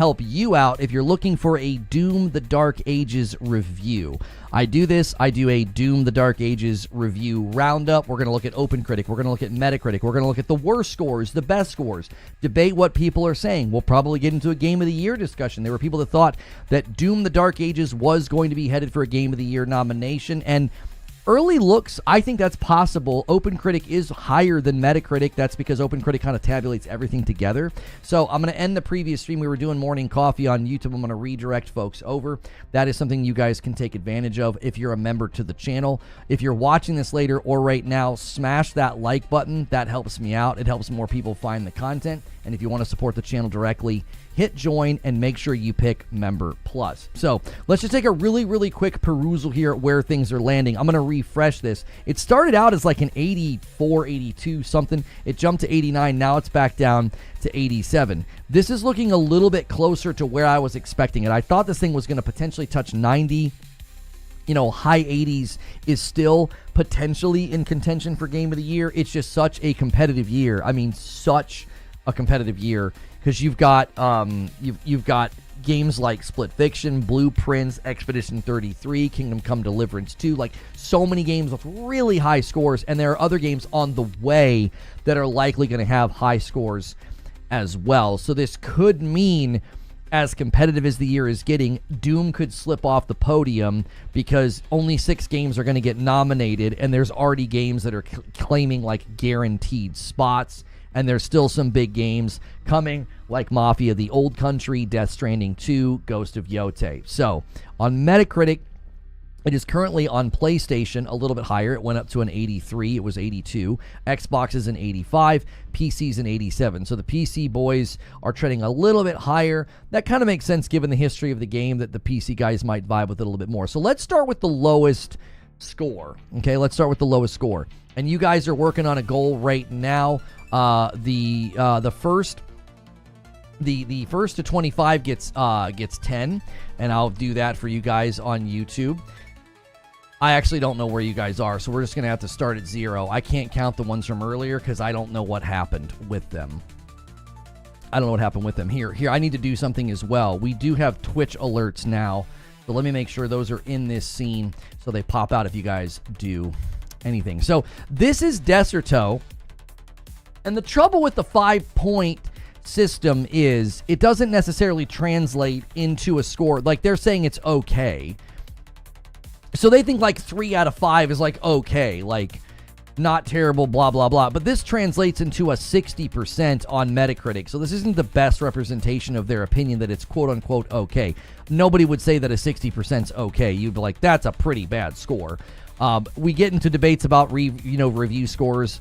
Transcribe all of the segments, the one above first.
help you out if you're looking for a Doom the Dark Ages review. I do a Doom the Dark Ages review roundup. We're going to look at OpenCritic. We're going to look at Metacritic. We're going to look at the worst scores, the best scores, debate what people are saying. We'll probably get into a Game of the Year discussion. There were people that thought that Doom the Dark Ages was going to be headed for a Game of the Year nomination, and early looks, I think that's possible. OpenCritic is higher than Metacritic. That's because OpenCritic kind of tabulates everything together. So I'm going to end the previous stream. We were doing morning coffee on YouTube. I'm going to redirect folks over. That is something you guys can take advantage of if you're a member to the channel. If you're watching this later or right now, smash that like button. That helps me out. It helps more people find the content. And if you want to support the channel directly, hit join and make sure you pick Member Plus. So let's just take a really quick perusal here at where things are landing. I'm going to refresh this. It started out as like an 84, 82 something. It jumped to 89. Now it's back down to 87. This is looking a little bit closer to where I was expecting it. I thought this thing was going to potentially touch 90. You know, high 80s is still potentially in contention for Game of the Year. It's just such a competitive year. I mean, such a competitive year, because you've got you've got games like Split Fiction, Blueprints, Expedition 33, Kingdom Come Deliverance 2, like so many games with really high scores, and there are other games on the way that are likely going to have high scores as well. So this could mean, as competitive as the year is getting, Doom could slip off the podium because only 6 games are going to get nominated, and there's already games that are claiming like guaranteed spots. And there's still some big games coming, like Mafia: The Old Country, Death Stranding 2, Ghost of Yotei. So, on Metacritic, it is currently on PlayStation a little bit higher. It went up to an 83. It was 82. Xbox is an 85. PC's an 87. So the PC boys are trending a little bit higher. That kind of makes sense given the history of the game, that the PC guys might vibe with it a little bit more. So let's start with the lowest score. Okay, let's start with the lowest score. And you guys are working on a goal right now. The first to 25 gets 10, and I'll do that for you guys on YouTube. I actually don't know where you guys are, so we're just gonna have to start at 0. I can't count the ones from earlier because I don't know what happened with them. Here, I need to do something as well. We do have Twitch alerts now, so let me make sure those are in this scene so they pop out if you guys do anything. So this is Deserto. And the trouble with the 5-point system is it doesn't necessarily translate into a score. Like, they're saying it's okay. So they think like 3 out of 5 is like okay, like not terrible, blah, blah, blah. But this translates into a 60% on Metacritic. So this isn't the best representation of their opinion that it's quote unquote okay. Nobody would say that a 60% is okay. You'd be like, that's a pretty bad score. We get into debates about review scores.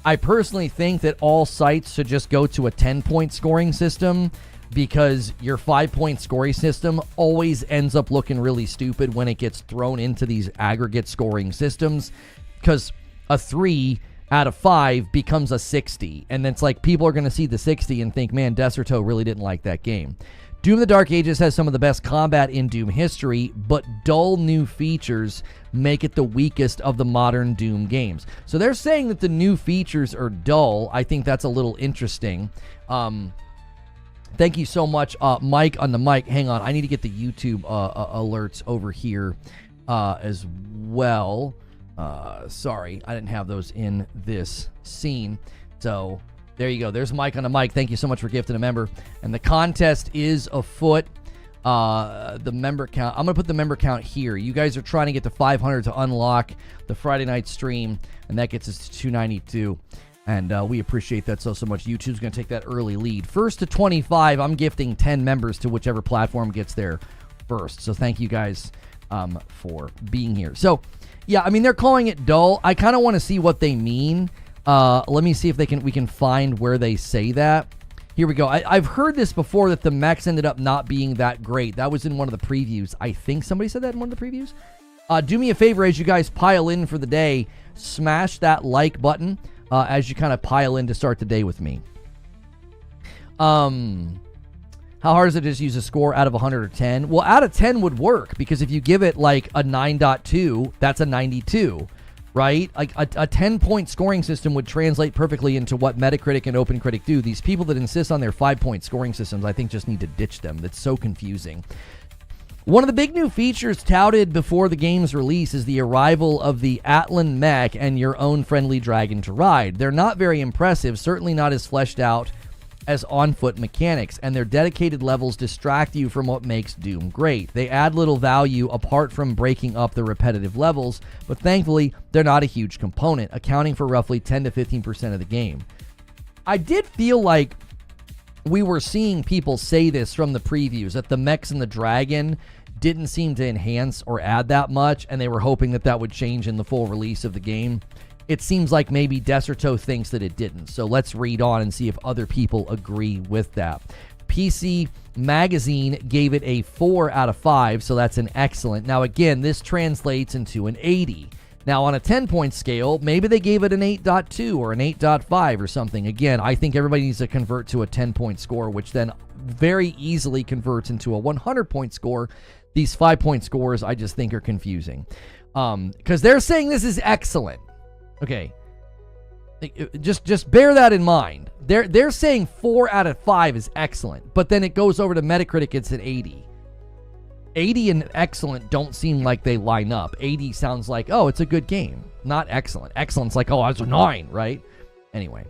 I personally think that all sites should just go to a 10-point scoring system, because your 5-point scoring system always ends up looking really stupid when it gets thrown into these aggregate scoring systems, because a 3 out of 5 becomes a 60, and it's like people are going to see the 60 and think, man, Deserto really didn't like that game. Doom the Dark Ages has some of the best combat in Doom history, but dull new features make it the weakest of the modern Doom games. So they're saying that the new features are dull. I think that's a little interesting. Thank you so much, Mike on the mic. Hang on, I need to get the YouTube alerts over here as well. Sorry, I didn't have those in this scene. So there you go. There's Mike on the mic. Thank you so much for gifting a member. And the contest is afoot. The member count. I'm going to put the member count here. You guys are trying to get to 500 to unlock the Friday night stream, and that gets us to 292. And we appreciate that so much. YouTube's going to take that early lead. First to 25, I'm gifting 10 members to whichever platform gets there first. So thank you guys for being here. So, yeah, I mean, they're calling it dull. I kind of want to see what they mean. Let me see if we can find where they say that. Here we go. I've heard this before, that the mechs ended up not being that great. That was in one of the previews. I think somebody said that in one of the previews. Do me a favor as you guys pile in for the day. Smash that like button as you kind of pile in to start the day with me. How hard is it to just use a score out of 100 or 10? Well, out of 10 would work, because if you give it like a 9.2, that's a 92. right? Like a 10-point scoring system would translate perfectly into what Metacritic and OpenCritic do. These people that insist on their 5-point scoring systems, I think, just need to ditch them. That's so confusing. One of the big new features touted before the game's release is the arrival of the Atlan mech and your own friendly dragon to ride. They're not very impressive, certainly not as fleshed out as on-foot mechanics, and their dedicated levels distract you from what makes Doom great. They add little value apart from breaking up the repetitive levels, but thankfully, they're not a huge component, accounting for roughly 10 to 15% of the game. I did feel like we were seeing people say this from the previews, that the mechs and the dragon didn't seem to enhance or add that much, and they were hoping that that would change in the full release of the game. It seems like maybe Deserto thinks that it didn't, so let's read on and see if other people agree with that. PC Magazine gave it a 4 out of 5, so that's an excellent. Now again, this translates into an 80. Now on a 10-point scale, maybe they gave it an 8.2 or an 8.5 or something. Again, I think everybody needs to convert to a 10-point score, which then very easily converts into a 100-point score. These 5-point scores I just think are confusing. Because they're saying this is excellent. Okay, just bear that in mind. They're saying 4 out of 5 is excellent, but then it goes over to Metacritic, it's an 80. 80 and excellent don't seem like they line up. 80 sounds like, oh, it's a good game, not excellent. Excellent's like, oh, it's a 9, right? Anyway.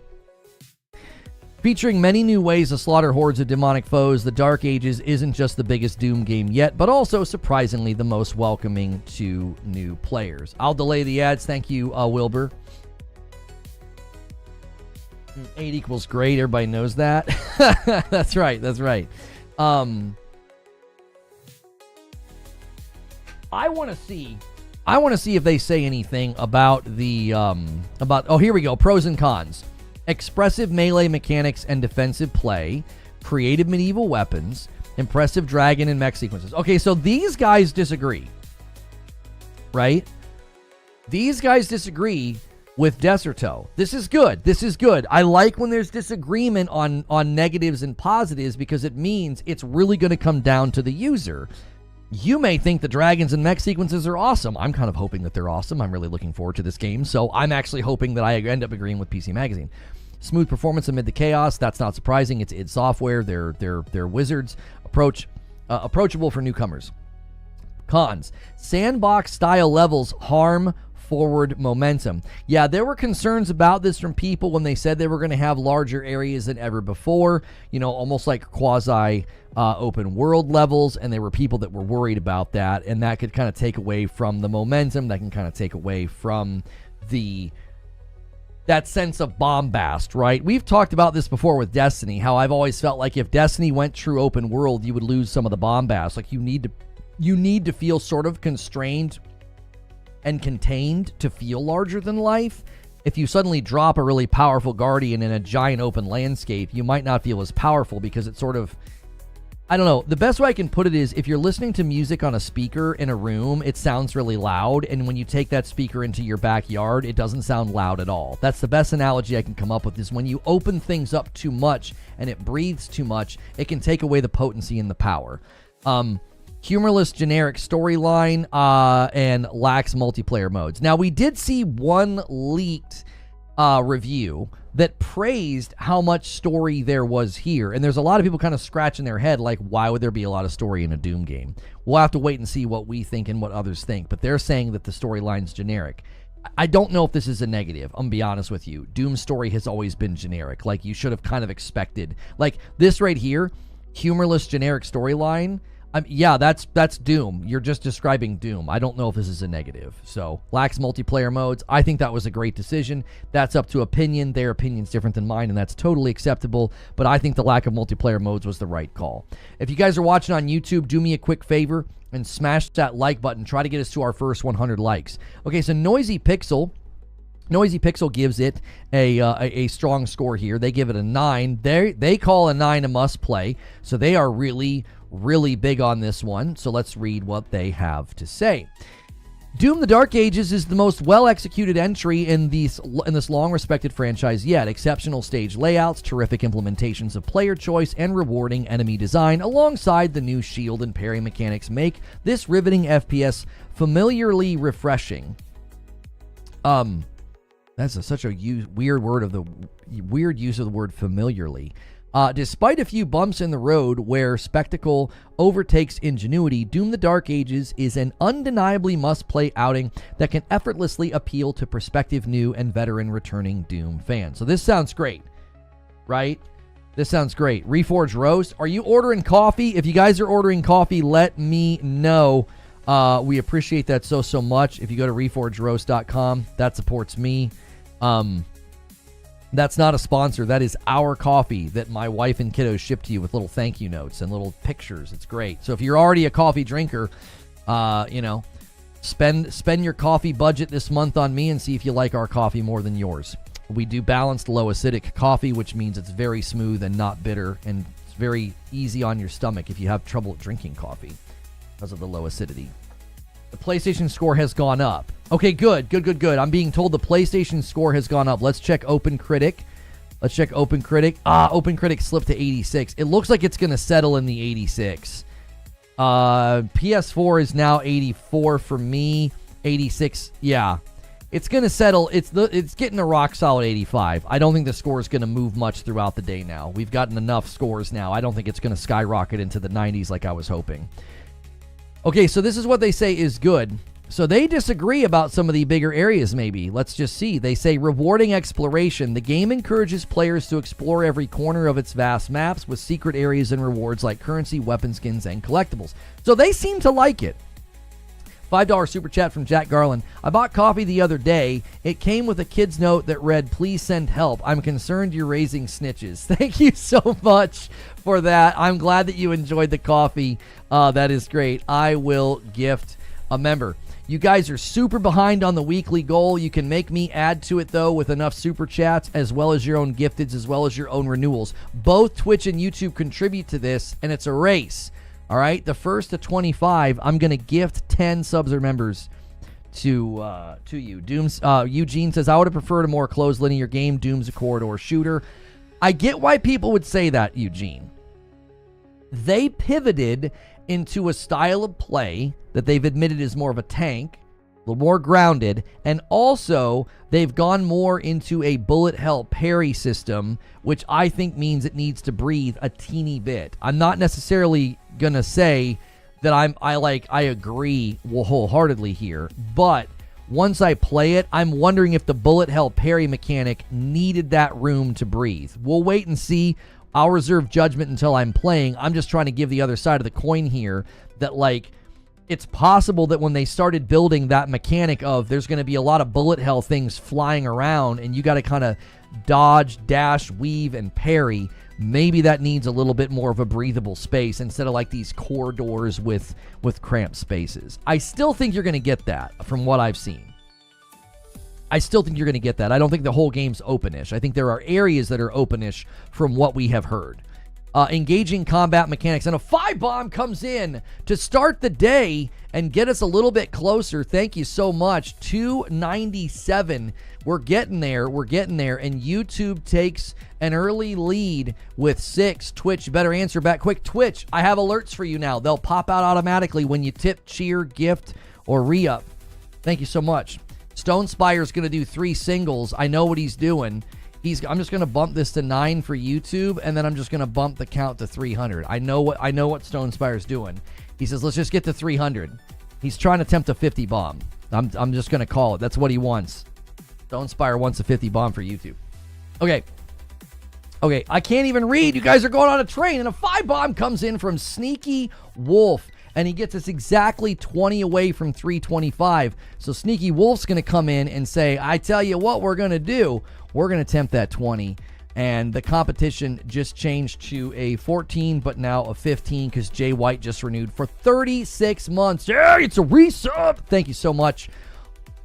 Featuring many new ways to slaughter hordes of demonic foes, The Dark Ages isn't just the biggest Doom game yet, but also surprisingly the most welcoming to new players. I'll delay the ads. Thank you, Wilbur. 8 equals great. Everybody knows that. That's right. That's right. I want to see if they say anything about the oh, here we go. Pros and cons. Expressive melee mechanics and defensive play, creative medieval weapons, impressive dragon and mech sequences. Okay, so these guys disagree, right? These guys disagree with Deserto. This is good. This is good. I like when there's disagreement on negatives and positives because it means it's really going to come down to the user. You may think the dragons and mech sequences are awesome. I'm kind of hoping that they're awesome. I'm really looking forward to this game, so I'm actually hoping that I end up agreeing with PC Magazine. Smooth performance amid the chaos. That's not surprising. It's id Software. They're wizards. Approachable for newcomers. Cons. Sandbox style levels harm forward momentum. Yeah, there were concerns about this from people when they said they were going to have larger areas than ever before, you know, almost like quasi open world levels, and there were people that were worried about that, and that could kind of take away from the momentum. That can kind of take away from that sense of bombast, right? We've talked about this before with Destiny, how I've always felt like if Destiny went true open world, you would lose some of the bombast. Like you need to feel sort of constrained and contained to feel larger than life. If you suddenly drop a really powerful guardian in a giant open landscape, you might not feel as powerful because it's sort of, I don't know. The best way I can put it is if you're listening to music on a speaker in a room, it sounds really loud. And when you take that speaker into your backyard, it doesn't sound loud at all. That's the best analogy I can come up with, is when you open things up too much and it breathes too much, it can take away the potency and the power. Humorless generic storyline and lacks multiplayer modes. Now, we did see one leaked review that praised how much story there was here. And there's a lot of people kind of scratching their head like, why would there be a lot of story in a Doom game? We'll have to wait and see what we think and what others think. But they're saying that the storyline's generic. I don't know if this is a negative. I'm going to be honest with you. Doom's story has always been generic. Like, you should have kind of expected. Like, this right here, humorless generic storyline. Yeah, that's Doom. You're just describing Doom. I don't know if this is a negative. So, lacks multiplayer modes. I think that was a great decision. That's up to opinion. Their opinion's different than mine, and that's totally acceptable. But I think the lack of multiplayer modes was the right call. If you guys are watching on YouTube, do me a quick favor and smash that like button. Try to get us to our first 100 likes. Okay, so Noisy Pixel gives it a strong score here. They give it a 9. They call a 9 a must play. So they are really big on this one. So let's read what they have to say. Doom the Dark Ages is the most well-executed entry in this long-respected franchise yet. Exceptional stage layouts, terrific implementations of player choice, and rewarding enemy design, alongside the new shield and parry mechanics, make this riveting FPS familiarly refreshing. That's such a weird use of the word familiarly. Despite a few bumps in the road where spectacle overtakes ingenuity, Doom the Dark Ages is an undeniably must-play outing that can effortlessly appeal to prospective new and veteran returning Doom fans. So this sounds great, right? This sounds great. Reforge Roast. Are you ordering coffee? If you guys are ordering coffee, let me know. We appreciate that so much. If you go to reforgeroast.com, that supports me. That's not a sponsor. That is our coffee that my wife and kiddos ship to you with little thank you notes and little pictures. It's great. So if you're already a coffee drinker, spend your coffee budget this month on me and see if you like our coffee more than yours. We do balanced low acidic coffee, which means it's very smooth and not bitter, and it's very easy on your stomach if you have trouble drinking coffee because of the low acidity. The PlayStation score has gone up. Okay, good. I'm being told the PlayStation score has gone up. Let's check OpenCritic. OpenCritic slipped to 86. It looks like it's going to settle in the 86. PS4 is now 84 for me. 86, yeah. It's going to settle. It's getting a rock solid 85. I don't think the score is going to move much throughout the day now. We've gotten enough scores now. I don't think it's going to skyrocket into the 90s like I was hoping. Okay, so this is what they say is good. So they disagree about some of the bigger areas maybe. Let's just see. They say rewarding exploration. The game encourages players to explore every corner of its vast maps with secret areas and rewards like currency, weapon skins, and collectibles. So they seem to like it. $5 super chat from Jack Garland. I bought coffee the other day. It came with a kid's note that read, "Please send help. I'm concerned you're raising snitches." Thank you so much for that. I'm glad that you enjoyed the coffee. That is great. I will gift a member. You guys are super behind on the weekly goal. You can make me add to it, though, with enough super chats, as well as your own gifteds, as well as your own renewals. Both Twitch and YouTube contribute to this, and it's a race. All right, the first to 25, I'm going to gift 10 subs or members to you. Eugene says, I would have preferred a more closed linear game. Doom's a corridor shooter. I get why people would say that, Eugene. They pivoted into a style of play that they've admitted is more of a tank, a little more grounded, and also they've gone more into a bullet hell parry system, which I think means it needs to breathe a teeny bit. I'm not necessarily gonna say that I agree wholeheartedly here, but once I play it, I'm wondering if the bullet hell parry mechanic needed that room to breathe. We'll wait and see. I'll reserve judgment until I'm playing. I'm just trying to give the other side of the coin here that, like, it's possible that when they started building that mechanic of there's going to be a lot of bullet hell things flying around and you got to kind of dodge, dash, weave, and parry, maybe that needs a little bit more of a breathable space instead of like these corridors with cramped spaces. I still think you're going to get that from what I've seen. I still think you're going to get that. I don't think the whole game's openish. I think there are areas that are openish from what we have heard. Engaging combat mechanics. And a 5-bomb comes in to start the day and get us a little bit closer. Thank you so much. 297. We're getting there. And YouTube takes an early lead with 6. Twitch, better answer back quick. Twitch, I have alerts for you now. They'll pop out automatically when you tip, cheer, gift, or re-up. Thank you so much. Stone Spire's going to do 3 singles. I know what he's doing. I'm just going to bump this to 9 for YouTube, and then I'm just going to bump the count to 300. I know what Stone Spire's doing. He says, let's just get to 300. He's trying to attempt a 50 bomb. I'm just going to call it. That's what he wants. Stone Spire wants a 50 bomb for YouTube. Okay, I can't even read. You guys are going on a train, and a 5-bomb comes in from Sneaky Wolf. And he gets us exactly 20 away from 325. So Sneaky Wolf's going to come in and say, I tell you what we're going to do. We're going to attempt that 20. And the competition just changed to a 14, but now a 15 because Jay White just renewed for 36 months. Yeah, it's a resub. Thank you so much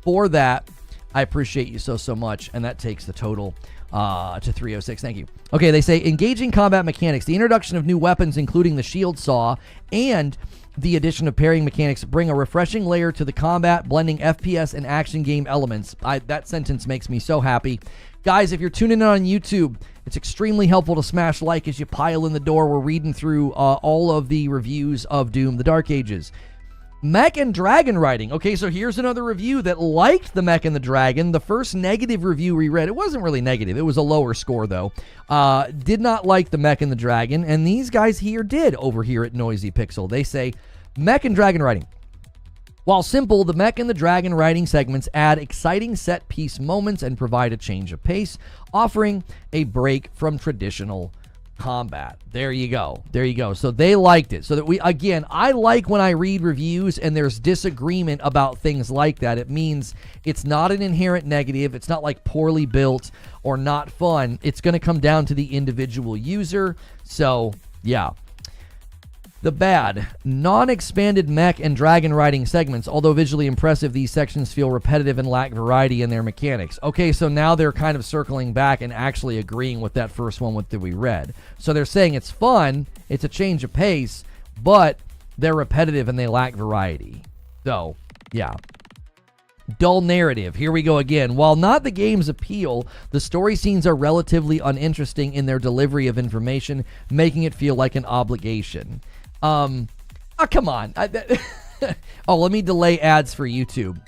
for that. I appreciate you so much. And that takes the total to 306. Thank you. Okay, they say engaging combat mechanics. The introduction of new weapons, including the shield saw, and the addition of parrying mechanics bring a refreshing layer to the combat, blending FPS and action game elements. That sentence makes me so happy. Guys, if you're tuning in on YouTube, it's extremely helpful to smash like as you pile in the door. We're reading through all of the reviews of Doom the Dark Ages. Mech and Dragon writing. Okay, so here's another review that liked the Mech and the Dragon. The first negative review we read, it wasn't really negative. It was a lower score, though. Did not like the Mech and the Dragon, and these guys here did over here at Noisy Pixel. They say, Mech and Dragon writing. While simple, the Mech and the Dragon writing segments add exciting set-piece moments and provide a change of pace, offering a break from traditional combat. There you go. There you go. So they liked it. So that I like when I read reviews and there's disagreement about things like that. It means it's not an inherent negative. It's not like poorly built or not fun. It's going to come down to the individual user. So, yeah. The bad, non-expanded Mech and Dragon riding segments. Although visually impressive, these sections feel repetitive and lack variety in their mechanics. Okay, so now they're kind of circling back and actually agreeing with that first one that we read. So they're saying it's fun, it's a change of pace, but they're repetitive and they lack variety. So, yeah. Dull narrative. Here we go again. While not the game's appeal, the story scenes are relatively uninteresting in their delivery of information, making it feel like an obligation. Oh, come on. Oh, let me delay ads for YouTube.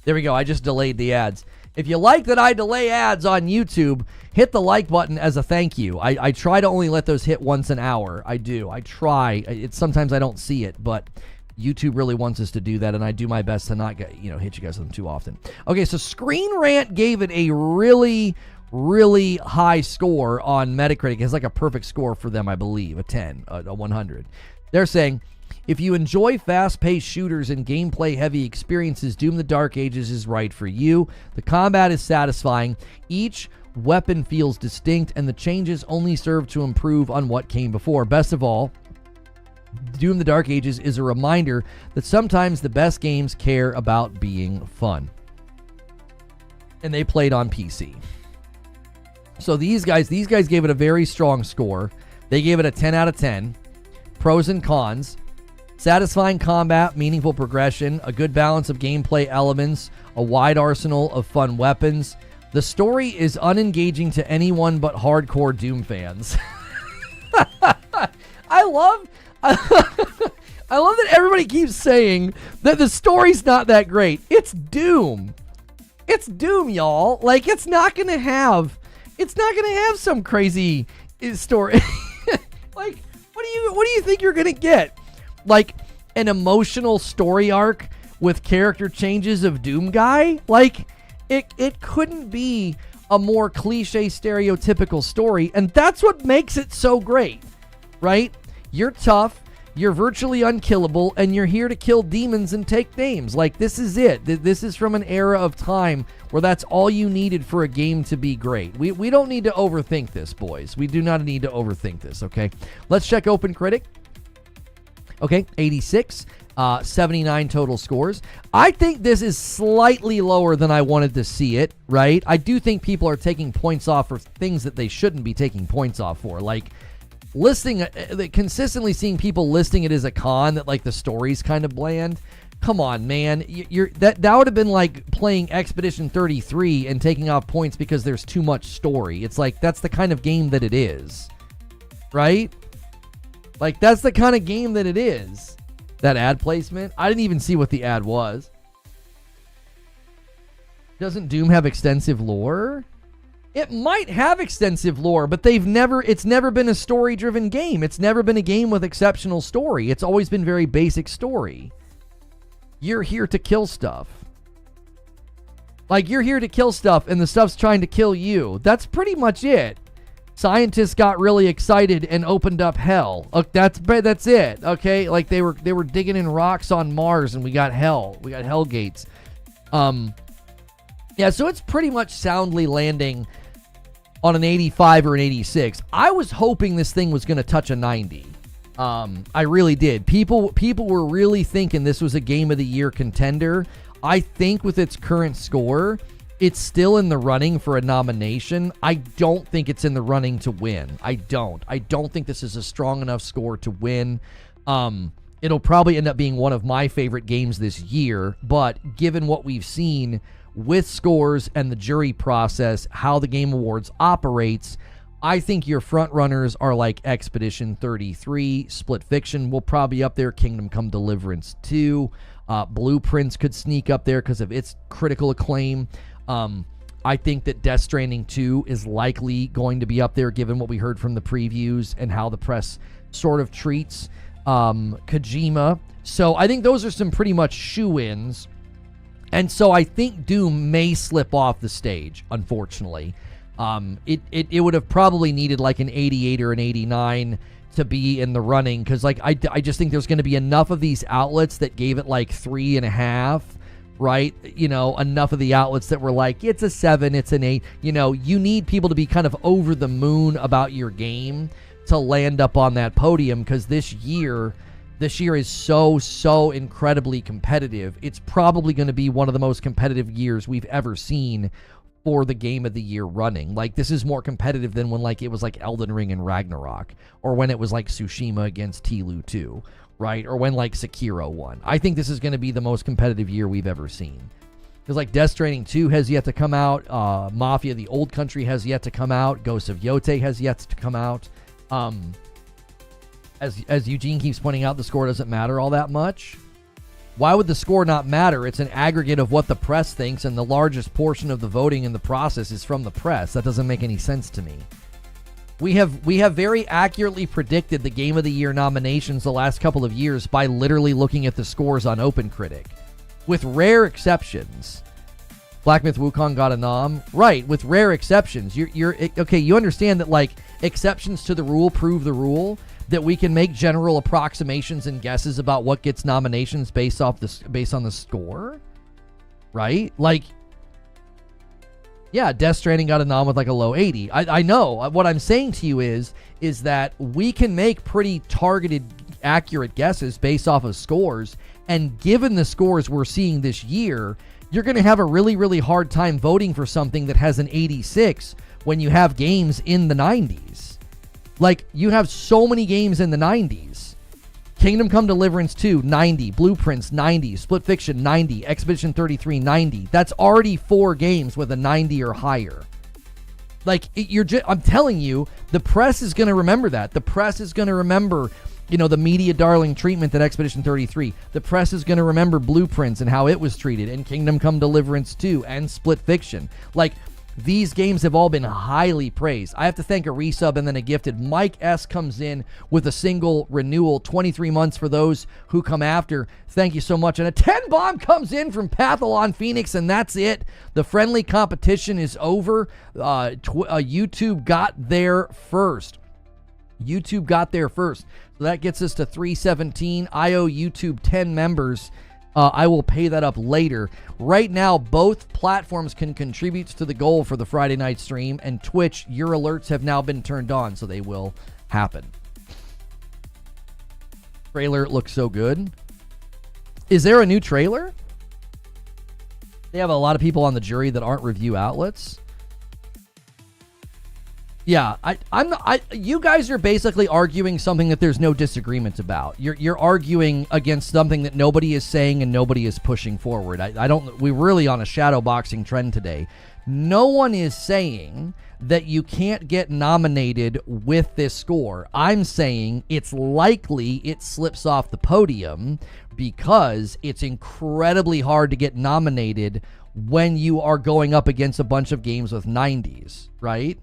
There we go. I just delayed the ads. If you like that I delay ads on YouTube, hit the like button as a thank you. I try to only let those hit once an hour. I do. I try. Sometimes I don't see it, but YouTube really wants us to do that, and I do my best to not hit you guys with them too often. Okay, so Screen Rant gave it a really high score on Metacritic. It has like a perfect score for them, I believe, a 10, a 100. They're saying, if you enjoy fast-paced shooters and gameplay-heavy experiences, Doom the Dark Ages is right for you. The combat is satisfying, each weapon feels distinct, and the changes only serve to improve on what came before. Best of all, Doom the Dark Ages is a reminder that sometimes the best games care about being fun. And they played on PC. So these guys gave it a very strong score. They gave it a 10 out of 10. Pros and cons: satisfying combat, meaningful progression, a good balance of gameplay elements, a wide arsenal of fun weapons. The story is unengaging to anyone but hardcore Doom fans. I love that everybody keeps saying that the story's not that great. It's Doom. It's Doom, y'all. Like, it's not gonna have some crazy story. Like, what do you think you're gonna get? Like an emotional story arc with character changes of Doom guy? Like, it couldn't be a more cliche stereotypical story, and that's what makes it so great, right? You're tough, you're virtually unkillable, and you're here to kill demons and take names. Like, this is it. This is from an era of time where that's all you needed for a game to be great. We don't need to overthink this, boys. We do not need to overthink this, okay? Let's check OpenCritic. Okay, 86, 79 total scores. I think this is slightly lower than I wanted to see it, right? I do think people are taking points off for things that they shouldn't be taking points off for, like consistently seeing people listing it as a con that, like, the story's kind of bland. Come on, man. That would have been like playing Expedition 33 and taking off points because there's too much story. It's like, that's the kind of game that it is, right? Like, that's the kind of game that it is. That ad placement, I didn't even see what the ad was. Doesn't Doom have extensive lore? It might have extensive lore, but it's never been a story-driven game. It's never been a game with exceptional story. It's always been very basic story. You're here to kill stuff. Like, you're here to kill stuff, and the stuff's trying to kill you. That's pretty much it. Scientists got really excited and opened up hell. That's it. Okay, like they were digging in rocks on Mars, and we got hell. We got hell gates. Yeah, so it's pretty much soundly landing on an 85 or an 86. I was hoping this thing was going to touch a 90. I really did. People were really thinking this was a Game of the Year contender. I think with its current score, it's still in the running for a nomination. I don't think it's in the running to win. I don't think this is a strong enough score to win. It'll probably end up being one of my favorite games this year, but given what we've seen with scores and the jury process, how the Game Awards operates, I think your front runners are like Expedition 33, Split Fiction will probably be up there, Kingdom Come Deliverance 2. Blueprints could sneak up there because of its critical acclaim. I think that Death Stranding 2 is likely going to be up there given what we heard from the previews and how the press sort of treats Kojima. So I think those are some pretty much shoo-ins. And so I think Doom may slip off the stage, unfortunately. It would have probably needed like an 88 or an 89 to be in the running, because like I just think there's going to be enough of these outlets that gave it like 3.5, right? You know, enough of the outlets that were like, it's a 7, it's an 8. You know, you need people to be kind of over the moon about your game to land up on that podium, because this year is so incredibly competitive. It's probably going to be one of the most competitive years we've ever seen for the game of the year running. Like, this is more competitive than when like it was like Elden Ring and Ragnarok, or when it was like Tsushima against Tlu 2, right? Or when like Sekiro won. I think this is going to be the most competitive year we've ever seen. Because like Death Stranding 2 has yet to come out, Mafia: The Old Country has yet to come out, Ghost of Yotei has yet to come out. As Eugene keeps pointing out, the score doesn't matter all that much. Why would the score not matter? It's an aggregate of what the press thinks, and the largest portion of the voting in the process is from the press. That doesn't make any sense to me. We have very accurately predicted the Game of the Year nominations the last couple of years by literally looking at the scores on OpenCritic. With rare exceptions. Black Myth Wukong got a nom. Right, with rare exceptions. You're okay, you understand that like exceptions to the rule prove the rule, that we can make general approximations and guesses about what gets nominations based on the score, right? Like, yeah, Death Stranding got a nom with like a low 80. I know. What I'm saying to you is that we can make pretty targeted, accurate guesses based off of scores, and given the scores we're seeing this year, you're going to have a really, really hard time voting for something that has an 86 when you have games in the 90s. Like, you have so many games in the 90s. Kingdom Come Deliverance 2, 90. Blueprints, 90. Split Fiction, 90. Expedition 33, 90. That's already 4 games with a 90 or higher. Like, I'm telling you, the press is going to remember that. The press is going to remember, you know, the media darling treatment that Expedition 33. The press is going to remember Blueprints and how it was treated, and Kingdom Come Deliverance 2, and Split Fiction. Like, these games have all been highly praised. I have to thank a resub and then a gifted. Mike S. comes in with a single renewal, 23 months for those who come after. Thank you so much. And a 10 bomb comes in from Pathalon Phoenix, and that's it. The friendly competition is over. YouTube got there first. YouTube got there first. So that gets us to 317. I owe YouTube 10 members. I will pay that up later. Right now, both platforms can contribute to the goal for the Friday night stream, and Twitch, your alerts have now been turned on, so they will happen. Trailer looks so good. Is there a new trailer? They have a lot of people on the jury that aren't review outlets. Yeah, you guys are basically arguing something that there's no disagreement about. You're arguing against something that nobody is saying and nobody is pushing forward. We're really on a shadow boxing trend today. No one is saying that you can't get nominated with this score. I'm saying it's likely it slips off the podium because it's incredibly hard to get nominated when you are going up against a bunch of games with 90s, right?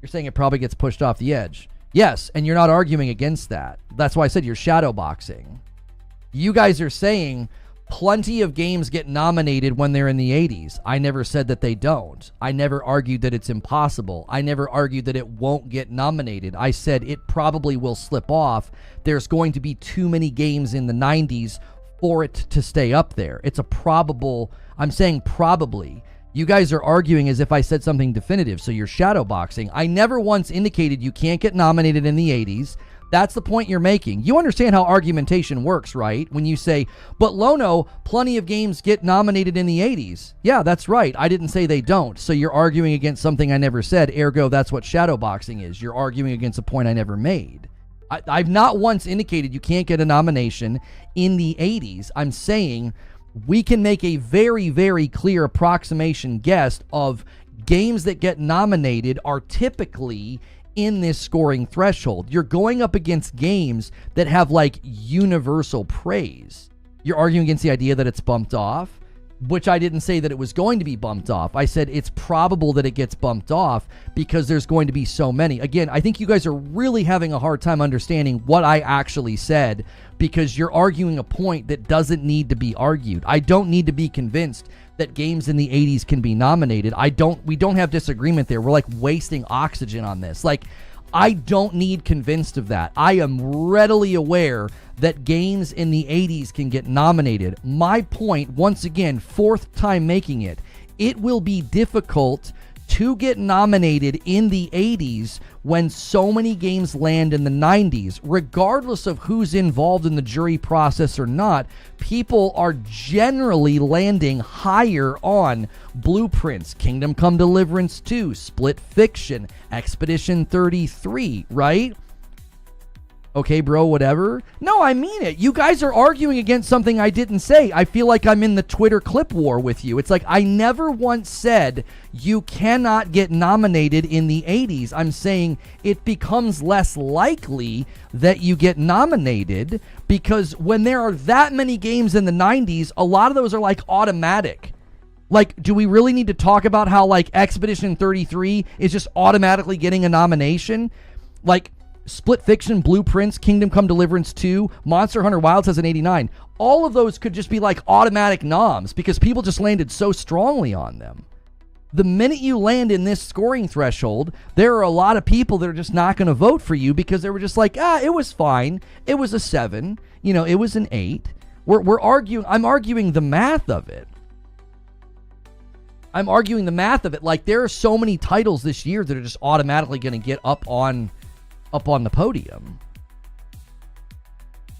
You're saying it probably gets pushed off the edge. Yes, and you're not arguing against that. That's why I said you're shadow boxing. You guys are saying plenty of games get nominated when they're in the 80s. I never said that they don't. I never argued that it's impossible. I never argued that it won't get nominated. I said it probably will slip off. There's going to be too many games in the 90s for it to stay up there. It's a probable. I'm saying probably. You guys are arguing as if I said something definitive, so you're shadow boxing. I never once indicated you can't get nominated in the 80s. That's the point you're making. You understand how argumentation works, right? When you say, but Lono, plenty of games get nominated in the 80s. Yeah, that's right. I didn't say they don't. So you're arguing against something I never said. Ergo, that's what shadow boxing is. You're arguing against a point I never made. I've not once indicated you can't get a nomination in the 80s. I'm saying we can make a very, very clear approximation guess of games that get nominated are typically in this scoring threshold. You're going up against games that have like universal praise. You're arguing against the idea that it's bumped off, which I didn't say that it was going to be bumped off. I said it's probable that it gets bumped off because there's going to be so many. Again, I think you guys are really having a hard time understanding what I actually said because you're arguing a point that doesn't need to be argued. I don't need to be convinced that games in the 80s can be nominated. We don't have disagreement there. We're like wasting oxygen on this. Like, I don't need convinced of that. I am readily aware that games in the 80s can get nominated. My point, once again, fourth time making it, it will be difficult to get nominated in the 80s when so many games land in the 90s. Regardless of who's involved in the jury process or not, people are generally landing higher on Blueprints, Kingdom Come Deliverance 2, Split Fiction, Expedition 33, right? Okay, bro, whatever. No, I mean it. You guys are arguing against something I didn't say. I feel like I'm in the Twitter clip war with you. It's like I never once said you cannot get nominated in the 80s. I'm saying it becomes less likely that you get nominated because when there are that many games in the 90s, a lot of those are like automatic. Like, do we really need to talk about how like Expedition 33 is just automatically getting a nomination? Like, Split Fiction, Blueprints, Kingdom Come Deliverance 2, Monster Hunter Wilds has an 89. All of those could just be like automatic noms because people just landed so strongly on them. The minute you land in this scoring threshold, there are a lot of people that are just not going to vote for you because they were just like, it was fine. It was a 7. You know, it was an 8. We're arguing. I'm arguing the math of it. Like, there are so many titles this year that are just automatically going to get up on the podium.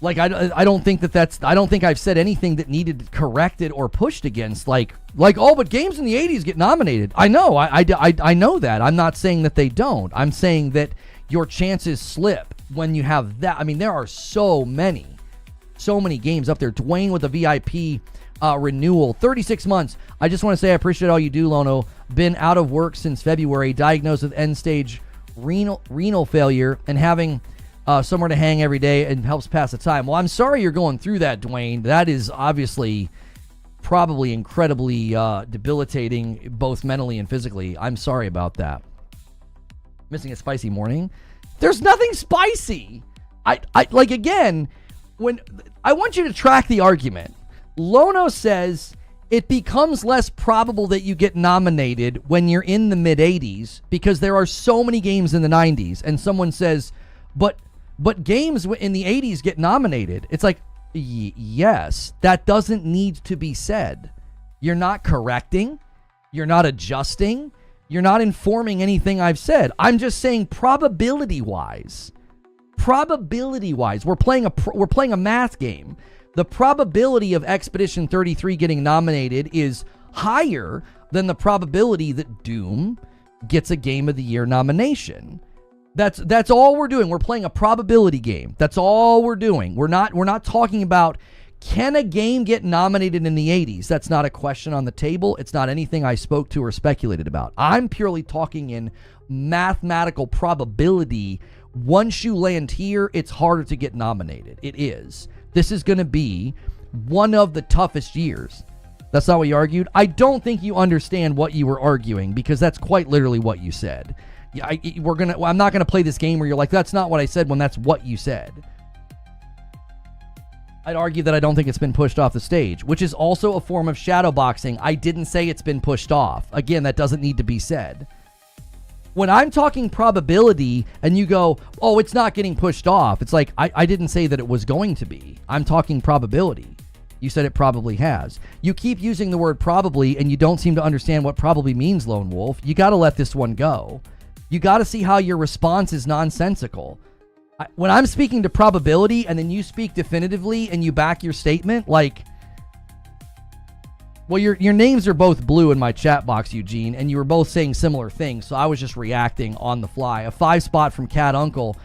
Like, I don't think I don't think I've said anything that needed corrected or pushed against, like, oh, but games in the 80s get nominated. I know, I know that. I'm not saying that they don't. I'm saying that your chances slip when you have that. I mean, there are so many games up there. Dwayne with a VIP renewal, 36 months. I just want to say I appreciate all you do, Lono. Been out of work since February, diagnosed with end-stage renal failure, and having somewhere to hang every day and helps pass the time. Well, I'm sorry you're going through that, Dwayne. That is obviously probably incredibly debilitating, both mentally and physically. I'm sorry about that. Missing a spicy morning. There's nothing spicy. I like, again, when I want you to track the argument. Lono says it becomes less probable that you get nominated when you're in the mid-80s because there are so many games in the 90s. And someone says, but games in the 80s get nominated. It's like, yes, that doesn't need to be said. You're not correcting. You're not adjusting. You're not informing anything I've said. I'm just saying probability-wise. We're playing a math game. The probability of Expedition 33 getting nominated is higher than the probability that Doom gets a Game of the Year nomination. That's all we're doing. We're playing a probability game. That's all we're doing. We're not talking about, can a game get nominated in the 80s? That's not a question on the table. It's not anything I spoke to or speculated about. I'm purely talking in mathematical probability. Once you land here, it's harder to get nominated. It is. This is going to be one of the toughest years. That's not what you argued. I don't think you understand what you were arguing because that's quite literally what you said. I'm not going to play this game where you're like, that's not what I said when that's what you said. I'd argue that I don't think it's been pushed off the stage, which is also a form of shadowboxing. I didn't say it's been pushed off. Again, that doesn't need to be said. When I'm talking probability and you go, oh, it's not getting pushed off, it's like, I didn't say that it was going to be. I'm talking probability. You said it probably has. You keep using the word probably and you don't seem to understand what probably means, Lone Wolf. You got to let this one go. You got to see how your response is nonsensical. When I'm speaking to probability and then you speak definitively and you back your statement, like, well, your names are both blue in my chat box, Eugene, and you were both saying similar things, so I was just reacting on the fly. A 5 spot from Cat Uncle.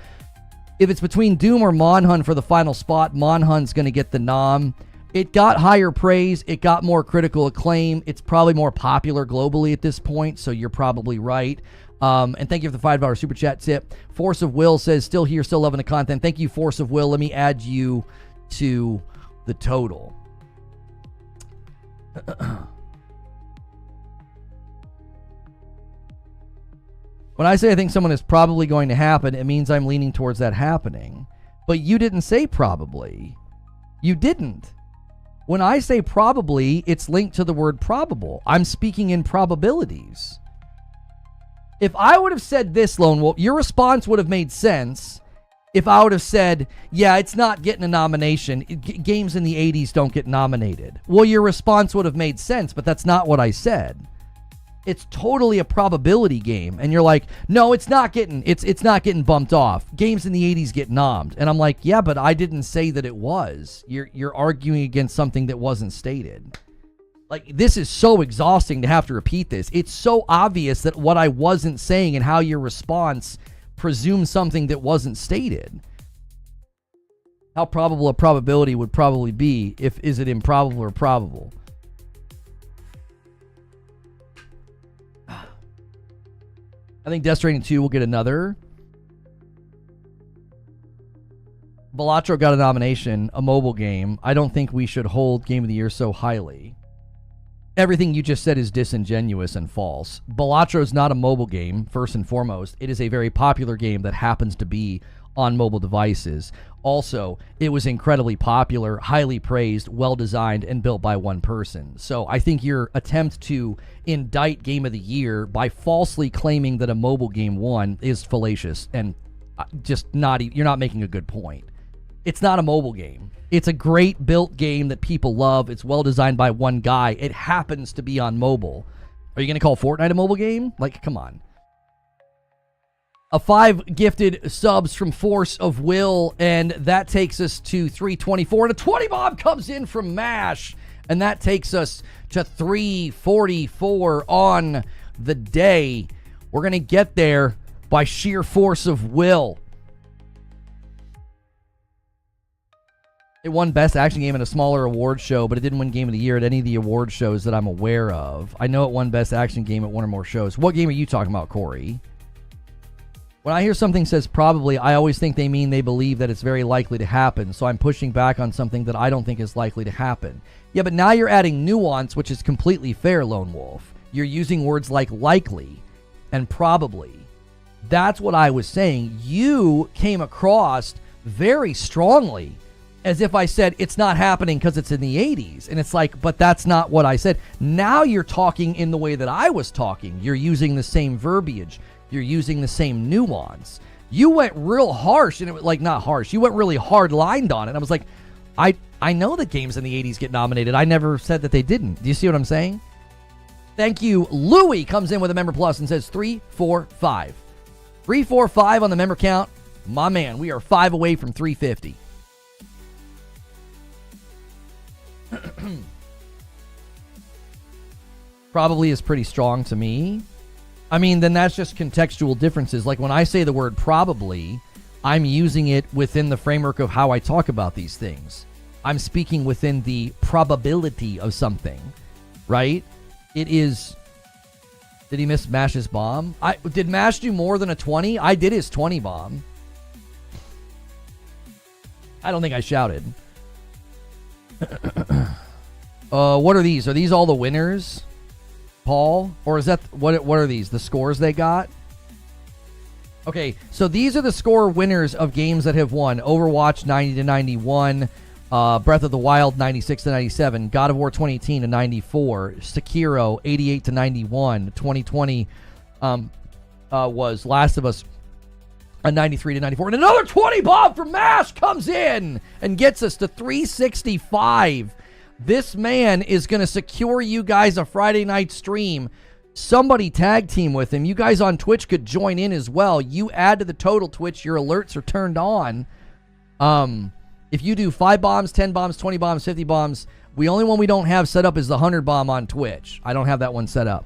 If it's between Doom or Monhun for the final spot, Monhun's going to get the nom. It got higher praise. It got more critical acclaim. It's probably more popular globally at this point, so you're probably right. And thank you for the $5 super chat tip. Force of Will says, still here, still loving the content. Thank you, Force of Will. Let me add you to the total. When I say I think someone is probably going to happen, it means I'm leaning towards that happening. But you didn't say probably. You didn't. When I say probably, it's linked to the word probable. I'm speaking in probabilities. If I would have said this, Lone Wolf, your response would have made sense if I would have said, yeah, it's not getting a nomination. Games in the 80s don't get nominated. Well, your response would have made sense, but that's not what I said. It's totally a probability game. And you're like, no, it's not getting bumped off. Games in the 80s get nommed. And I'm like, yeah, but I didn't say that it was. You're arguing against something that wasn't stated. Like, this is so exhausting to have to repeat this. It's so obvious that what I wasn't saying and how your response presumes something that wasn't stated. How probable a probability would probably be is it improbable or probable? I think Death Stranding 2 will get another. Balatro got a nomination, a mobile game. I don't think we should hold Game of the Year so highly. Everything you just said is disingenuous and false. Balatro is not a mobile game, first and foremost. It is a very popular game that happens to be on mobile devices. Also, it was incredibly popular, highly praised, well-designed, and built by one person. So I think your attempt to indict Game of the Year by falsely claiming that a mobile game won is fallacious and just you're not making a good point. It's not a mobile game. It's a great built game that people love. It's well designed by one guy. It happens to be on mobile. Are you going to call Fortnite a mobile game? Like, come on. A 5 gifted subs from Force of Will, and that takes us to 324. And a 20 bomb comes in from MASH, and that takes us to 344 on the day. We're going to get there by sheer force of will. It won Best Action Game at a smaller award show, but it didn't win Game of the Year at any of the award shows that I'm aware of. I know it won Best Action Game at one or more shows. What game are you talking about, Corey? When I hear something says probably, I always think they mean they believe that it's very likely to happen, so I'm pushing back on something that I don't think is likely to happen. Yeah, but now you're adding nuance, which is completely fair, Lone Wolf. You're using words like likely and probably. That's what I was saying. You came across very strongly as if I said it's not happening because it's in the 80s. And it's like, but that's not what I said. Now you're talking in the way that I was talking. You're using the same verbiage. You're using the same nuance. You went real harsh, and it was like, not harsh. You went really hard lined on it. I was like, I know that games in the 80s get nominated. I never said that they didn't. Do you see what I'm saying? Thank you. Louie comes in with a member plus and says 345. 345 on the member count. My man, we are 5 away from 350. Probably is pretty strong to me. I mean, then that's just contextual differences. Like when I say the word probably, I'm using it within the framework of how I talk about these things. I'm speaking within the probability of something, right? It is... Did he miss Mash's bomb? Did Mash do more than a 20? I did his 20 bomb. I don't think I shouted. What are these? Are these all the winners, Paul? Or is that... What are these? The scores they got? Okay, so these are the score winners of games that have won. Overwatch 90-91, Breath of the Wild 96-97, God of War 2018-94, Sekiro 88-91, 2020 was Last of Us a 93-94, and another 20 bomb from MASH comes in and gets us to 365. This man is going to secure you guys a Friday night stream. Somebody tag team with him. You guys on Twitch could join in as well. You add to the total Twitch. Your alerts are turned on. If you do 5 bombs, 10 bombs, 20 bombs, 50 bombs, the only one we don't have set up is the 100 bomb on Twitch. I don't have that one set up.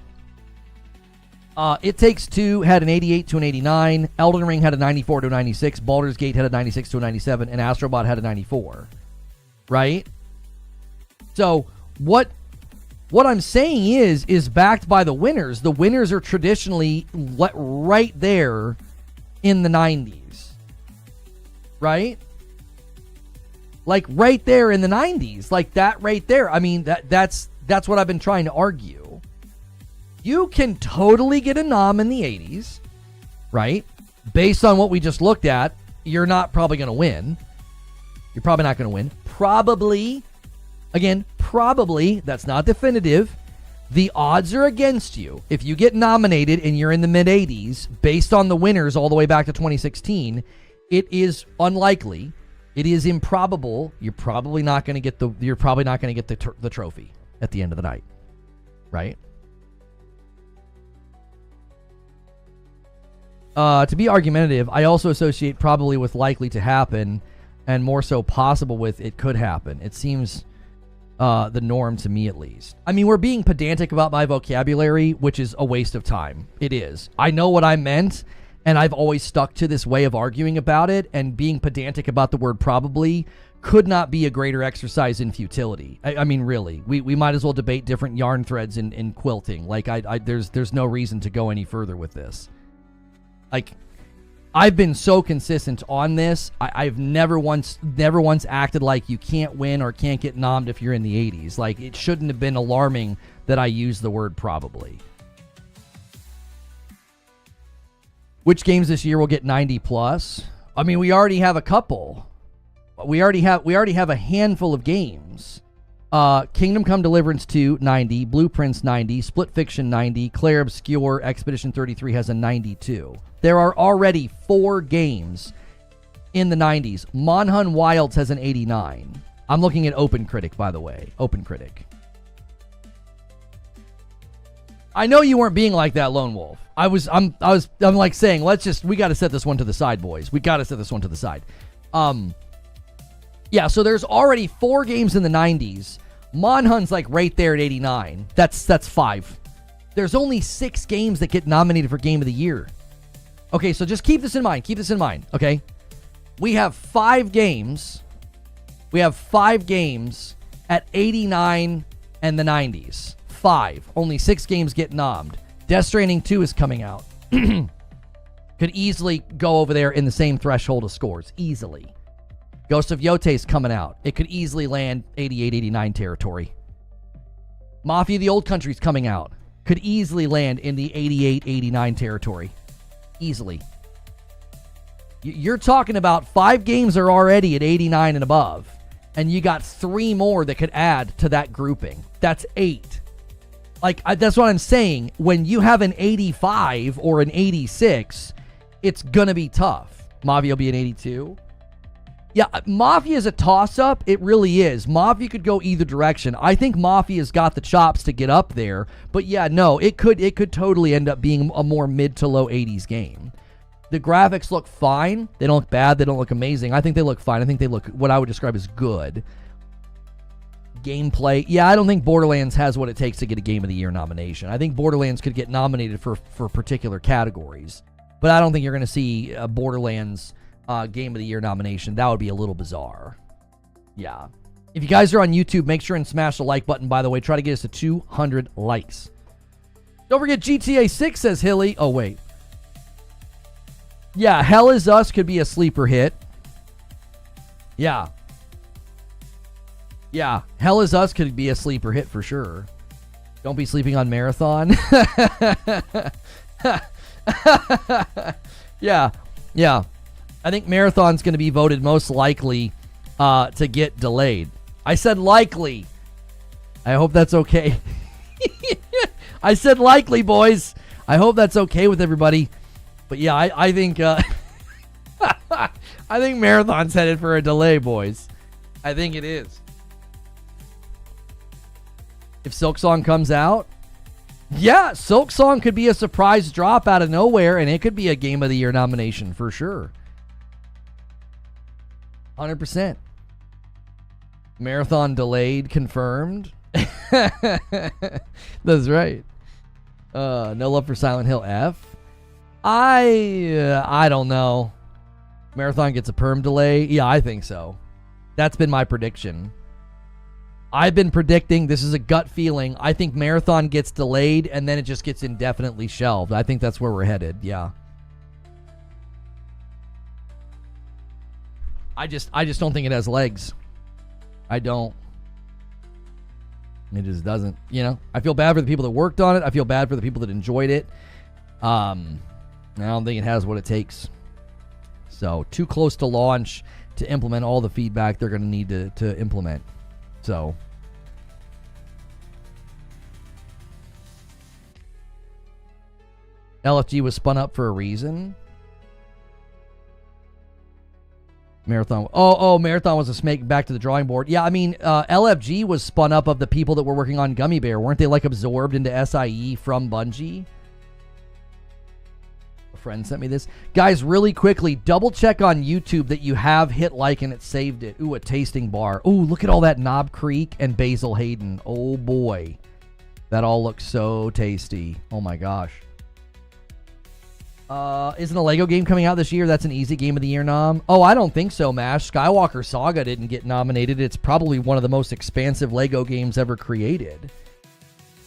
It Takes Two had an 88 to an 89. Elden Ring had a 94 to a 96. Baldur's Gate had a 96 to a 97. And Astrobot had a 94. Right? So what I'm saying is backed by the winners. The winners are traditionally right there in the 90s. Right? Like right there in the 90s. Like that right there. I mean, that's That's what I've been trying to argue. You can totally get a nom in the 80s, right? Based on what we just looked at, you're not probably going to win. You're probably not going to win. Probably, again, probably, that's not definitive. The odds are against you. If you get nominated and you're in the mid-80s, based on the winners all the way back to 2016, it is unlikely. It is improbable. You're probably not going to get the trophy at the end of the night, right? To be argumentative, I also associate probably with likely to happen, and more so possible with it could happen. It seems the norm to me, at least. I mean, we're being pedantic about my vocabulary, which is a waste of time. It is. I know what I meant, and I've always stuck to this way of arguing about it, and being pedantic about the word probably could not be a greater exercise in futility. I mean, really. We might as well debate different yarn threads in quilting. Like, there's no reason to go any further with this. Like, I've been so consistent on this. I've never once acted like you can't win or can't get nommed if you're in the 80s. Like, it shouldn't have been alarming that I used the word probably. Which games this year will get 90 plus? I mean, we already have a couple. We already have a handful of games. Kingdom Come Deliverance 2, 90. Blueprints, 90. Split Fiction, 90. Claire Obscure Expedition 33 has a 92. There are already 4 games in the 90s. Monhun Wilds has an 89. I'm looking at OpenCritic, by the way. OpenCritic. I know you weren't being like that, Lone Wolf. I'm like saying, we got to set this one to the side, boys. We got to set this one to the side. Yeah, so there's already 4 games in the 90s. Monhun's like right there at 89. That's 5. There's only 6 games that get nominated for Game of the Year. Okay, so just keep this in mind. Keep this in mind, okay? We have 5 games. We have 5 games at 89 and the 90s. 5. Only 6 games get nommed. Death Stranding 2 is coming out. Could easily go over there in the same threshold of scores. Easily. Ghost of Yote's coming out. It could easily land 88, 89 territory. Mafia the Old Country's coming out. Could easily land in the 88, 89 territory. Easily. You're talking about 5 games are already at 89 and above. And you got 3 more that could add to that grouping. That's 8. Like, that's what I'm saying. When you have an 85 or an 86, it's going to be tough. Mafia will be an 82. Yeah, Mafia is a toss-up. It really is. Mafia could go either direction. I think Mafia's got the chops to get up there. But yeah, no, it could totally end up being a more mid to low 80s game. The graphics look fine. They don't look bad. They don't look amazing. I think they look fine. I think they look what I would describe as good. Gameplay. Yeah, I don't think Borderlands has what it takes to get a Game of the Year nomination. I think Borderlands could get nominated for particular categories. But I don't think you're going to see a Borderlands Game of the Year nomination. That would be a little bizarre. Yeah. If you guys are on YouTube, make sure and smash the like button, by the way. Try to get us to 200 likes. Don't forget GTA 6, says Hilly. Oh, wait. Yeah, Hell Is Us could be a sleeper hit. Yeah. Yeah, Hell Is Us could be a sleeper hit for sure. Don't be sleeping on Marathon. Yeah. I think Marathon's going to be voted most likely to get delayed. I said likely. I hope that's okay. I said likely, boys. I hope that's okay with everybody. But yeah, I think I think Marathon's headed for a delay, boys. I think it is. If Silksong comes out, yeah, Silksong could be a surprise drop out of nowhere, and it could be a Game of the Year nomination for sure. 100%. Marathon delayed, confirmed. That's right. No Love for Silent Hill F. I don't know. Marathon gets a perm delay. Yeah, I think so. That's been my prediction. I've been predicting, this is a gut feeling, I think Marathon gets delayed and then it just gets indefinitely shelved. I think that's where we're headed, yeah. I just don't think it has legs. I don't. It just doesn't, you know. I feel bad for the people that worked on it. I feel bad for the people that enjoyed it. I don't think it has what it takes. So, too close to launch to implement all the feedback they're going to need to implement. So, LFG was spun up for a reason. Marathon. Marathon was a snake back to the drawing board. Yeah, I mean, LFG was spun up of the people that were working on Gummy Bear. Weren't they like absorbed into SIE from Bungie? A friend sent me this. Guys, really quickly, double check on YouTube that you have hit like and it saved it. Ooh, a tasting bar. Ooh, look at all that Knob Creek and Basil Hayden. Oh boy. That all looks so tasty. Oh my gosh. Isn't a Lego game coming out this year? That's an easy game of the year nom. Oh, I don't think so, Mash. Skywalker Saga didn't get nominated. It's probably one of the most expansive Lego games ever created.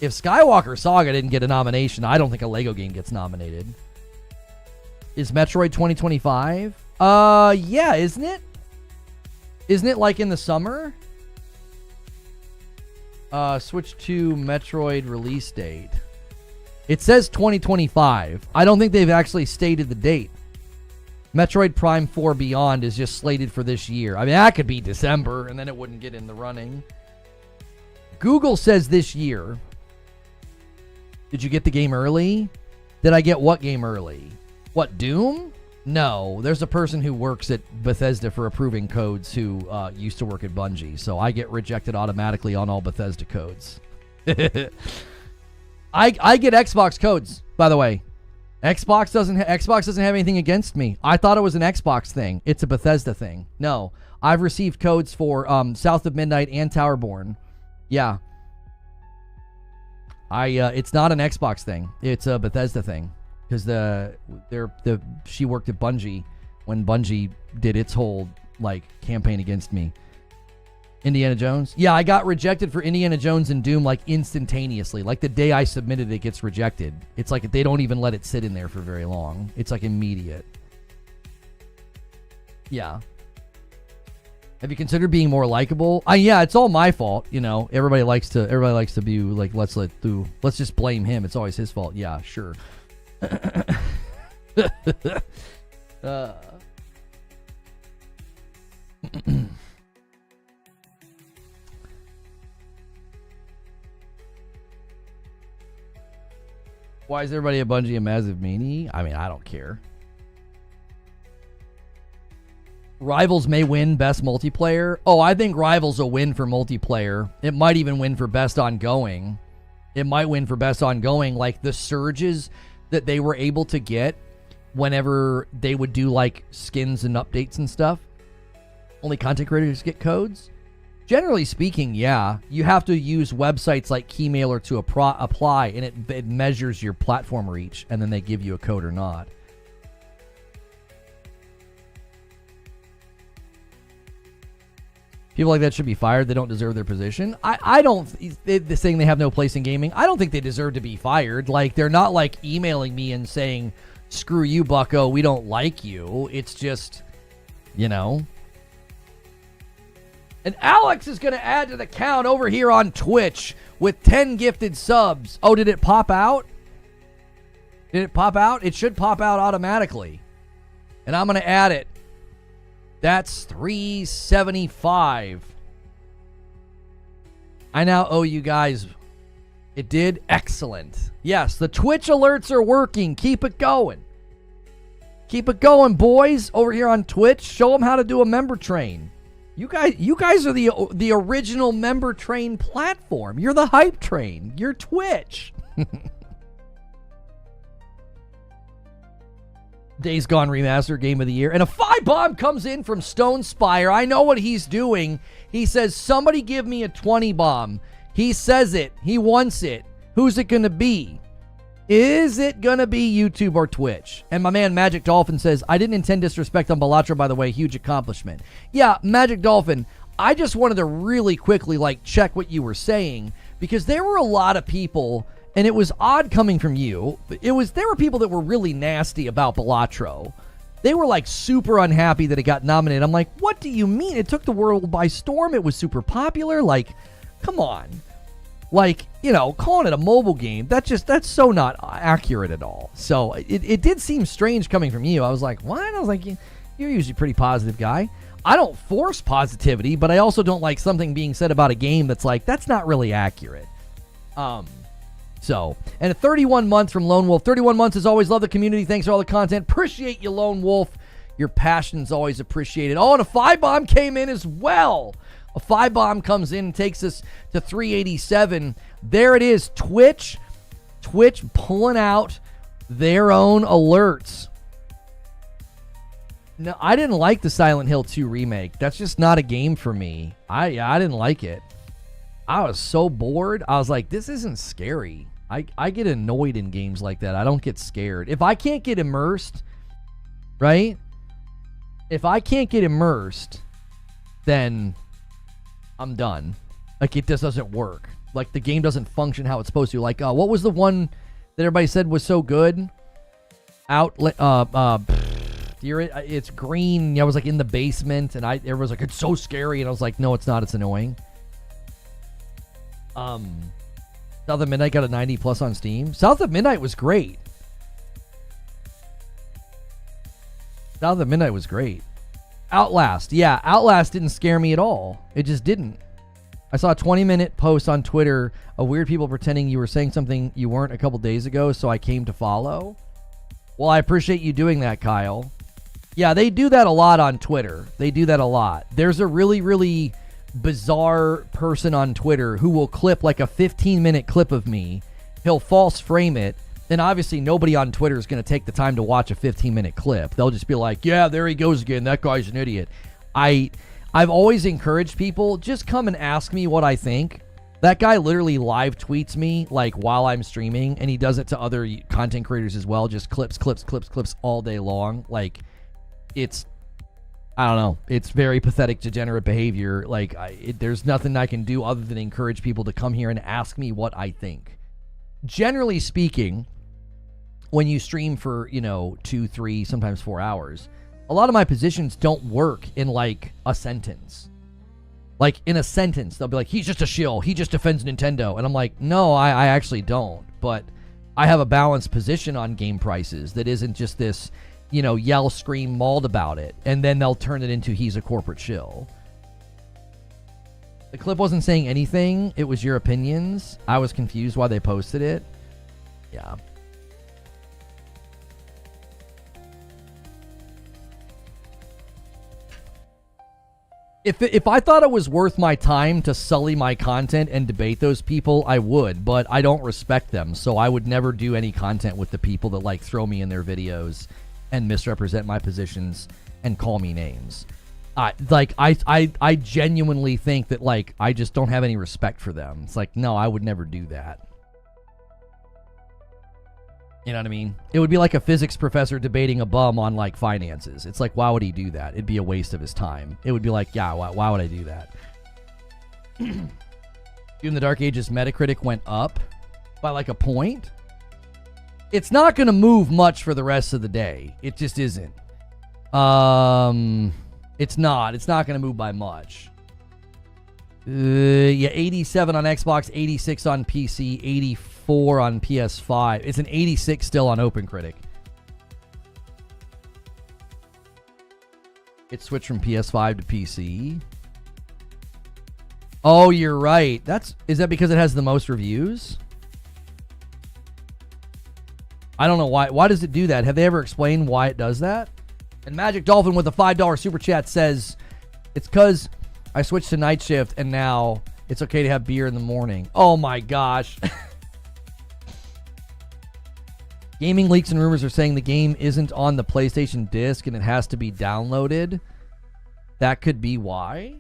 If Skywalker Saga didn't get a nomination, I don't think a Lego game gets nominated. Is Metroid 2025? Yeah, isn't it? Isn't it like in the summer? Switch to Metroid release date. It says 2025. I don't think they've actually stated the date. Metroid Prime 4 Beyond is just slated for this year. I mean, that could be December, and then it wouldn't get in the running. Google says this year. Did you get the game early? Did I get what game early? What, Doom? No, there's a person who works at Bethesda for approving codes who used to work at Bungie, so I get rejected automatically on all Bethesda codes. I get Xbox codes, by the way. Xbox doesn't have anything against me. I thought it was an Xbox thing. It's a Bethesda thing. No, I've received codes for South of Midnight and Towerborn. Yeah. It's not an Xbox thing. It's a Bethesda thing because she worked at Bungie when Bungie did its whole campaign against me. Indiana Jones? Yeah, I got rejected for Indiana Jones and Doom instantaneously. Like the day I submitted it gets rejected. It's like they don't even let it sit in there for very long. It's like immediate. Yeah. Have you considered being more likable? Yeah, it's all my fault, you know. Everybody likes to be like, let's just blame him. It's always his fault. Yeah, sure. Why is everybody at Bungie a massive meanie? I mean, I don't care. Rivals may win best multiplayer. Oh, I think Rivals will win for multiplayer. It might even win for best ongoing. It might win for best ongoing. Like the surges that they were able to get whenever they would do skins and updates and stuff. Only content creators get codes. Generally speaking, yeah, you have to use websites like Keymailer to apply, and it measures your platform reach, and then they give you a code or not. People like that should be fired. They don't deserve their position. I don't. They're saying they have no place in gaming. I don't think they deserve to be fired. They're not emailing me and saying, "Screw you, Bucko. We don't like you." It's just, you know. And Alex is going to add to the count over here on Twitch with 10 gifted subs. Oh, did it pop out? Did it pop out? It should pop out automatically. And I'm going to add it. That's 375. I now owe you guys. It did? Excellent. Yes, the Twitch alerts are working. Keep it going. Keep it going, boys. Over here on Twitch, show them how to do a member train. You guys are the original member train platform. You're the hype train. You're Twitch. Days Gone Remastered Game of the Year. And a 5-bomb comes in from Stone Spire. I know what he's doing. He says, somebody give me a 20-bomb. He says it. He wants it. Who's it going to be? Is it going to be YouTube or Twitch? And my man Magic Dolphin says, I didn't intend disrespect on Balatro, by the way. Huge accomplishment. Yeah, Magic Dolphin, I just wanted to really quickly check what you were saying, because there were a lot of people, and it was odd coming from you. There were people that were really nasty about Balatro. They were super unhappy that it got nominated. I'm like, what do you mean? It took the world by storm. It was super popular. Come on. Like, you know, calling it a mobile game, that's so not accurate at all. So it did seem strange coming from you. I was like, what? I was like, you're usually a pretty positive guy. I don't force positivity, but I also don't like something being said about a game that's like, that's not really accurate. So, and a 31 months from Lone Wolf. 31 months, as always, love the community. Thanks for all the content. Appreciate you, Lone Wolf. Your passion's always appreciated. Oh, and a 5-bomb came in as well. A 5-bomb comes in and takes us to 387. There it is. Twitch pulling out their own alerts. No, I didn't like the Silent Hill 2 remake. That's just not a game for me. I didn't like it. I was so bored. I was like, this isn't scary. I get annoyed in games like that. I don't get scared. If I can't get immersed, right? If I can't get immersed, then I'm done. Like, it just doesn't work. Like, the game doesn't function how it's supposed to. Like, what was the one that everybody said was so good? It's green. I was like in the basement, and everyone's like, it's so scary, and I was like, no, it's not. It's annoying. South of Midnight got a 90 plus on Steam. South of Midnight was great. South of Midnight was great. Outlast. Yeah, Outlast didn't scare me at all. It just didn't. I saw a 20-minute post on Twitter of weird people pretending you were saying something you weren't a couple days ago, so I came to follow. Well, I appreciate you doing that, Kyle. Yeah, they do that a lot on Twitter. They do that a lot. There's a really, really bizarre person on Twitter who will clip like a 15-minute clip of me. He'll false frame it. And obviously nobody on Twitter is going to take the time to watch a 15-minute clip. They'll just be like, yeah, there he goes again. That guy's an idiot. I've always encouraged people, just come and ask me what I think. That guy literally live tweets me like while I'm streaming, and he does it to other content creators as well. Just clips all day long. Like, I don't know. It's very pathetic, degenerate behavior. Like, there's nothing I can do other than encourage people to come here and ask me what I think. Generally speaking, when you stream for, 2, 3, sometimes 4 hours, a lot of my positions don't work in like a sentence. Like, in a sentence, they'll be like, he's just a shill. He just defends Nintendo. And I'm like, no, I actually don't. But I have a balanced position on game prices that isn't just this, yell, scream, mauled about it. And then they'll turn it into he's a corporate shill. The clip wasn't saying anything. It was your opinions. I was confused why they posted it. Yeah. If I thought it was worth my time to sully my content and debate those people, I would, but I don't respect them, so I would never do any content with the people that like throw me in their videos and misrepresent my positions and call me names. I genuinely think that like I just don't have any respect for them. It's like, no, I would never do that. You know what I mean? It would be like a physics professor debating a bum on like finances. It's like, why would he do that? It'd be a waste of his time. It would be like, yeah, why would I do that? Doom the Dark Ages Metacritic went up by like a point. It's not going to move much for the rest of the day. It just isn't. It's not. It's not going to move by much. Yeah, 87 on Xbox, 86 on PC, 84 on PS5. It's an 86 still on OpenCritic. It switched from PS5 to PC. Oh, you're right. Is that because it has the most reviews? I don't know why. Why does it do that? Have they ever explained why it does that? And Magic Dolphin with a $5 super chat says, it's because I switched to night shift and now it's okay to have beer in the morning. Oh my gosh. Gaming leaks and rumors are saying the game isn't on the PlayStation disc and it has to be downloaded. That could be why.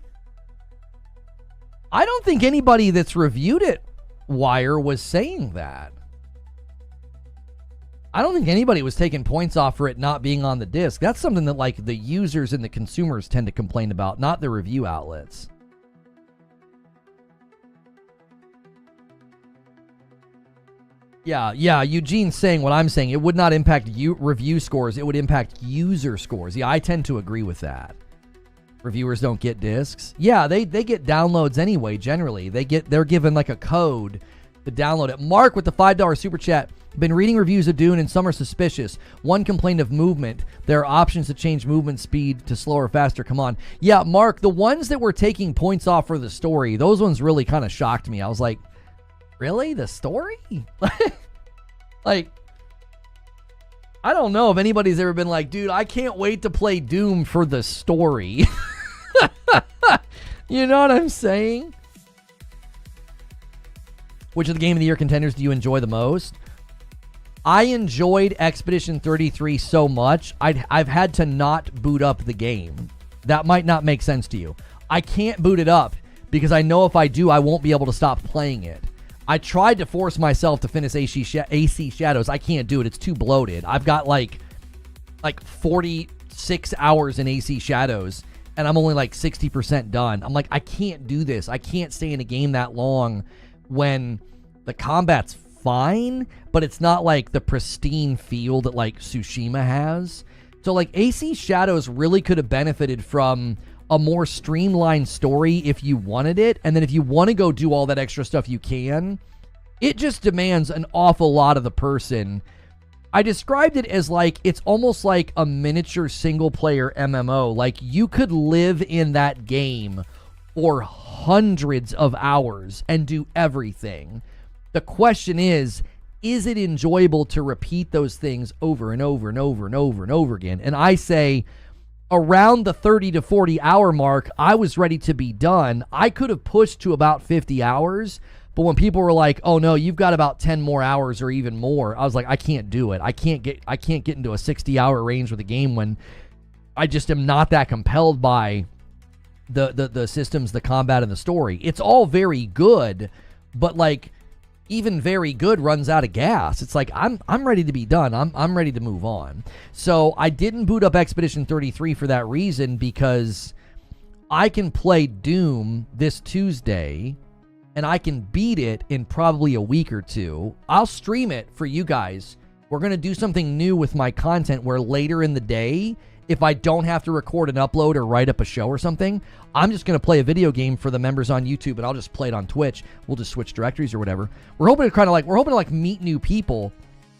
I don't think anybody that's reviewed it, Wire, was saying that. I don't think anybody was taking points off for it not being on the disc. That's something that like the users and the consumers tend to complain about, not the review outlets. Yeah, Eugene's saying what I'm saying. It would not impact review scores. It would impact user scores. Yeah, I tend to agree with that. Reviewers don't get discs. Yeah, they get downloads anyway, generally. They're given like a code to download it. Mark with the $5 super chat. Been reading reviews of Dune and some are suspicious. One complained of movement. There are options to change movement speed to slower, faster. Come on. Yeah, Mark, the ones that were taking points off for the story, those ones really kind of shocked me. I was like, really? The story? Like, I don't know if anybody's ever been like, dude, I can't wait to play Doom for the story. You know what I'm saying? Which of the Game of the Year contenders do you enjoy the most? I enjoyed Expedition 33 so much, I've had to not boot up the game. That might not make sense to you. I can't boot it up because I know if I do, I won't be able to stop playing it. I tried to force myself to finish AC Shadows. I can't do it. It's too bloated. I've got like 46 hours in AC Shadows, and I'm only like 60% done. I'm like, I can't do this. I can't stay in a game that long when the combat's fine, but it's not like the pristine feel that like Tsushima has. So like AC Shadows really could have benefited from a more streamlined story if you wanted it, and then if you want to go do all that extra stuff, you can. It just demands an awful lot of the person. I described it as like, it's almost like a miniature single-player MMO. Like, you could live in that game for hundreds of hours and do everything. The question is it enjoyable to repeat those things over and over and over and over and over again? And I say, around the 30 to 40 hour mark, I was ready to be done. I could have pushed to about 50 hours, but when people were like, oh no, you've got about 10 more hours or even more, I was like, I can't do it. I can't get into a 60-hour range with a game when I just am not that compelled by the systems, the combat, and the story. It's all very good, but like, even very good runs out of gas. It's like, I'm ready to be done. I'm ready to move on. So I didn't boot up Expedition 33 for that reason, because I can play Doom this Tuesday and I can beat it in probably a week or two. I'll stream it for you guys. We're going to do something new with my content where later in the day, if I don't have to record an upload or write up a show or something, I'm just going to play a video game for the members on YouTube, and I'll just play it on Twitch. We'll just switch directories or whatever. We're hoping to meet new people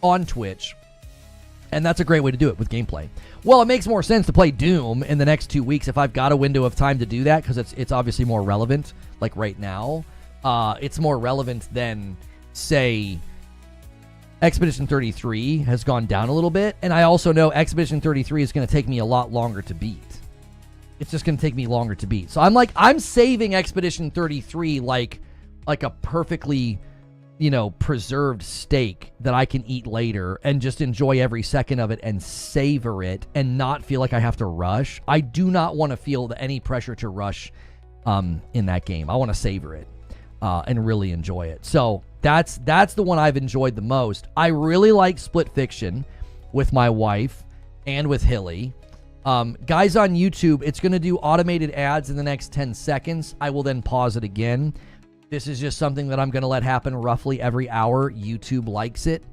on Twitch, and that's a great way to do it with gameplay. Well, it makes more sense to play Doom in the next 2 weeks if I've got a window of time to do that, because it's obviously more relevant. Like right now, it's more relevant than, say, Expedition 33 has gone down a little bit, and I also know Expedition 33 is going to take me a lot longer to beat. It's just going to take me longer to beat. So I'm saving Expedition 33 like a perfectly, preserved steak that I can eat later and just enjoy every second of it and savor it and not feel like I have to rush. I do not want to feel any pressure to rush in that game. I want to savor it and really enjoy it. So that's the one I've enjoyed the most. I really like Split Fiction with my wife and with Hilly. Guys on YouTube, it's going to do automated ads in the next 10 seconds. I will then pause it again. This is just something that I'm going to let happen roughly every hour. YouTube likes it.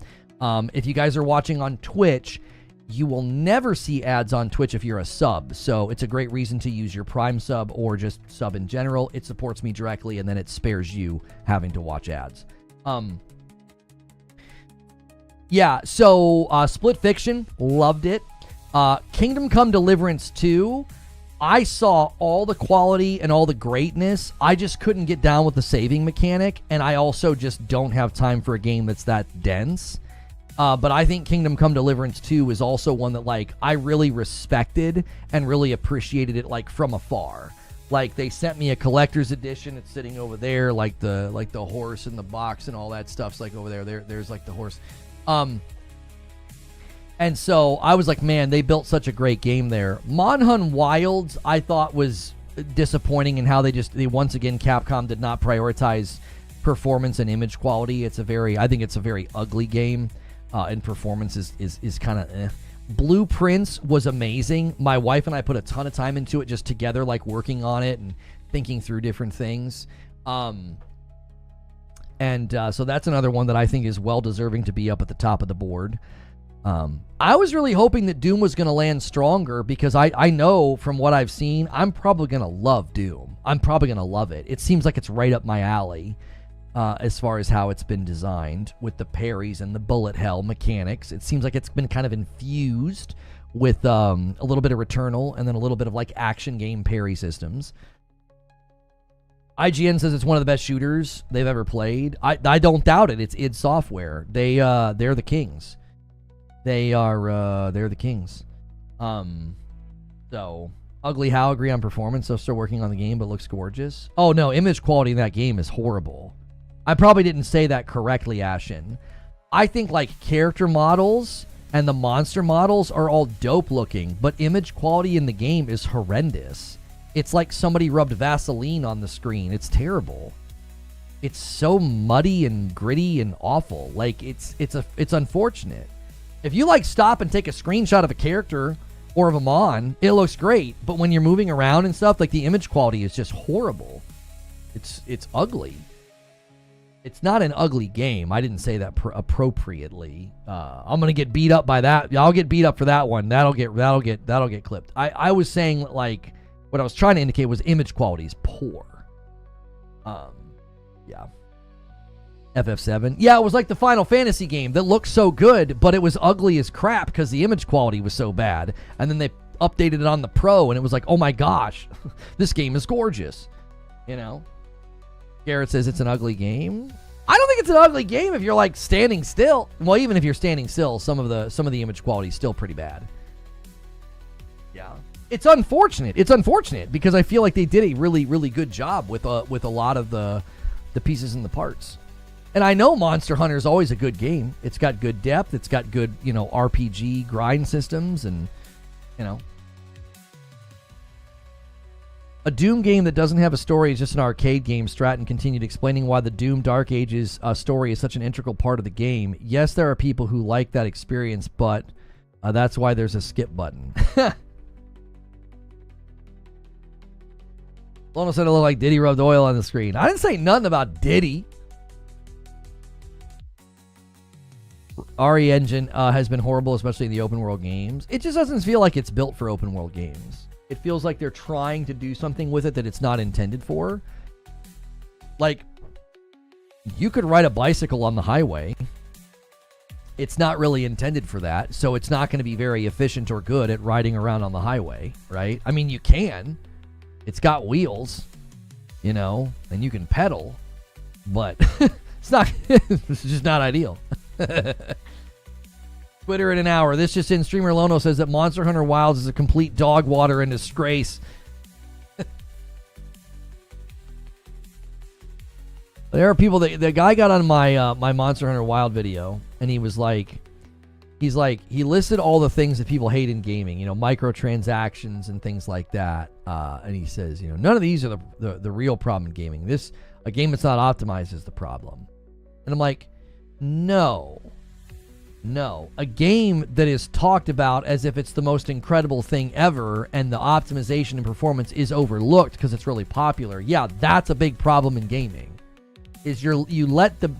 If you guys are watching on Twitch, you will never see ads on Twitch if you're a sub. So it's a great reason to use your Prime sub or just sub in general. It supports me directly, and then it spares you having to watch ads. So Split Fiction, loved it. Kingdom Come Deliverance 2, I saw all the quality and all the greatness. I just couldn't get down with the saving mechanic, and I also just don't have time for a game that's that dense. But I think Kingdom Come Deliverance 2 is also one that, I really respected and really appreciated it, from afar. They sent me a collector's edition. It's sitting over there, the horse and the box and all that stuff's over there. There's the horse. And so I was like, man, they built such a great game there. Monhun Wilds, I thought, was disappointing in how they once again, Capcom did not prioritize performance and image quality. I think it's a very ugly game, and performance is kind of eh. Blueprints was amazing. My wife and I put a ton of time into it just together, working on it and thinking through different things. So that's another one that I think is well deserving to be up at the top of the board. I was really hoping that Doom was going to land stronger because I know from what I've seen, I'm probably going to love Doom. I'm probably going to love it. It seems like it's right up my alley as far as how it's been designed with the parries and the bullet hell mechanics. It seems like it's been kind of infused with a little bit of Returnal and then a little bit of like action game parry systems. IGN says it's one of the best shooters they've ever played. I don't doubt it. It's id Software. They're the kings. They're the kings. So Ugly How agree on performance. So still working on the game, but looks gorgeous. Oh no, image quality in that game is horrible. I probably didn't say that correctly, Ashen. I think like character models and the monster models are all dope looking, but image quality in the game is horrendous. It's like somebody rubbed Vaseline on the screen. It's terrible. It's so muddy and gritty and awful. Like it's unfortunate. If you like stop and take a screenshot of a character or of a mon, it looks great. But when you're moving around and stuff, like the image quality is just horrible. It's ugly. It's not an ugly game. I didn't say that appropriately. I'm gonna get beat up by that. I'll get beat up for that one. That'll get clipped. I was saying like what I was trying to indicate was image quality is poor. Yeah. FF7. Yeah, it was like the Final Fantasy game that looked so good, but it was ugly as crap because the image quality was so bad. And then they updated it on the Pro, and it was like, oh my gosh, this game is gorgeous. You know? Garrett says it's an ugly game. I don't think it's an ugly game if you're like standing still. Well, even if you're standing still, some of the image quality is still pretty bad. Yeah. It's unfortunate. It's unfortunate because I feel like they did a really, really good job with a lot of the pieces and the parts. And I know Monster Hunter is always a good game. It's got good depth. It's got good, RPG grind systems and, A Doom game that doesn't have a story is just an arcade game. Stratton continued explaining why the Doom Dark Ages story is such an integral part of the game. Yes, there are people who like that experience, but that's why there's a skip button. Lono said it looked like Diddy rubbed oil on the screen. I didn't say nothing about Diddy. RE Engine has been horrible, especially in the open world games. It just doesn't feel like it's built for open world games. It feels like they're trying to do something with it that it's not intended for. Like, you could ride a bicycle on the highway. It's not really intended for that, so it's not going to be very efficient or good at riding around on the highway, right? I mean, you can. It's got wheels, and you can pedal, but it's just not ideal. Twitter in an hour. This just in. Streamer Lono says that Monster Hunter Wilds is a complete dog water and disgrace. There are people that the guy got on my my Monster Hunter Wild video, and he listed all the things that people hate in gaming, microtransactions and things like that. And he says, none of these are the real problem in gaming. A game that's not optimized is the problem. And I'm like, no. A game that is talked about as if it's the most incredible thing ever and the optimization and performance is overlooked because it's really popular. Yeah, that's a big problem in gaming. Is you let the,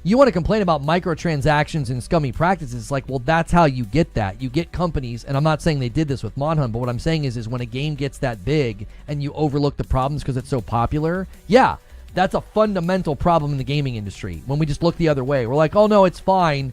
you want to complain about microtransactions and scummy practices. Like, well, that's how you get that. You get companies, and I'm not saying they did this with Monhun, but what I'm saying is when a game gets that big and you overlook the problems because it's so popular, yeah, that's a fundamental problem in the gaming industry. When we just look the other way, we're like, oh no, it's fine.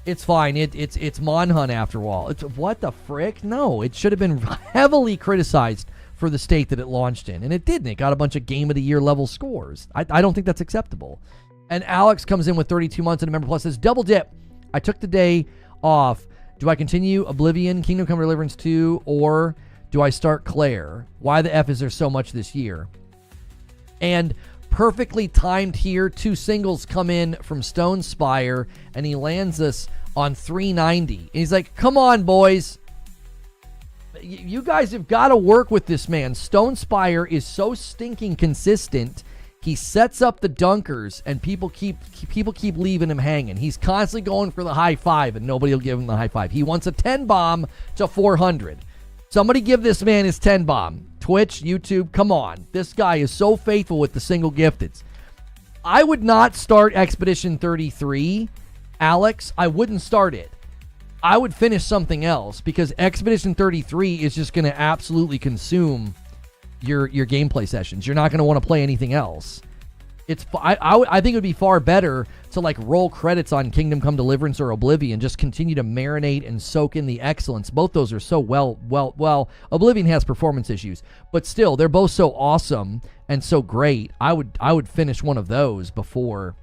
It's fine. It's Monhun after all. It's what the frick? No, it should have been heavily criticized for the state that it launched in, and it didn't. It got a bunch of Game of the Year level scores. I don't think that's acceptable. And Alex comes in with 32 months and a member plus says, double dip. I took the day off. Do I continue Oblivion, Kingdom Come Deliverance 2, or do I start Claire? Why the F is there so much this year? And perfectly timed here. 2 singles come in from Stone Spire, and he lands us on 390. And he's like, come on, boys. You guys have got to work with this man. Stone Spire is so stinking consistent. He sets up the dunkers, and people keep leaving him hanging. He's constantly going for the high five, and nobody will give him the high five. He wants a 10 bomb to 400. Somebody give this man his 10 bomb. Twitch, YouTube, come on. This guy is so faithful with the single gifteds. I would not start Expedition 33, Alex. I wouldn't start it. I would finish something else, because Expedition 33 is just going to absolutely consume your gameplay sessions. You're not going to want to play anything else. I think it would be far better to like roll credits on Kingdom Come Deliverance or Oblivion, just continue to marinate and soak in the excellence. Both those are so well. Oblivion has performance issues, but still, they're both so awesome and so great. I would finish one of those before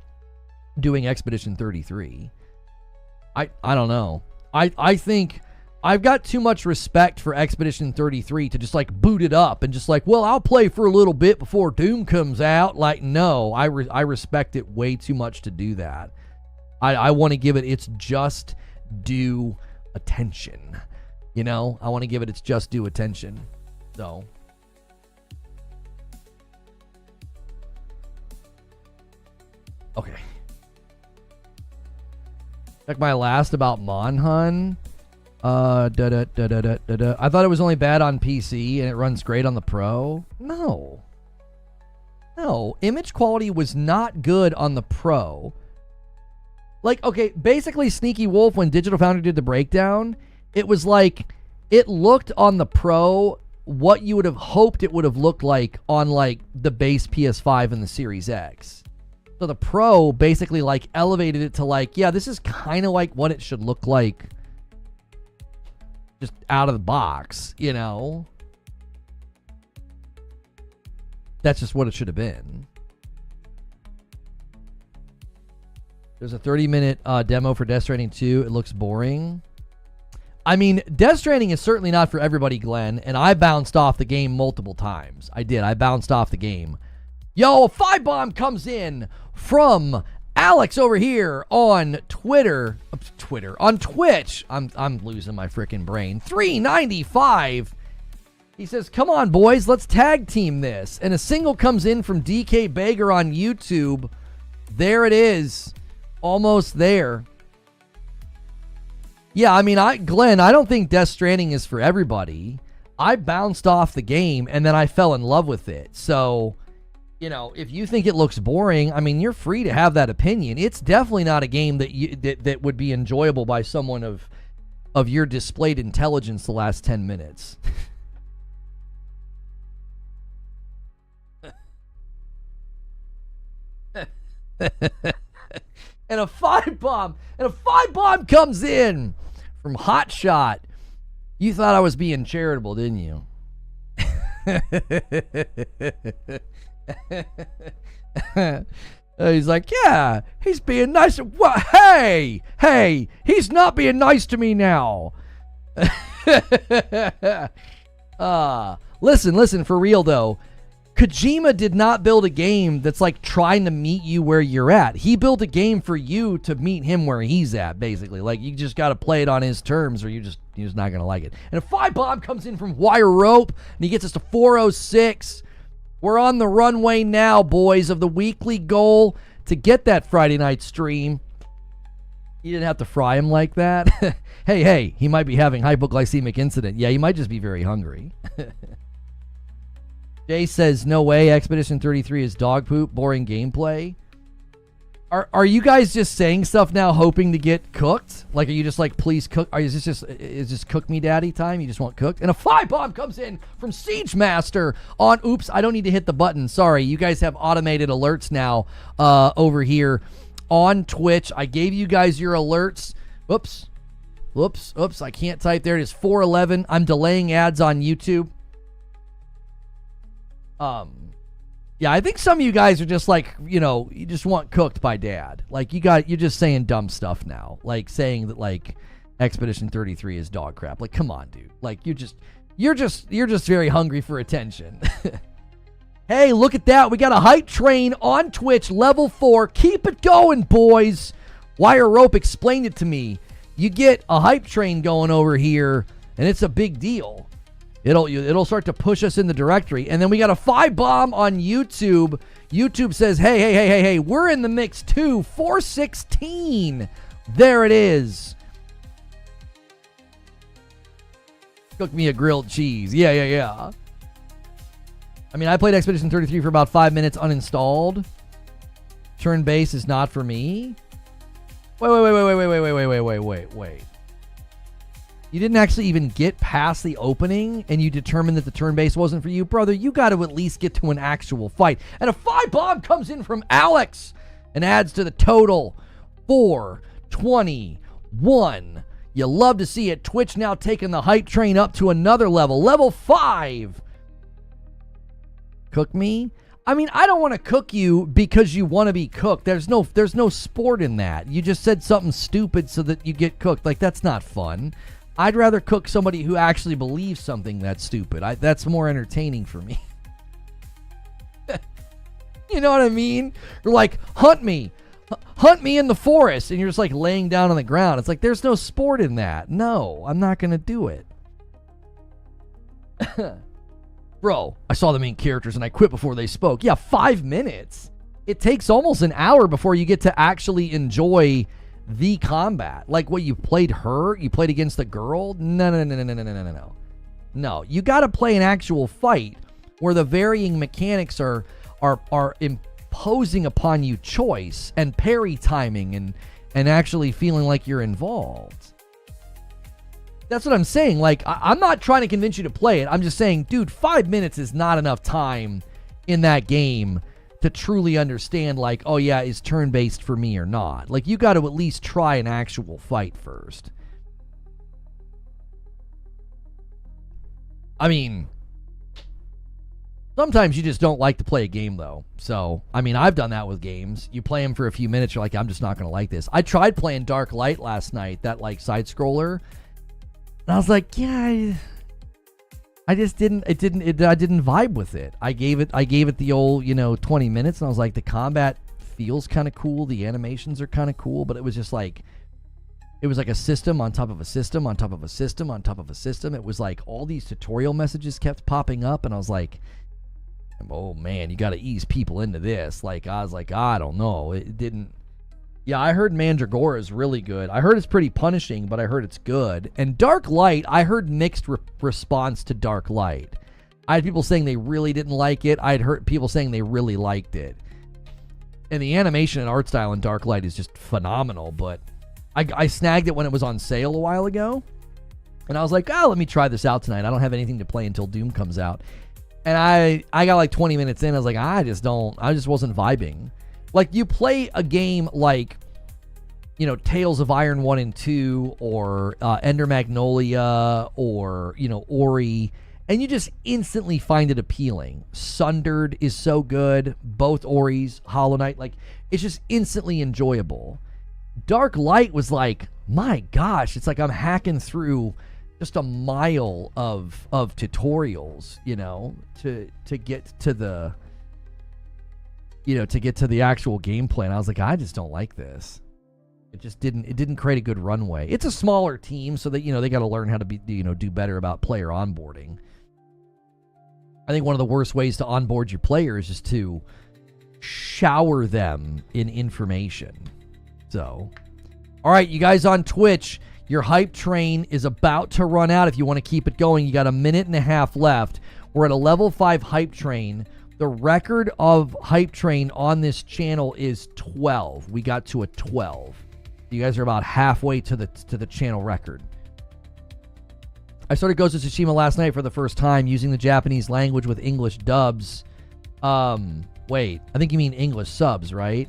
doing Expedition 33. I don't know. I think I've got too much respect for Expedition 33 to just like boot it up and just like, well, I'll play for a little bit before Doom comes out. Like, no, I respect it way too much to do that. I want to give it its just due attention. You know, I want to give it its just due attention. So. Okay. Check my last about Monhun. I thought it was only bad on PC and it runs great on the Pro. No, image quality was not good on the Pro. Like, okay, basically Sneaky Wolf, when Digital Foundry did the breakdown, it was like, it looked on the Pro what you would have hoped it would have looked like on like the base PS5 and the Series X. So the Pro basically like elevated it to like, yeah, this is kind of like what it should look like just out of the box, you know? That's just what it should have been. There's a 30-minute demo for Death Stranding 2. It looks boring. I mean, Death Stranding is certainly not for everybody, Glenn, and I bounced off the game multiple times. I bounced off the game. Yo, a 5-bomb comes in from Alex over here on on Twitch. I'm losing my freaking brain. 395. He says, "Come on, boys, let's tag team this." And a single comes in from DK Bager on YouTube. There it is. Almost there. Yeah, I mean, Glenn, I don't think Death Stranding is for everybody. I bounced off the game and then I fell in love with it. So, you know, if you think it looks boring, I mean, you're free to have that opinion. It's definitely not a game that would be enjoyable by someone of your displayed intelligence the last 10 minutes. And a 5-bomb comes in from Hotshot. You thought I was being charitable, didn't you? He's like, yeah, he's being nice. What? Hey, he's not being nice to me now. Listen, for real though. Kojima did not build a game that's like trying to meet you where you're at. He built a game for you to meet him where he's at, basically. Like, you just got to play it on his terms or you're just not going to like it. And a 5-bomb comes in from Wire Rope, and he gets us to 406. We're on the runway now, boys, of the weekly goal to get that Friday night stream. You didn't have to fry him like that. Hey, he might be having hypoglycemic incident. Yeah, he might just be very hungry. Jay says, no way, Expedition 33 is dog poop, boring gameplay. Are you guys just saying stuff now hoping to get cooked? Like, are you just like, please cook? Is this cook me daddy time? You just want cooked? And a 5-bomb comes in from Siege Master on, oops, I don't need to hit the button. Sorry, you guys have automated alerts now over here on Twitch. I gave you guys your alerts. Oops, I can't type. There it is, 411. I'm delaying ads on YouTube. Yeah, I think some of you guys are just like, you know, you just want cooked by dad. Like, you're just saying dumb stuff now. Like, saying that, like, Expedition 33 is dog crap. Like, come on, dude. Like, you're just very hungry for attention. Hey, look at that. We got a hype train on Twitch, level 4. Keep it going, boys. Wire Rope explained it to me. You get a hype train going over here, and it's a big deal. It'll start to push us in the directory. And then we got a 5-bomb on YouTube. YouTube says, hey, we're in the mix too. 416. There it is. Cook me a grilled cheese. Yeah. I mean, I played Expedition 33 for about 5 minutes uninstalled. Turn-based is not for me. Wait. You didn't actually even get past the opening and you determined that the turn-based wasn't for you. Brother, you got to at least get to an actual fight. And a 5-bomb comes in from Alex and adds to the total 421. You love to see it. Twitch now taking the hype train up to another level. Level 5. Cook me? I mean, I don't want to cook you because you want to be cooked. There's no sport in that. You just said something stupid so that you get cooked. Like, that's not fun. I'd rather cook somebody who actually believes something that's stupid. That's more entertaining for me. You know what I mean? You're like, hunt me in the forest, and you're just like laying down on the ground. It's like, there's no sport in that. No, I'm not going to do it. Bro, I saw the main characters and I quit before they spoke. Yeah, 5 minutes. It takes almost an hour before you get to actually enjoy the combat. Like, what, you played her? You played against the girl? No. No, you got to play an actual fight where the varying mechanics are imposing upon you choice and parry timing and actually feeling like you're involved. That's what I'm saying. Like, I'm not trying to convince you to play it. I'm just saying, dude, 5 minutes is not enough time in that game to truly understand, like, oh yeah, is turn-based for me or not? Like, you got to at least try an actual fight first. I mean, sometimes you just don't like to play a game, though. So, I mean, I've done that with games. You play them for a few minutes, you're like, I'm just not going to like this. I tried playing Dark Light last night, that, like, side-scroller. And I was like, yeah, I just didn't vibe with it. I gave it the old, 20 minutes, and I was like, the combat feels kind of cool, the animations are kind of cool, but it was just like, it was like a system on top of a system on top of a system on top of a system. It was like all these tutorial messages kept popping up, and I was like, oh man, you got to ease people into this. Like, I was like, I don't know. It didn't. Yeah, I heard Mandragora is really good. I heard it's pretty punishing, but I heard it's good. And Dark Light, I heard mixed response to Dark Light. I had people saying they really didn't like it. I had heard people saying they really liked it. And the animation and art style in Dark Light is just phenomenal, but I snagged it when it was on sale a while ago. And I was like, let me try this out tonight. I don't have anything to play until Doom comes out. And I got like 20 minutes in. I was like, I just wasn't vibing. Like, you play a game like, Tales of Iron 1 and 2 or Ender Magnolia or, Ori, and you just instantly find it appealing. Sundered is so good. Both Oris, Hollow Knight, like, it's just instantly enjoyable. Dark Light was like, my gosh, it's like I'm hacking through just a mile of tutorials, to get to the... to get to the actual gameplay, and I was like, I just don't like this. It didn't create a good runway. It's a smaller team, so that, they got to learn how to do better about player onboarding. I think one of the worst ways to onboard your players is to shower them in information. So, all right, you guys on Twitch, your hype train is about to run out. If you want to keep it going, you got a minute and a half left. We're at a level 5 hype train. The record of hype train on this channel is 12. We got to a 12. You guys are about halfway to the channel record. I started Ghost of Tsushima last night for the first time using the Japanese language with English dubs. Wait, I think you mean English subs, right?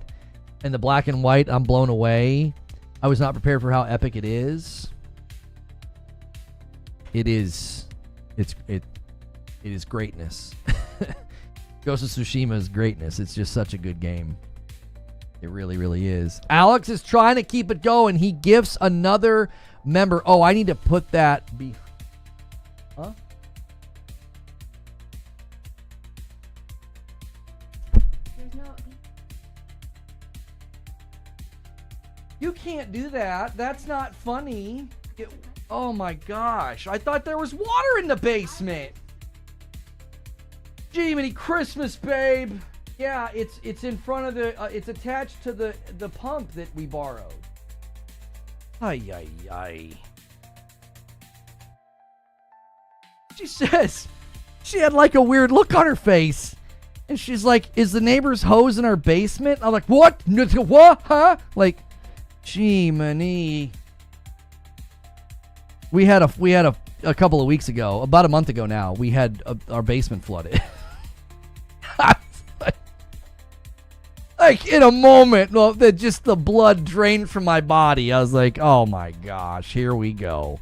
And the black and white, I'm blown away. I was not prepared for how epic it is. It is greatness. Ghost of Tsushima is greatness. It's just such a good game. It really, really is. Alex is trying to keep it going. He gifts another member. Oh, I need to put that... Huh? You can't do that. That's not funny. Oh my gosh. I thought there was water in the basement. Jiminy Christmas, babe. Yeah, it's in front of the it's attached to the pump that we borrowed. Ay ay ay. She says she had like a weird look on her face. And she's like, "Is the neighbor's hose in our basement?" I'm like, "What? What? Huh?" Like, Jiminy. We had a couple of weeks ago, about a month ago now, we had our basement flooded. Like in a moment, that just the blood drained from my body. I was like, oh my gosh, here we go.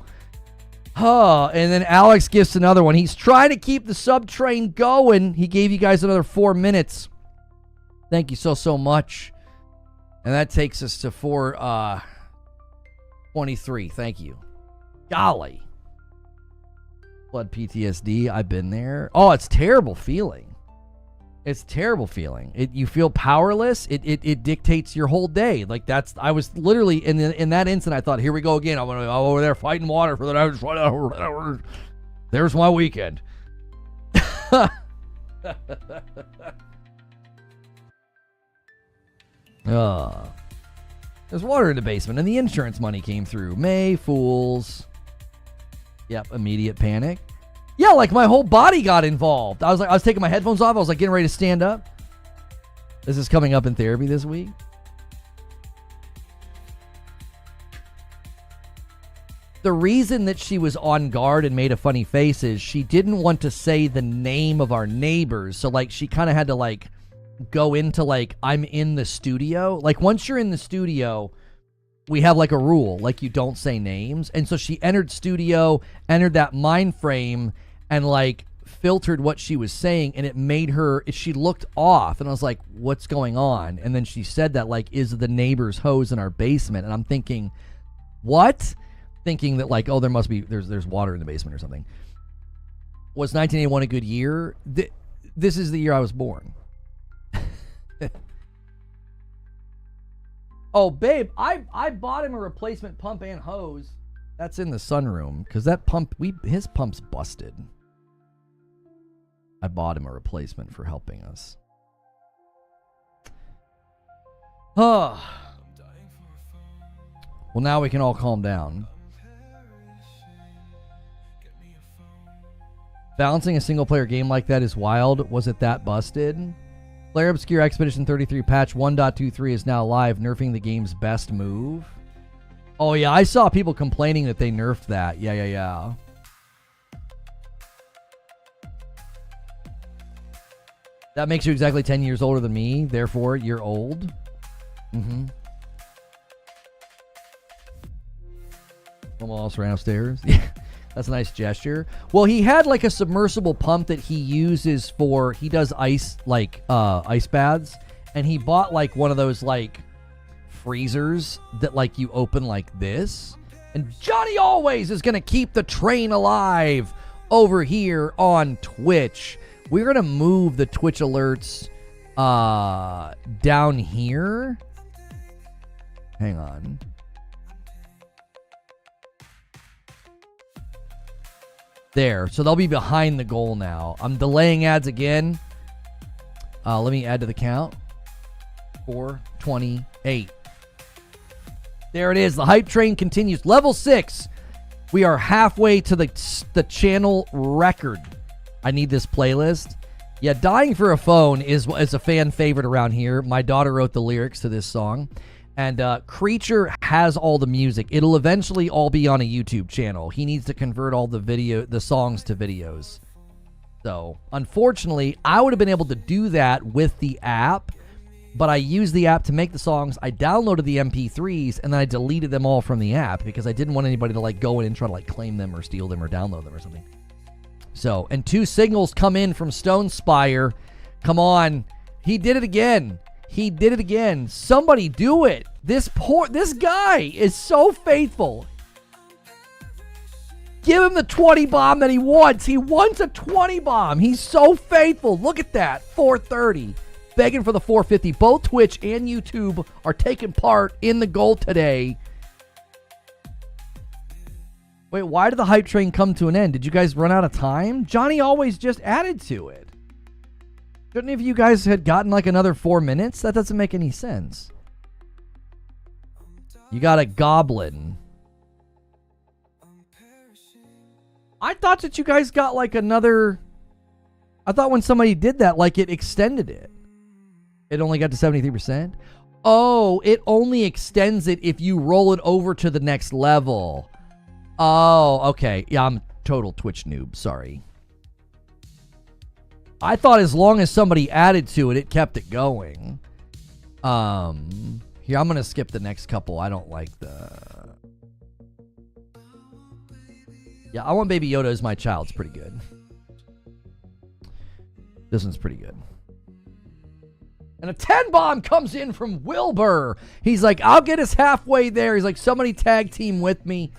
And then Alex gets another one. He's trying to keep the sub train going. He gave you guys another 4 minutes. Thank you so much. And that takes us to 4:23. Thank you. Golly. Blood PTSD. I've been there. Oh, it's terrible feeling. It's terrible feeling. You feel powerless. It dictates your whole day. Like I was literally in that instant. I thought, here we go again. I'm over there fighting water for the next 1 hour. There's my weekend. There's water in the basement, and the insurance money came through. May Fools. Yep, immediate panic. Yeah, like my whole body got involved. I was taking my headphones off. I was like getting ready to stand up. This is coming up in therapy this week. The reason that she was on guard and made a funny face is she didn't want to say the name of our neighbors. So like she kind of had to like go into like, I'm in the studio. Like once you're in the studio, we have like a rule, like you don't say names. And so she entered studio, entered that mind frame, and like filtered what she was saying, and it made her, she looked off, and I was like, what's going on? And then she said that like, is the neighbor's hose in our basement? And I'm thinking, what? Thinking that like, oh, there must be, there's water in the basement or something. Was 1981 a good year? This is the year I was born. Oh, babe, I bought him a replacement pump and hose. That's in the sunroom, because that pump, his pump's busted. I bought him a replacement for helping us. Oh. Well, now we can all calm down. Balancing a single-player game like that is wild. Was it that busted? Player Obscure Expedition 33 patch 1.23 is now live, nerfing the game's best move. Oh, yeah, I saw people complaining that they nerfed that. Yeah. That makes you exactly 10 years older than me, therefore you're old. Mm-hmm. Someone else ran upstairs. Yeah, that's a nice gesture. Well, he had like a submersible pump that he uses for, he does ice, like ice baths, and he bought like one of those like freezers that like you open like this. And Johnny Always is gonna keep the train alive over here on Twitch. We're gonna move the Twitch alerts down here. Hang on. There. So they'll be behind the goal now. I'm delaying ads again. Let me add to the count. 4:28. There it is. The hype train continues. Level 6. We are halfway to the channel record. I need this playlist. Yeah, Dying for a Phone is a fan favorite around here. My daughter wrote the lyrics to this song. And Creature has all the music. It'll eventually all be on a YouTube channel. He needs to convert all the songs to videos. So, unfortunately, I would have been able to do that with the app, but I used the app to make the songs. I downloaded the MP3s, and then I deleted them all from the app because I didn't want anybody to like go in and try to like claim them or steal them or download them or something. So, and 2 signals come in from Stone Spire. Come on. He did it again. He did it again. Somebody do it. This guy is so faithful. Give him the 20 bomb that he wants. He wants a 20 bomb. He's so faithful. Look at that. 430. Begging for the 450. Both Twitch and YouTube are taking part in the goal today. Wait, why did the hype train come to an end? Did you guys run out of time? Johnny Always just added to it. Shouldn't have you guys had gotten like another 4 minutes? That doesn't make any sense. You got a goblin. I thought that you guys got like another... I thought when somebody did that, like it extended it. It only got to 73%? Oh, it only extends it if you roll it over to the next level. Oh, okay. Yeah, I'm total Twitch noob. Sorry. I thought as long as somebody added to it, it kept it going. Here, I'm going to skip the next couple. I don't like the... Yeah, I Want Baby Yoda as My Child. It's pretty good. This one's pretty good. And a 10 bomb comes in from Wilbur. He's like, I'll get us halfway there. He's like, somebody tag team with me.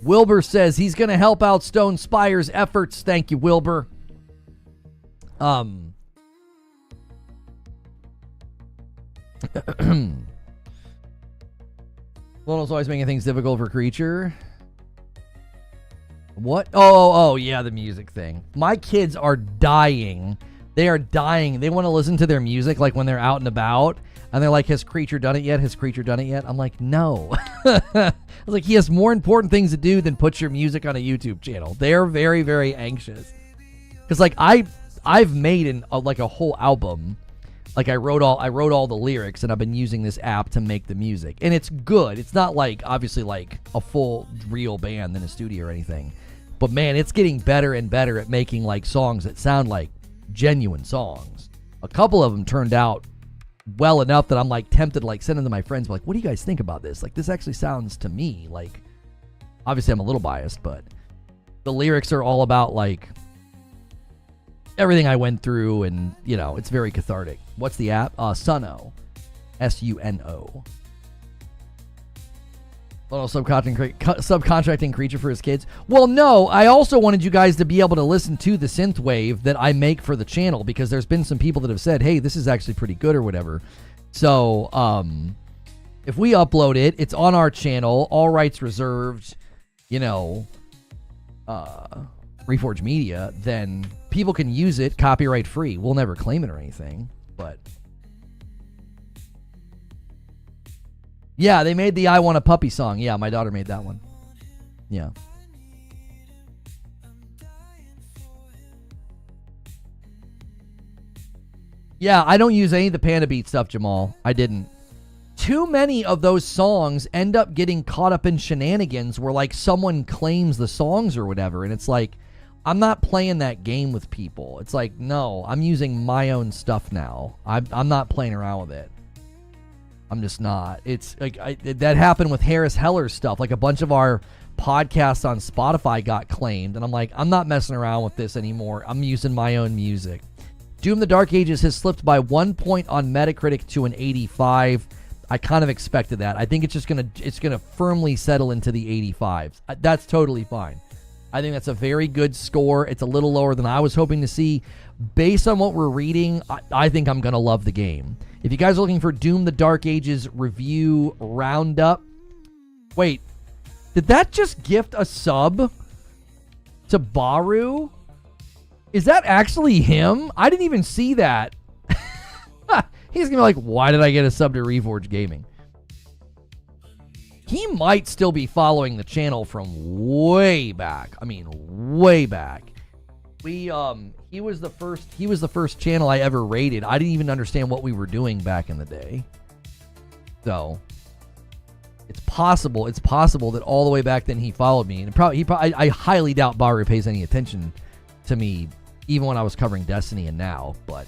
Wilbur says he's going to help out Stone Spire's efforts. Thank you, Wilbur. Lionel's always making things difficult for Creature. What? Oh, yeah, the music thing. My kids are dying. They are dying. They want to listen to their music like when they're out and about. And they're like, has Creature done it yet? Has Creature done it yet? I'm like, no. I was like, he has more important things to do than put your music on a YouTube channel. They're very, very anxious. Because like I've made like a whole album. Like I wrote all the lyrics, and I've been using this app to make the music. And it's good. It's not like obviously like a full real band in a studio or anything. But man, it's getting better and better at making like songs that sound like genuine songs. A couple of them turned out well enough that I'm like tempted to like send them to my friends, like, what do you guys think about this? Like, this actually sounds to me like, obviously I'm a little biased, but the lyrics are all about like everything I went through, and you know, it's very cathartic. What's the app? Suno. Suno. Little subcontracting Creature for his kids. Well, no, I also wanted you guys to be able to listen to the synthwave that I make for the channel, because there's been some people that have said, hey, this is actually pretty good or whatever. So, if we upload it, it's on our channel, all rights reserved, you know, Reforge Media, then people can use it copyright free. We'll never claim it or anything, but... Yeah, they made the I Want a Puppy song. Yeah, my daughter made that one. Yeah. Yeah, I don't use any of the Panda Beat stuff, Jamal. I didn't. Too many of those songs end up getting caught up in shenanigans where, like, someone claims the songs or whatever, and it's like, I'm not playing that game with people. It's like, no, I'm using my own stuff now. I'm not playing around with it. I'm just not. It's like that happened with Harris Heller's stuff. Like a bunch of our podcasts on Spotify got claimed, and I'm like, I'm not messing around with this anymore. I'm using my own music. Doom the Dark Ages has slipped by 1 point on Metacritic to an 85. I kind of expected that. I think it's gonna firmly settle into the 85s. That's totally fine. I think that's a very good score. It's a little lower than I was hoping to see. Based on what we're reading, I think I'm gonna love the game. If you guys are looking for Doom the Dark Ages review roundup... Wait, did that just gift a sub to Baru? Is that actually him? I didn't even see that. He's going to be like, why did I get a sub to Reforge Gaming? He might still be following the channel from way back. I mean, way back. He was the first channel I ever rated. I didn't even understand what we were doing back in the day. So it's possible that all the way back then he followed me, and I highly doubt Baru pays any attention to me even when I was covering Destiny and now, but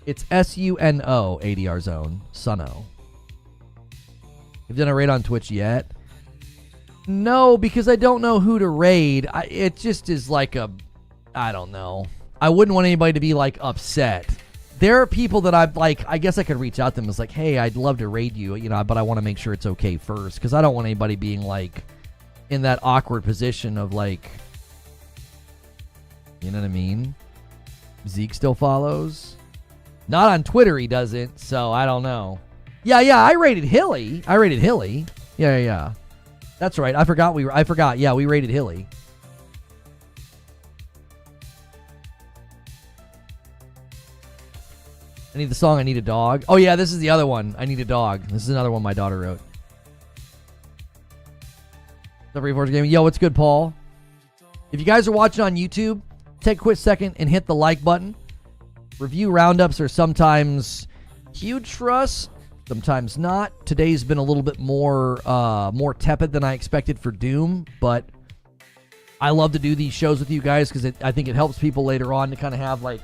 it's SUNO ADR Zone, Suno. Have you done a raid on Twitch yet? No, because I don't know who to raid. It just is like I don't know. I wouldn't want anybody to be like upset. There are people that I've like, I guess I could reach out to them as like, hey, I'd love to raid you, you know, but I want to make sure it's okay first, because I don't want anybody being like in that awkward position of like, you know what I mean? Zeke still follows. Not on Twitter, he doesn't, so I don't know. Yeah, I rated Hilly. Yeah. That's right. I forgot. Yeah, we rated Hilly. I need the song I Need a Dog. Oh, yeah, this is the other one. I Need a Dog. This is another one my daughter wrote. The Reforge Gaming. Yo, what's good, Paul? If you guys are watching on YouTube, take a quick second and hit the like button. Review roundups are sometimes huge for us. sometimes not. Today's been a little bit more tepid than I expected for Doom, but I love to do these shows with you guys because I think it helps people later on to kind of have like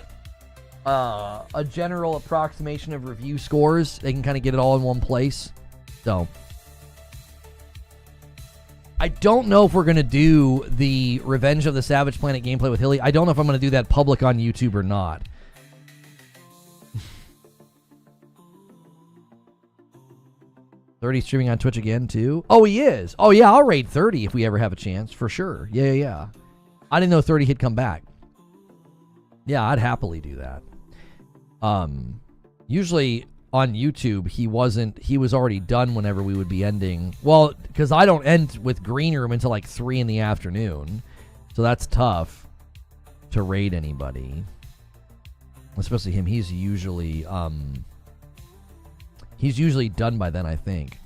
a general approximation of review scores. They can kind of get it all in one place. So I don't know if we're going to do the Revenge of the Savage Planet gameplay with Hilly. I don't know if I'm going to do that public on YouTube or not. 30 streaming on Twitch again, too? Oh, he is. Oh, yeah, I'll raid 30 if we ever have a chance, for sure. Yeah. I didn't know 30 had come back. Yeah, I'd happily do that. Usually on YouTube, he was already done whenever we would be ending. Well, because I don't end with Green Room until like 3 in the afternoon. So that's tough to raid anybody. Especially him. He's usually done by then, I think.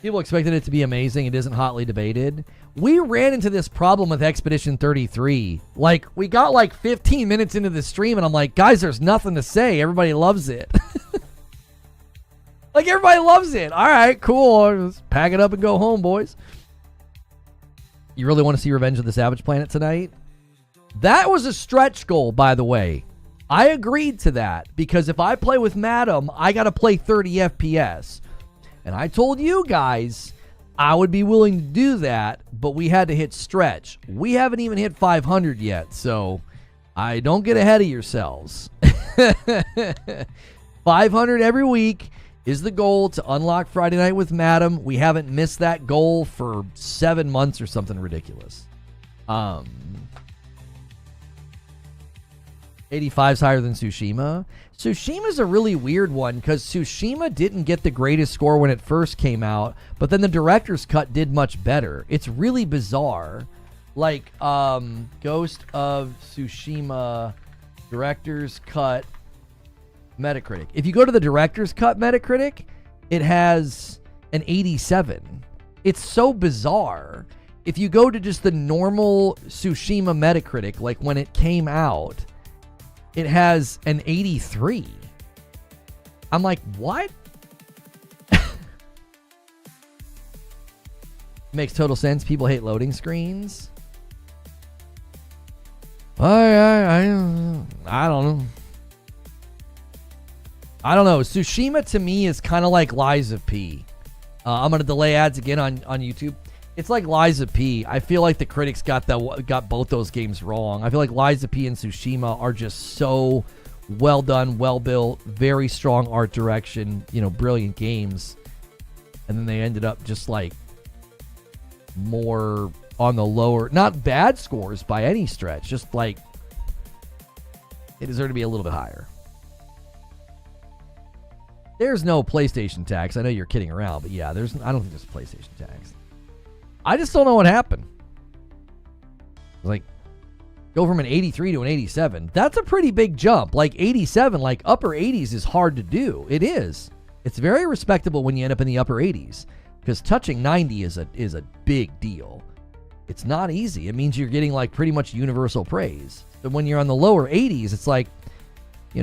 People expected it to be amazing. It isn't hotly debated. We ran into this problem with Expedition 33. Like, we got like 15 minutes into the stream, and I'm like, guys, there's nothing to say. Everybody loves it. Like, everybody loves it. All right, cool. Let's pack it up and go home, boys. You really want to see Revenge of the Savage Planet tonight? That was a stretch goal, by the way. I agreed to that because if I play with Madam, I got to play 30 FPS. And I told you guys I would be willing to do that, but we had to hit stretch. We haven't even hit 500 yet, so I don't get ahead of yourselves. 500 every week is the goal to unlock Friday Night with Madam. We haven't missed that goal for 7 months or something ridiculous. 85's higher than Tsushima. Tsushima's a really weird one because Tsushima didn't get the greatest score when it first came out, but then the director's cut did much better. It's really bizarre. Like, Ghost of Tsushima director's cut Metacritic. If you go to the director's cut Metacritic, it has an 87. It's so bizarre. If you go to just the normal Tsushima Metacritic, like when it came out, it has an 83. I'm like, what? Makes total sense. People hate loading screens. I don't know. I don't know. Tsushima to me is kind of like Lies of P. I'm going to delay ads again on YouTube. It's like Lies of P. I feel like the critics got both those games wrong. I feel like Lies of P and Tsushima are just so well done, well built, very strong art direction, brilliant games. And then they ended up just like more on the lower, not bad scores by any stretch, just like it deserved to be a little bit higher. There's no PlayStation tax. I know you're kidding around, but yeah, I don't think there's a PlayStation tax. I just don't know what happened. Like, go from an 83 to an 87. That's a pretty big jump. Like 87, like upper 80s is hard to do. It is. It's very respectable when you end up in the upper 80s because touching 90 is a big deal. It's not easy. It means you're getting like pretty much universal praise. But when you're on the lower 80s, it's like, you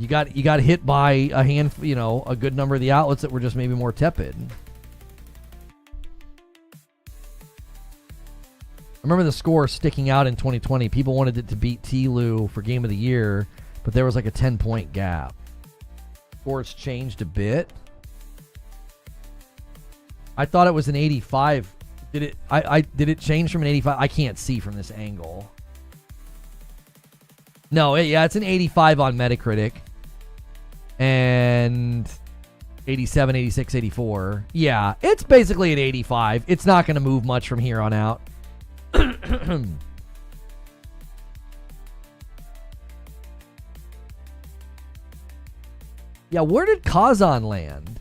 got hit by a good number of the outlets that were just maybe more tepid. I remember the score sticking out in 2020. People wanted it to beat T-Lu for Game of the Year, but there was like a 10-point gap. Scores changed a bit. I thought it was an 85. Did it change from an 85? I can't see from this angle. No, it's an 85 on Metacritic. And 87, 86, 84. Yeah, it's basically an 85. It's not going to move much from here on out. Yeah, where did Kazan land?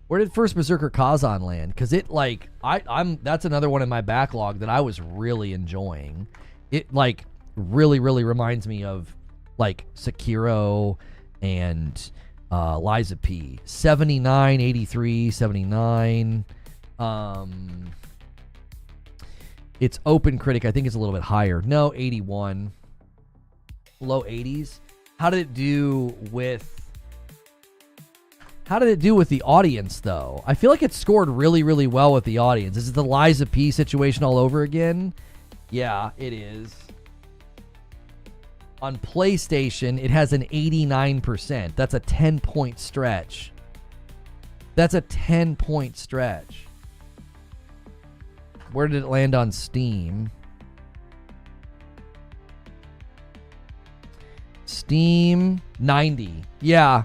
Where did First Berserker Kazan land? Because it that's another one in my backlog that I was really enjoying. It like really reminds me of like Sekiro and Lies of P. 79, 83, 79. It's Open Critic. I think it's a little bit higher. No, 81. Low 80s. How did it do with the audience, though? I feel like it scored really, really well with the audience. Is it the Liza P situation all over again? Yeah, it is. On PlayStation, it has an 89%. That's a 10-point stretch. That's a 10-point stretch. Where did it land on Steam? Steam, 90. Yeah.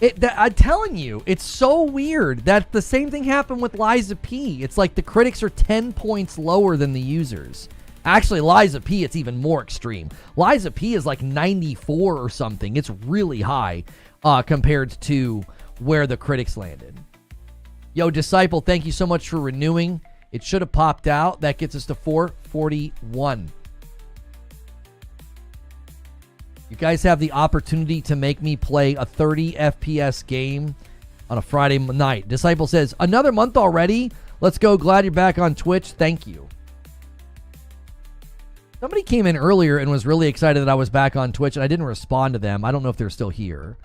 I'm telling you, it's so weird that the same thing happened with Liza P. It's like the critics are 10 points lower than the users. Actually, Liza P, it's even more extreme. Liza P is like 94 or something. It's really high compared to where the critics landed. Yo, Disciple, thank you so much for renewing. It should have popped out. That gets us to 441. You guys have the opportunity to make me play a 30 FPS game on a Friday night. Disciple says, another month already? Let's go. Glad you're back on Twitch. Thank you. Somebody came in earlier and was really excited that I was back on Twitch, and I didn't respond to them. I don't know if they're still here.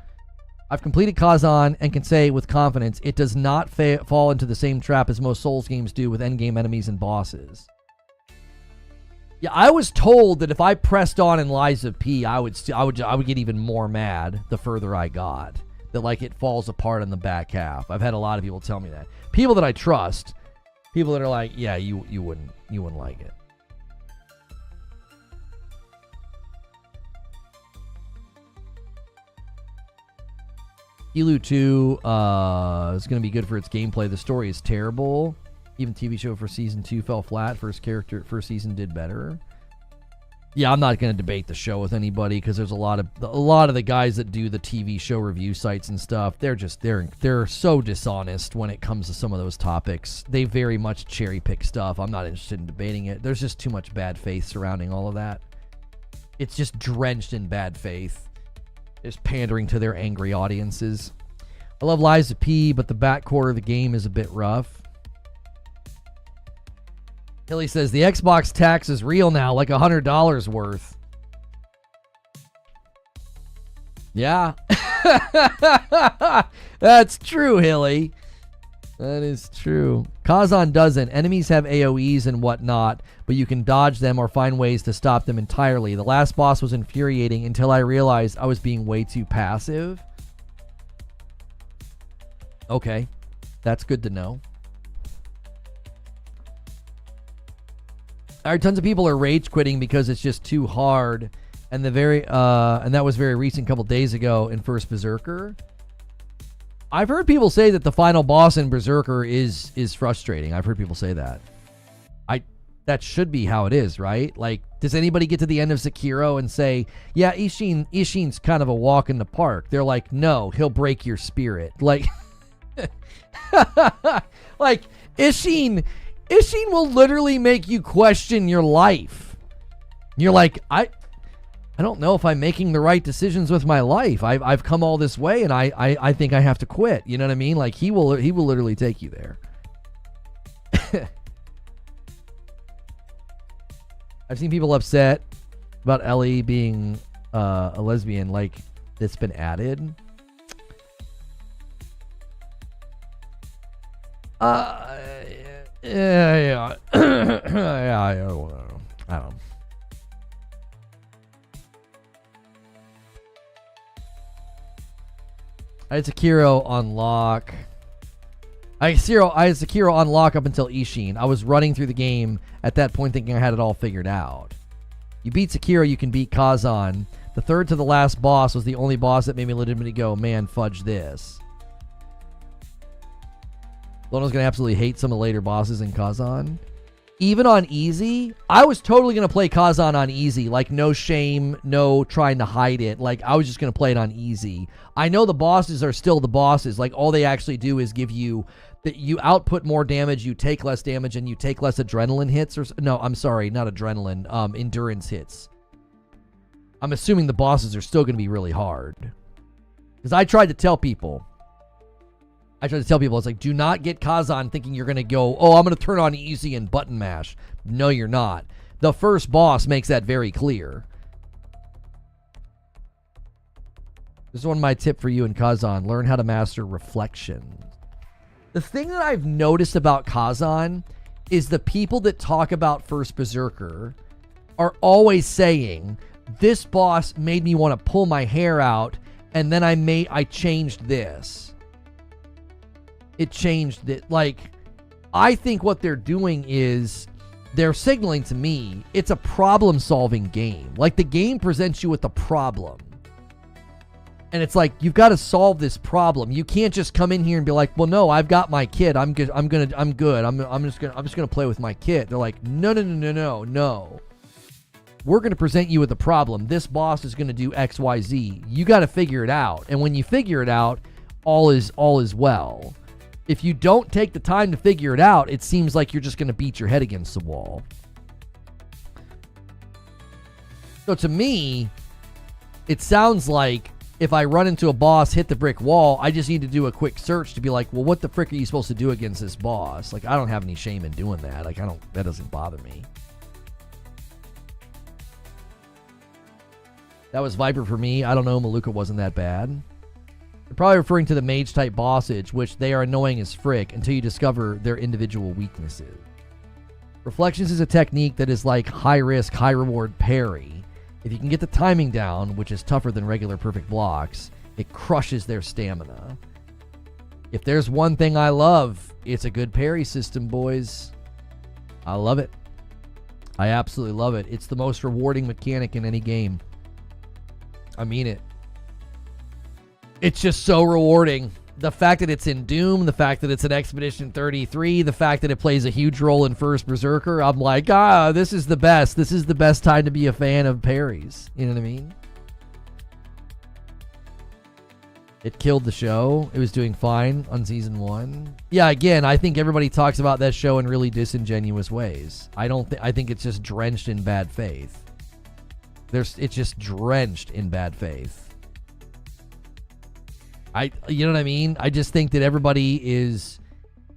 I've completed Kazan and can say with confidence it does not fall into the same trap as most Souls games do with endgame enemies and bosses. Yeah, I was told that if I pressed on in Liza P, I would get even more mad the further I got. That like it falls apart in the back half. I've had a lot of people tell me that. People that I trust. People that are like, yeah, you wouldn't like it. Elu 2 is going to be good for its gameplay. The story is terrible. Even TV show for season 2 fell flat. First season did better. Yeah, I'm not going to debate the show with anybody because there's a lot of the guys that do the TV show review sites and stuff. They're so dishonest when it comes to some of those topics. They very much cherry pick stuff. I'm not interested in debating it. There's just too much bad faith surrounding all of that. It's just drenched in bad faith. Just pandering to their angry audiences. I love Liza P, but the back quarter of the game is a bit rough. Hilly says the Xbox tax is real now, like $100 worth. Yeah. That's true, Hilly. That is true. Kazan doesn't. Enemies have AoEs and whatnot, but you can dodge them or find ways to stop them entirely. The last boss was infuriating until I realized I was being way too passive. Okay. That's good to know. All right, tons of people are rage quitting because it's just too hard. And that was very recent, couple days ago in First Berserker. I've heard people say that the final boss in Berserker is frustrating. I've heard people say that. That should be how it is, right? Like, does anybody get to the end of Sekiro and say, yeah, Ishin's kind of a walk in the park? They're like, no, he'll break your spirit. Like, like Ishin will literally make you question your life. You're like, I don't know if I'm making the right decisions with my life. I've come all this way, and I think I have to quit. You know what I mean? Like he will literally take you there. I've seen people upset about Ellie being a lesbian. Like it's been added. Yeah. Yeah. I don't know. I had Sekiro on lock. I had Sekiro on lock up until Ishin. I was running through the game at that point thinking I had it all figured out. You beat Sekiro, you can beat Kazan. The third to the last boss was the only boss that made me legitimately go, man, fudge this. Lono's going to absolutely hate some of the later bosses in Kazan. Even on easy, I was totally going to play Kazan on easy. Like, no shame, no trying to hide it. Like, I was just going to play it on easy. I know the bosses are still the bosses. Like, all they actually do is give you... that you output more damage, you take less damage, and you take less adrenaline hits. No, I'm sorry, not adrenaline. Endurance hits. I'm assuming the bosses are still going to be really hard. Because I tried to tell people... it's like, do not get Kazan thinking you're going to go, oh, I'm going to turn on easy and button mash. No, you're not. The first boss makes that very clear. This is one of my tip for you and Kazan. Learn how to master reflections. The thing that I've noticed about Kazan is the people that talk about First Berserker are always saying, this boss made me want to pull my hair out, and then I changed this. It changed it. Like, I think what they're doing is they're signaling to me it's a problem-solving game. Like, the game presents you with a problem. And it's like, you've got to solve this problem. You can't just come in here and be like, well, no, I've got my kid. I'm good. I'm good. I'm just gonna play with my kid. They're like, no. We're going to present you with a problem. This boss is going to do X, Y, Z. You got to figure it out. And when you figure it out, all is well. If you don't take the time to figure it out, it seems like you're just going to beat your head against the wall. So to me, it sounds like if I run into a boss, hit the brick wall, I just need to do a quick search to be like, well, what the frick are you supposed to do against this boss? Like, I don't have any shame in doing that. Like, that doesn't bother me. That was Viper for me. I don't know. Maluka wasn't that bad. They're probably referring to the mage-type bossage, which they are annoying as frick until you discover their individual weaknesses. Reflections is a technique that is like high-risk, high-reward parry. If you can get the timing down, which is tougher than regular perfect blocks, it crushes their stamina. If there's one thing I love, it's a good parry system, boys. I love it. I absolutely love it. It's the most rewarding mechanic in any game. I mean it. It's just so rewarding. The fact that it's in Doom, the fact that it's in Expedition 33, the fact that it plays a huge role in First Berserker, I'm like, this is the best. This is the best time to be a fan of parries. You know what I mean? It killed the show. It was doing fine on Season 1. Yeah, again, I think everybody talks about that show in really disingenuous ways. I think it's just drenched in bad faith. It's just drenched in bad faith. You know what I mean? I just think that everybody is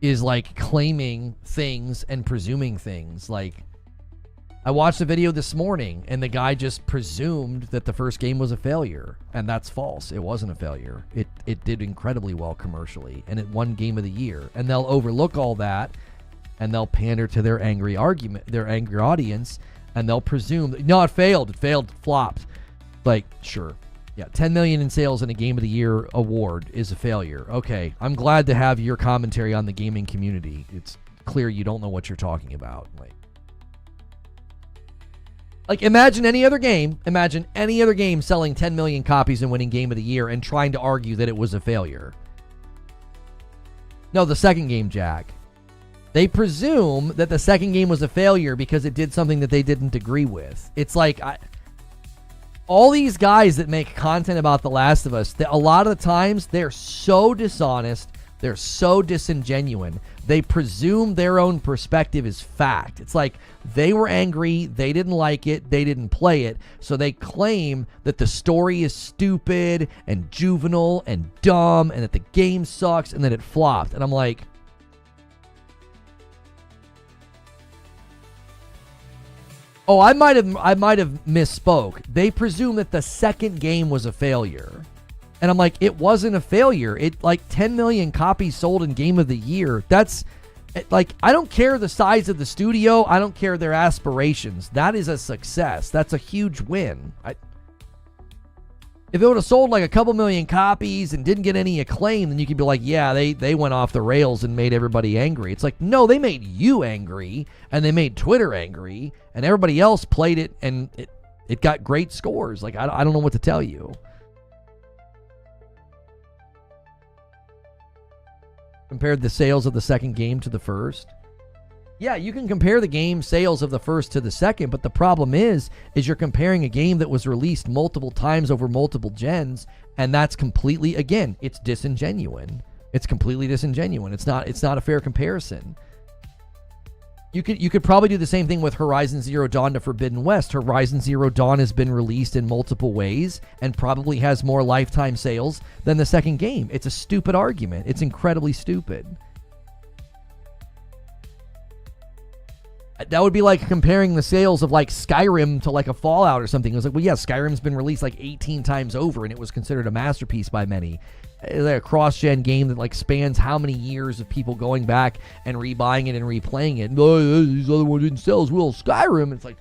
like claiming things and presuming things. Like, I watched a video this morning and the guy just presumed that the first game was a failure, and that's false. It wasn't a failure. It did incredibly well commercially, and it won Game of the Year. And they'll overlook all that, and they'll pander to their angry audience. And they'll presume, no, it failed, flopped. Like, sure. Yeah, 10 million in sales in a Game of the Year award is a failure. Okay, I'm glad to have your commentary on the gaming community. It's clear you don't know what you're talking about. Like imagine any other game selling 10 million copies and winning Game of the Year and trying to argue that it was a failure. No, the second game, Jack. They presume that the second game was a failure because it did something that they didn't agree with. It's like, all these guys that make content about The Last of Us, a lot of the times, they're so dishonest, they're so disingenuous. They presume their own perspective is fact. It's like, they were angry, they didn't like it, they didn't play it, so they claim that the story is stupid and juvenile and dumb and that the game sucks and that it flopped. And I'm like, oh, I might have misspoke. They presume that the second game was a failure. And I'm like, it wasn't a failure. It like 10 million copies sold in Game of the Year. That's like, I don't care the size of the studio. I don't care their aspirations. That is a success. That's a huge win. If it would have sold like a couple million copies and didn't get any acclaim, then you could be like, yeah, they went off the rails and made everybody angry. It's like, no, they made you angry and they made Twitter angry and everybody else played it and it got great scores. Like, I don't know what to tell you. Compared the sales of the second game to the first. Yeah, you can compare the game sales of the first to the second, but the problem is you're comparing a game that was released multiple times over multiple gens, and that's completely, again, it's disingenuous. It's completely disingenuous. It's not a fair comparison. You could probably do the same thing with Horizon Zero Dawn to Forbidden West. Horizon Zero Dawn has been released in multiple ways and probably has more lifetime sales than the second game. It's a stupid argument. It's incredibly stupid. That would be like comparing the sales of like Skyrim to like a Fallout or something. It was like, well, yeah, Skyrim's been released like 18 times over, and it was considered a masterpiece by many. It's like a cross-gen game that like spans how many years of people going back and rebuying it and replaying it. Oh, these other ones didn't sell as well as Skyrim. It's like,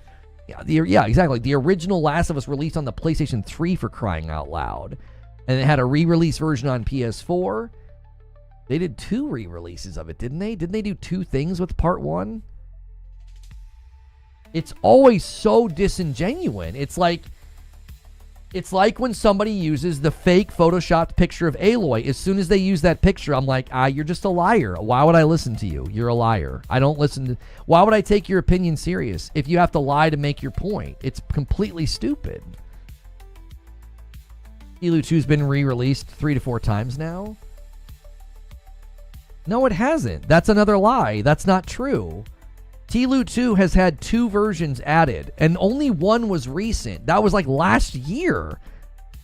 yeah, exactly. The original Last of Us released on the PlayStation 3 for crying out loud, and it had a re-release version on PS4. They did 2 re-releases of it, didn't they? Didn't they do 2 things with Part 1? It's always so disingenuous. It's like when somebody uses the fake photoshopped picture of Aloy. As soon as they use that picture, I'm like, you're just a liar. Why would I listen to you? You're a liar. I don't listen to... Why would I take your opinion serious if you have to lie to make your point? It's completely stupid. Elu 2's been re-released 3 to 4 times now. No, it hasn't. That's another lie. That's not true. T-Lu 2 has had 2 versions added, and only one was recent. That was like last year.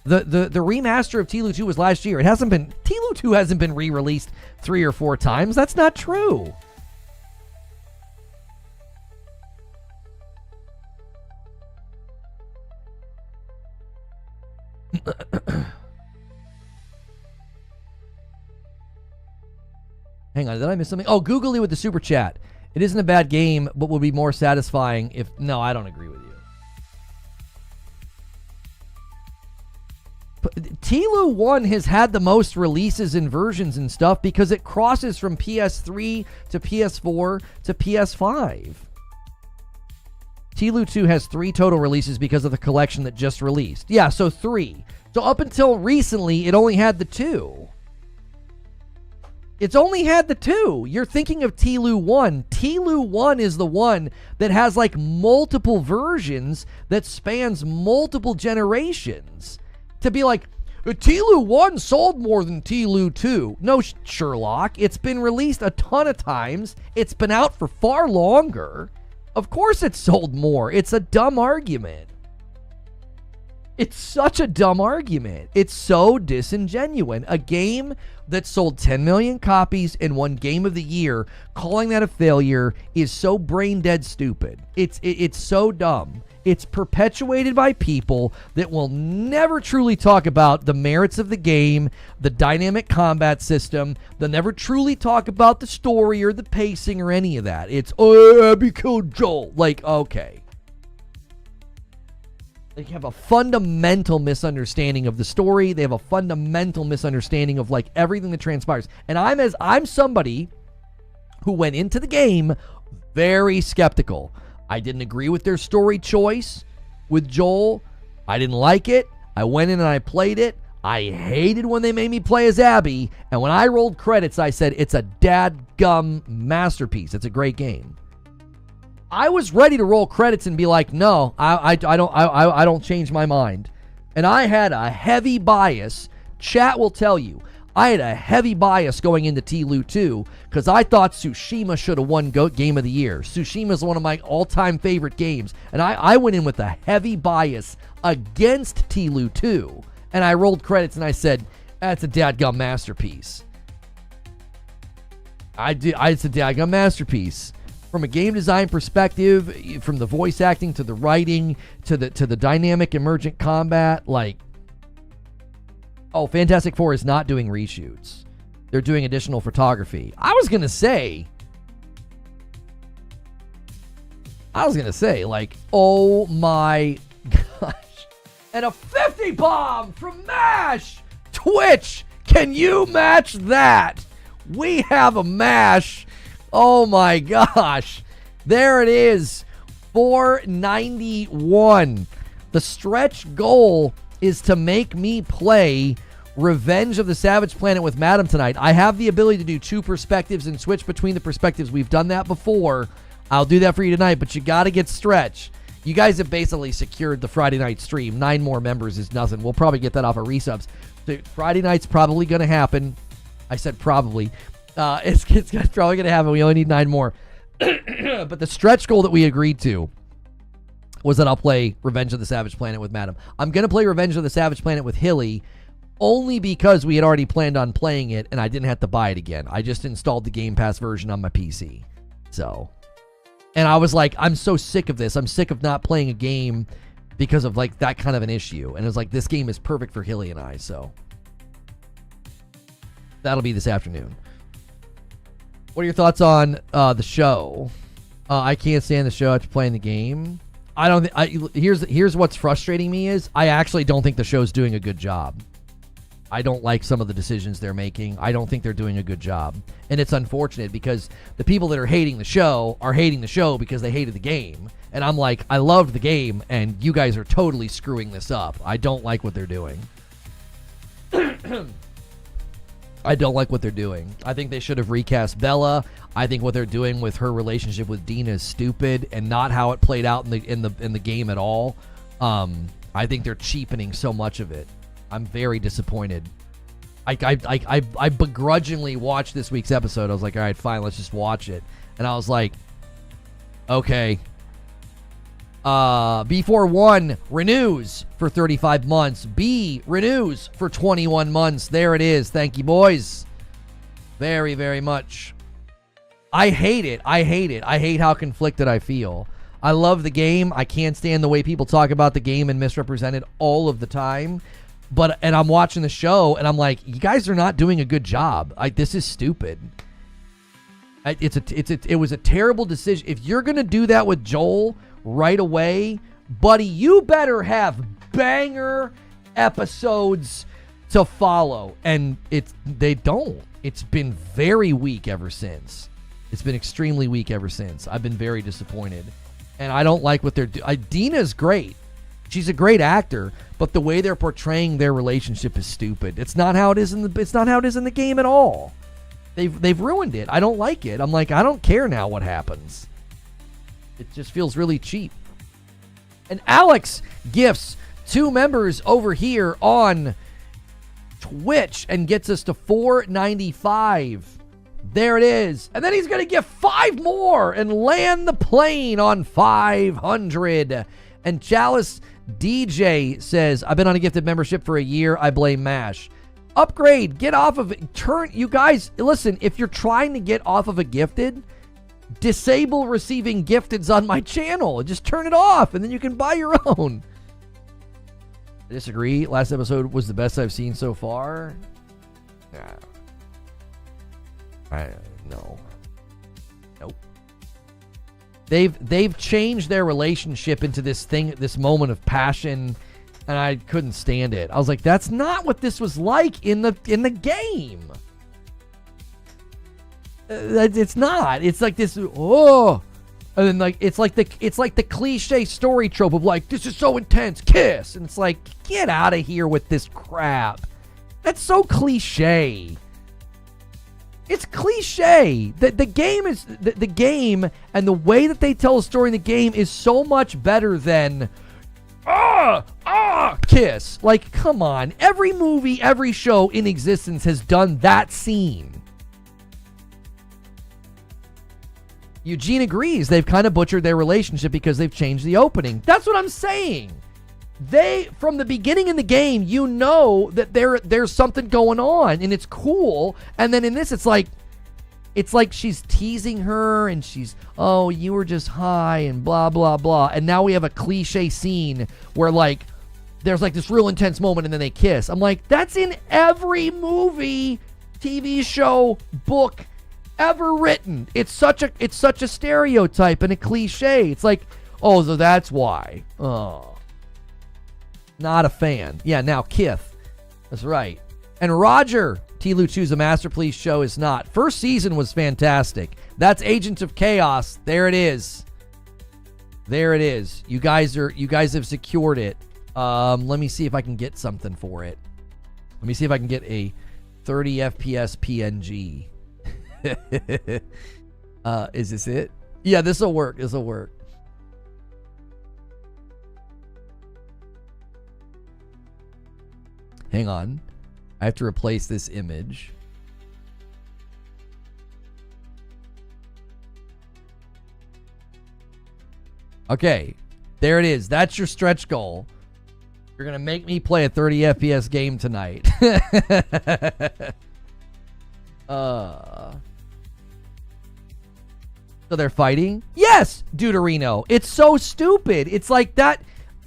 The remaster of T-Lu 2 was last year. T-Lu 2 hasn't been re-released 3 or 4 times. That's not true. Hang on, did I miss something? Oh, Googly with the super chat. It isn't a bad game, but would be more satisfying if... No, I don't agree with you. T-Lu 1 has had the most releases and versions and stuff because it crosses from PS3 to PS4 to PS5. T-Lu 2 has 3 total releases because of the collection that just released. Yeah, so 3. So up until recently, it only had the 2. It's only had the 2. You're thinking of T-Lu 1. T-Lu 1 is the one that has like multiple versions that spans multiple generations. To be like, T-Lu 1 sold more than T-Lu 2. No, Sherlock. It's been released a ton of times. It's been out for far longer. Of course it sold more. It's a dumb argument. It's such a dumb argument. It's so disingenuous. A game that sold 10 million copies and won Game of the Year, calling that a failure is so brain dead stupid. It's so dumb. It's perpetuated by people that will never truly talk about the merits of the game, the dynamic combat system. They'll never truly talk about the story or the pacing or any of that. It's, oh, Abby killed Joel. Like, okay. They have a fundamental misunderstanding of the story. They have a fundamental misunderstanding of like everything that transpires. And I'm somebody who went into the game very skeptical. I didn't agree with their story choice with Joel. I didn't like it. I went in and I played it. I hated when they made me play as Abby. And when I rolled credits, I said, it's a dadgum masterpiece. It's a great game. I was ready to roll credits and be like, no, I don't change my mind. And I had a heavy bias. Chat will tell you, I had a heavy bias going into T-Lu 2 because I thought Tsushima should have won Game of the Year. Tsushima is one of my all-time favorite games. And I went in with a heavy bias against T-Lu 2. And I rolled credits and I said, that's a dadgum masterpiece. It's a dadgum masterpiece. From a game design perspective, from the voice acting to the writing to the dynamic emergent combat, like, oh, Fantastic Four is not doing reshoots. They're doing additional photography. I was gonna say, like, oh my gosh. And a 50 bomb from MASH! Twitch, can you match that? We have a MASH. Oh my gosh. There it is. 491. The stretch goal is to make me play Revenge of the Savage Planet with Madam tonight. I have the ability to do 2 perspectives and switch between the perspectives. We've done that before. I'll do that for you tonight, but you got to get Stretch. You guys have basically secured the Friday night stream. 9 more members is nothing. We'll probably get that off of resubs. So Friday night's probably going to happen. I said probably. It's probably going to happen. We only need 9 more. But the stretch goal that we agreed to was that I'll play Revenge of the Savage Planet with Madam. I'm going to play Revenge of the Savage Planet with Hilly only because we had already planned on playing it and I didn't have to buy it again. I just installed the Game Pass version on my PC. So, And I was like, I'm so sick of this. I'm sick of not playing a game because of like that kind of an issue. And it was like, this game is perfect for Hilly and I. So that'll be this afternoon. What are your thoughts on the show? I can't stand the show after playing the game. I don't. Here's what's frustrating me is I actually don't think the show's doing a good job. I don't like some of the decisions they're making. I don't think they're doing a good job. And it's unfortunate because the people that are hating the show are hating the show because they hated the game. And I'm like, I loved the game, and you guys are totally screwing this up. I don't like what they're doing. I don't like what they're doing. I think they should have recast Bella. I think what they're doing with her relationship with Dina is stupid and not how it played out in the game at all. I think they're cheapening so much of it. I'm very disappointed. I begrudgingly watched this week's episode. I was like, all right, fine, let's just watch it. And I was like, okay. B41 renews for 35 months. B renews for 21 months. There it is. Thank you, boys. Very, very much. I hate it. I hate how conflicted I feel. I love the game. I can't stand the way people talk about the game and misrepresent it all of the time. And I'm watching the show, and I'm like, you guys are not doing a good job. This is stupid. It was a terrible decision. If you're gonna do that with Joel right away, buddy, you better have banger episodes to follow. And they don't. It's been very weak ever since. It's been extremely weak ever since. I've been very disappointed, and I don't like what they're doing. Dina's great. She's a great actor, but the way they're portraying their relationship is stupid. It's not how it is in the game at all. They've ruined it. I don't like it. I'm like, I don't care now what happens. It just feels really cheap. And Alex gifts 2 members over here on Twitch and gets us to $4.95. There it is. And then he's going to give 5 more and land the plane on 500. And Chalice DJ says, I've been on a gifted membership for a year. I blame MASH. Upgrade. Get off of it. You guys, listen, if you're trying to get off of a gifted, disable receiving gifteds on my channel. Just turn it off, and then you can buy your own. I disagree. Last episode was the best I've seen so far. No. Nope. They've changed their relationship into this thing, this moment of passion, and I couldn't stand it. I was like, that's not what this was like in the game. It's not. It's like this. Oh, and then like it's like the cliche story trope of like, this is so intense, kiss, and it's like, get out of here with this crap. That's so cliche. It's cliche. The game is the game, and the way that they tell a story in the game is so much better than kiss. Like, come on. Every movie, every show in existence has done that scene. Eugene agrees. They've kind of butchered their relationship because they've changed the opening. That's what I'm saying. From the beginning in the game, you know that there's something going on, and it's cool. And then in this, it's like she's teasing her, and she's, oh, you were just high, and blah, blah, blah. And now we have a cliche scene where, like, there's, like, this real intense moment, and then they kiss. I'm like, that's in every movie, TV show, book ever written. It's such a stereotype and a cliche. It's like, oh, so that's why. Oh. Not a fan. Yeah, now Kith. That's right. And Roger, T-Lu Choose a Master Please show is not. First season was fantastic. That's Agents of Chaos. There it is. There it is. You guys have secured it. Let me see if I can get something for it. Let me see if I can get a 30 FPS PNG. Is this it? Yeah, this'll work. This'll work. Hang on. I have to replace this image. Okay. There it is. That's your stretch goal. You're going to make me play a 30 FPS game tonight. So they're fighting? Yes, Deuterino. It's so stupid. It's like that.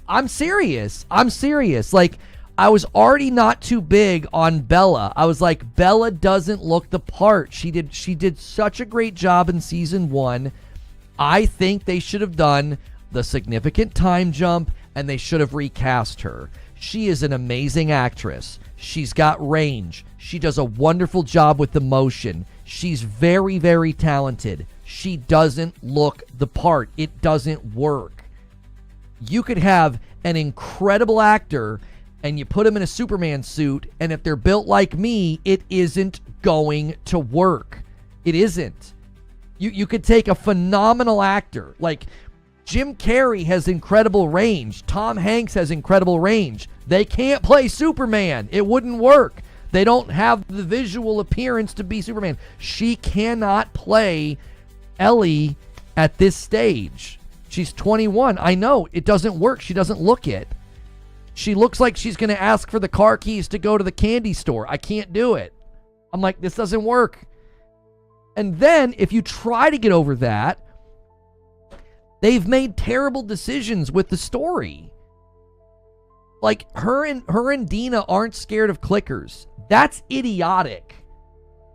I'm serious. Like, I was already not too big on Bella. I was like, Bella doesn't look the part. She did such a great job in season 1. I think they should have done the significant time jump, and they should have recast her. She is an amazing actress. She's got range. She does a wonderful job with the motion. She's very, very talented. She doesn't look the part. It doesn't work. You could have an incredible actor and you put him in a Superman suit, and if they're built like me, it isn't going to work. It isn't. You could take a phenomenal actor. Like, Jim Carrey has incredible range. Tom Hanks has incredible range. They can't play Superman. It wouldn't work. They don't have the visual appearance to be Superman. She cannot play Ellie at this stage. She's 21. I know. It doesn't work. She doesn't look it. She looks like she's going to ask for the car keys to go to the candy store. I can't do it. I'm like, this doesn't work. And then, if you try to get over that, they've made terrible decisions with the story. Like, her and Dina aren't scared of clickers. That's idiotic.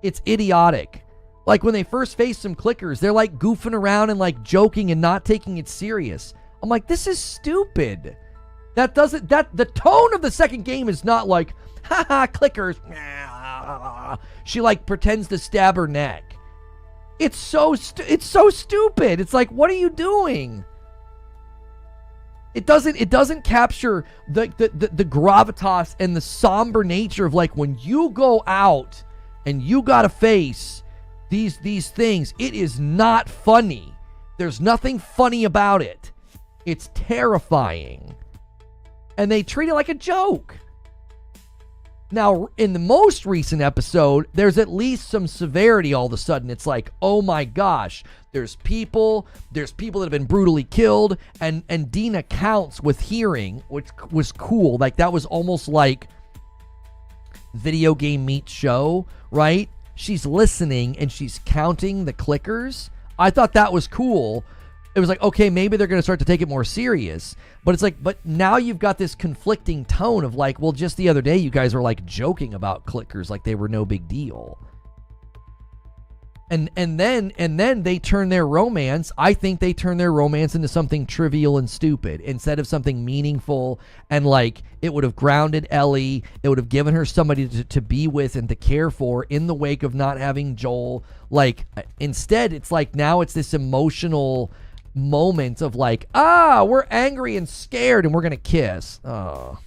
It's idiotic. Like, when they first face some clickers, they're like goofing around and like joking and not taking it serious. I'm like, this is stupid. The tone of the second game is not like, haha, clickers. She like pretends to stab her neck. It's so stupid. It's like, what are you doing? It doesn't capture the gravitas and the somber nature of, like, when you go out and you gotta face these things. It is not funny. There's nothing funny about it. It's terrifying. And they treat it like a joke. Now, in the most recent episode, there's at least some severity all of a sudden. It's like, oh my gosh, there's people that have been brutally killed, and Dina counts with hearing, which was cool. Like, that was almost like video game meets show, right? She's listening and she's counting the clickers. I thought that was cool. It was like, okay, maybe they're going to start to take it more serious. But it's like, but now you've got this conflicting tone of like, well, just the other day you guys were like joking about clickers like they were no big deal. And then they turn their romance. I think they turn their romance into something trivial and stupid instead of something meaningful, and like it would have grounded Ellie. It would have given her somebody to be with and to care for in the wake of not having Joel. Like, instead, it's like now it's this emotional moment of like, we're angry and scared and we're gonna kiss. Oh.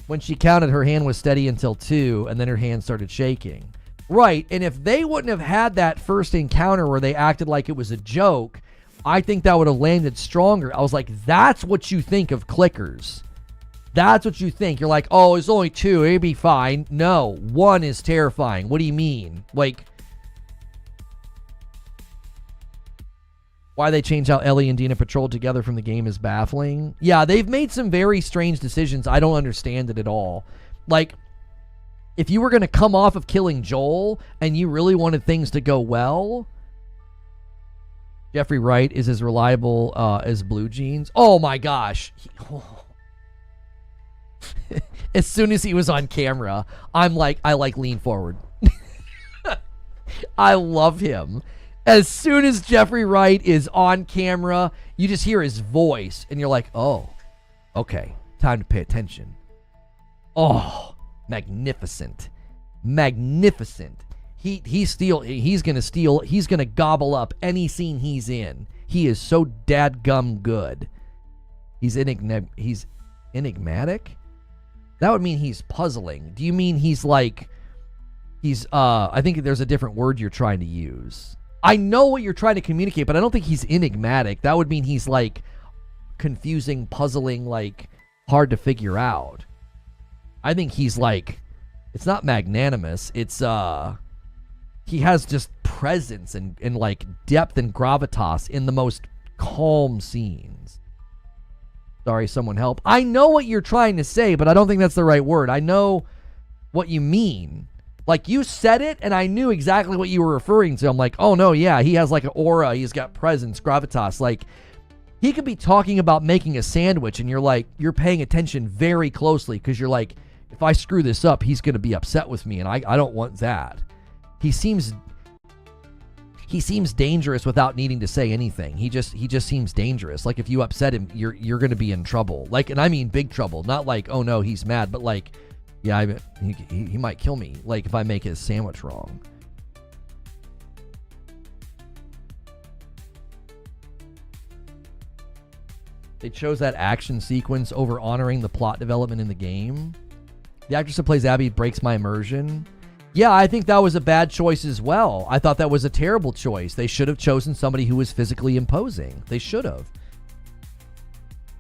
When she counted, her hand was steady until 2, and then her hand started shaking. Right, and if they wouldn't have had that first encounter where they acted like it was a joke, I think that would have landed stronger. I was like, that's what you think of clickers. That's what you think. You're like, oh, it's only 2, it'd be fine. No, 1 is terrifying. What do you mean? Like, why they changed how Ellie and Dina patrolled together from the game is baffling. Yeah, they've made some very strange decisions. I don't understand it at all. Like, if you were going to come off of killing Joel and you really wanted things to go well, Jeffrey Wright is as reliable as Blue Jeans. Oh my gosh. As soon as he was on camera, I lean forward. I love him. As soon as Jeffrey Wright is on camera, you just hear his voice, and you're like, oh, okay, time to pay attention. Oh, magnificent. Magnificent. He's gonna gobble up any scene he's in. He is so dadgum good. He's enigmatic? That would mean he's puzzling. Do you mean he's like, I think there's a different word you're trying to use. I know what you're trying to communicate, but I don't think he's enigmatic. That would mean he's like confusing, puzzling, like hard to figure out. I think he's like, it's not magnanimous. It's he has just presence and like depth and gravitas in the most calm scenes. Sorry, someone help. I know what you're trying to say, but I don't think that's the right word. I know what you mean. Like, you said it, and I knew exactly what you were referring to. I'm like, oh, no, yeah, he has, like, an aura. He's got presence, gravitas. Like, he could be talking about making a sandwich, and you're like, you're paying attention very closely because you're like, if I screw this up, he's going to be upset with me, and I don't want that. He seems dangerous without needing to say anything. He just seems dangerous. Like, if you upset him, you're going to be in trouble. Like, and I mean big trouble. Not like, oh, no, he's mad, but like, yeah, he might kill me, like, if I make his sandwich wrong. They chose that action sequence over honoring the plot development in the game. The actress that plays Abby breaks my immersion. Yeah, I think that was a bad choice as well. I thought that was a terrible choice. They should have chosen somebody who was physically imposing. They should have.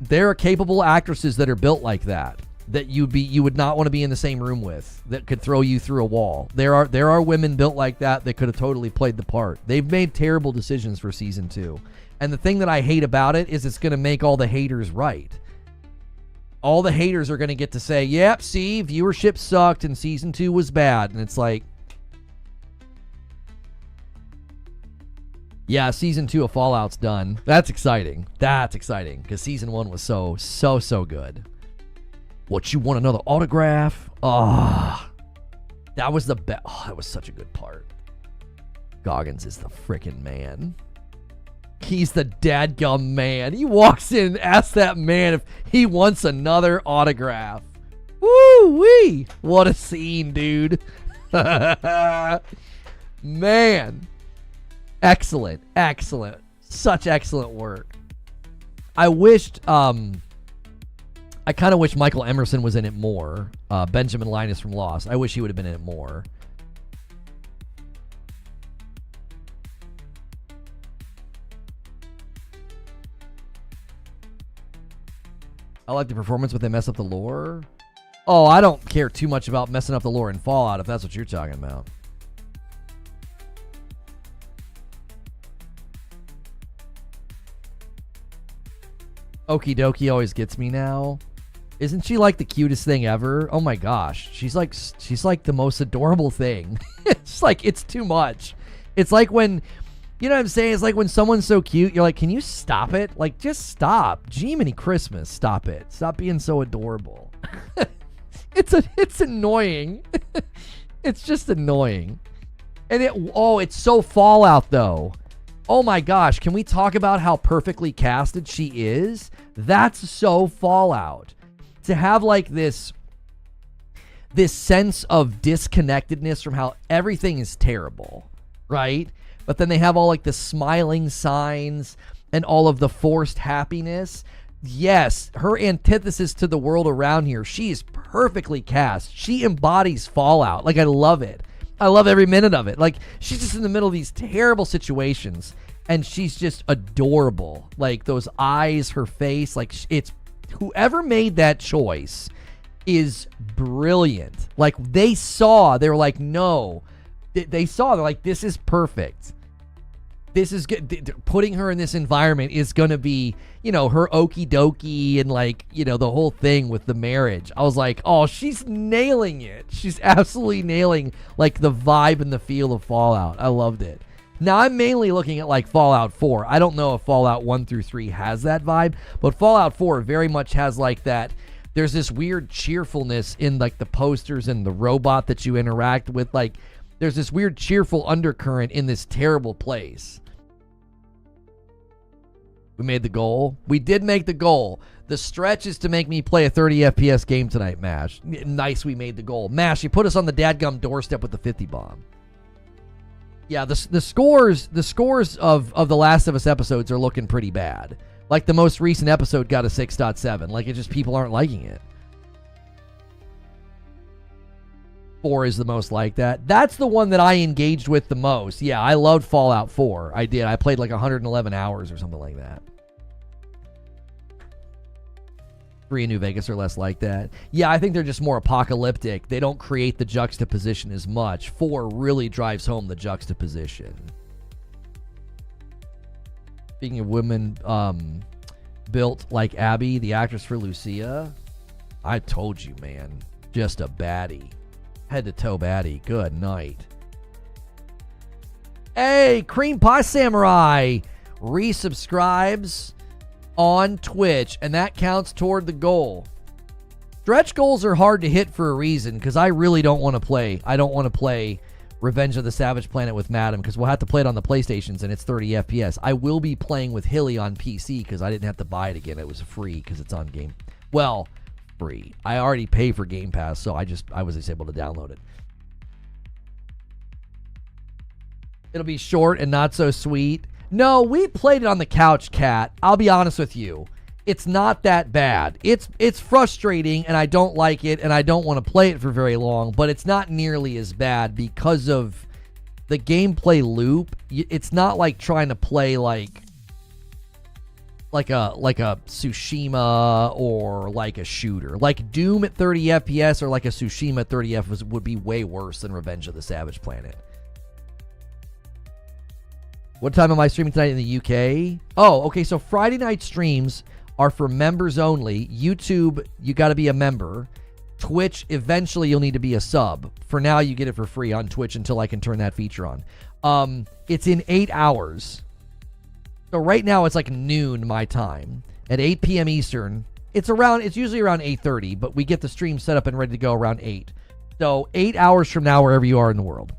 There are capable actresses that are built like that you would not want to be in the same room with, that could throw you through a wall. There are women built like that could have totally played the part. They've made terrible decisions for season 2. And the thing that I hate about it is it's going to make all the haters right. All the haters are going to get to say, yep, see, viewership sucked and season 2 was bad. And it's like, yeah, season 2 of Fallout's done. That's exciting. That's exciting because season 1 was so good. What, you want another autograph? Oh, that was the best. Oh, that was such a good part. Goggins is the freaking man. He's the dadgum man. He walks in and asks that man if he wants another autograph. Woo-wee. What a scene, dude. Man. Excellent. Such excellent work. I kind of wish Michael Emerson was in it more. Benjamin Linus from Lost. I wish he would have been in it more. I like the performance, but they mess up the lore. Oh, I don't care too much about messing up the lore in Fallout, if that's what you're talking about. Okie dokie always gets me now. Isn't she like the cutest thing ever? Oh my gosh. She's like the most adorable thing. It's like, it's too much. It's like when, you know what I'm saying? It's like when someone's so cute, you're like, can you stop it? Like, just stop. Jiminy Christmas, stop it. Stop being so adorable. It's annoying. It's just annoying. And it's so Fallout though. Oh my gosh, can we talk about how perfectly casted she is? That's so Fallout. To have like this sense of disconnectedness from how everything is terrible, right? But then they have all like the smiling signs and all of the forced happiness. Yes, her antithesis to the world around here. She is perfectly cast. She embodies Fallout. Like, I love it. I love every minute of it. Like, she's just in the middle of these terrible situations and she's just adorable. Like, those eyes, her face, like, it's whoever made that choice is brilliant. Like, they were like, no. They saw, they're like, this is perfect. This is good. Putting her in this environment is going to be, you know, her okie dokie and like, you know, the whole thing with the marriage. I was like, oh, she's nailing it. She's absolutely nailing like the vibe and the feel of Fallout. I loved it. Now, I'm mainly looking at like Fallout 4. I don't know if Fallout 1 through 3 has that vibe, but Fallout 4 very much has like that. There's this weird cheerfulness in like the posters and the robot that you interact with. Like, there's this weird cheerful undercurrent in this terrible place. We made the goal. We did make the goal. The stretch is to make me play a 30 FPS game tonight, MASH. Nice, we made the goal. MASH, you put us on the dadgum doorstep with the 50 bomb. Yeah, the scores of the Last of Us episodes are looking pretty bad. Like, the most recent episode got a 6.7. Like, it just, people aren't liking it. 4 is the most like that. That's the one that I engaged with the most. Yeah, I loved Fallout 4. I did. I played like 111 hours or something like that. 3 and New Vegas are less like that. Yeah, I think they're just more apocalyptic. They don't create the juxtaposition as much. 4 really drives home the juxtaposition. Speaking of women built like Abby, the actress for Lucia, I told you, man. Just a baddie. Head to toe baddie. Good night. Hey, Cream Pie Samurai resubscribes on Twitch, and that counts toward the goal. Stretch goals are hard to hit for a reason, because I really don't want to play. I don't want to play Revenge of the Savage Planet with Madam, because we'll have to play it on the PlayStations, and it's 30 FPS. I will be playing with Hilly on PC, because I didn't have to buy it again. It was free, because it's on game. Well, free. I already pay for Game Pass, so I was just able to download it. It'll be short and not so sweet. No, we played it on the couch, Cat. I'll be honest with you. It's not that bad. It's frustrating, and I don't like it, and I don't want to play it for very long, but it's not nearly as bad because of the gameplay loop. It's not like trying to play like a Tsushima or like a shooter. Like Doom at 30 FPS or like a Tsushima at 30 FPS would be way worse than Revenge of the Savage Planet. What time am I streaming tonight in the UK? Oh, okay, so Friday night streams are for members only. YouTube, you got to be a member. Twitch, eventually you'll need to be a sub. For now, you get it for free on Twitch until I can turn that feature on. It's in 8 hours. So right now it's like noon my time. At 8 p.m. Eastern, it's usually around 8:30, but we get the stream set up and ready to go around 8. So 8 hours from now, wherever you are in the world.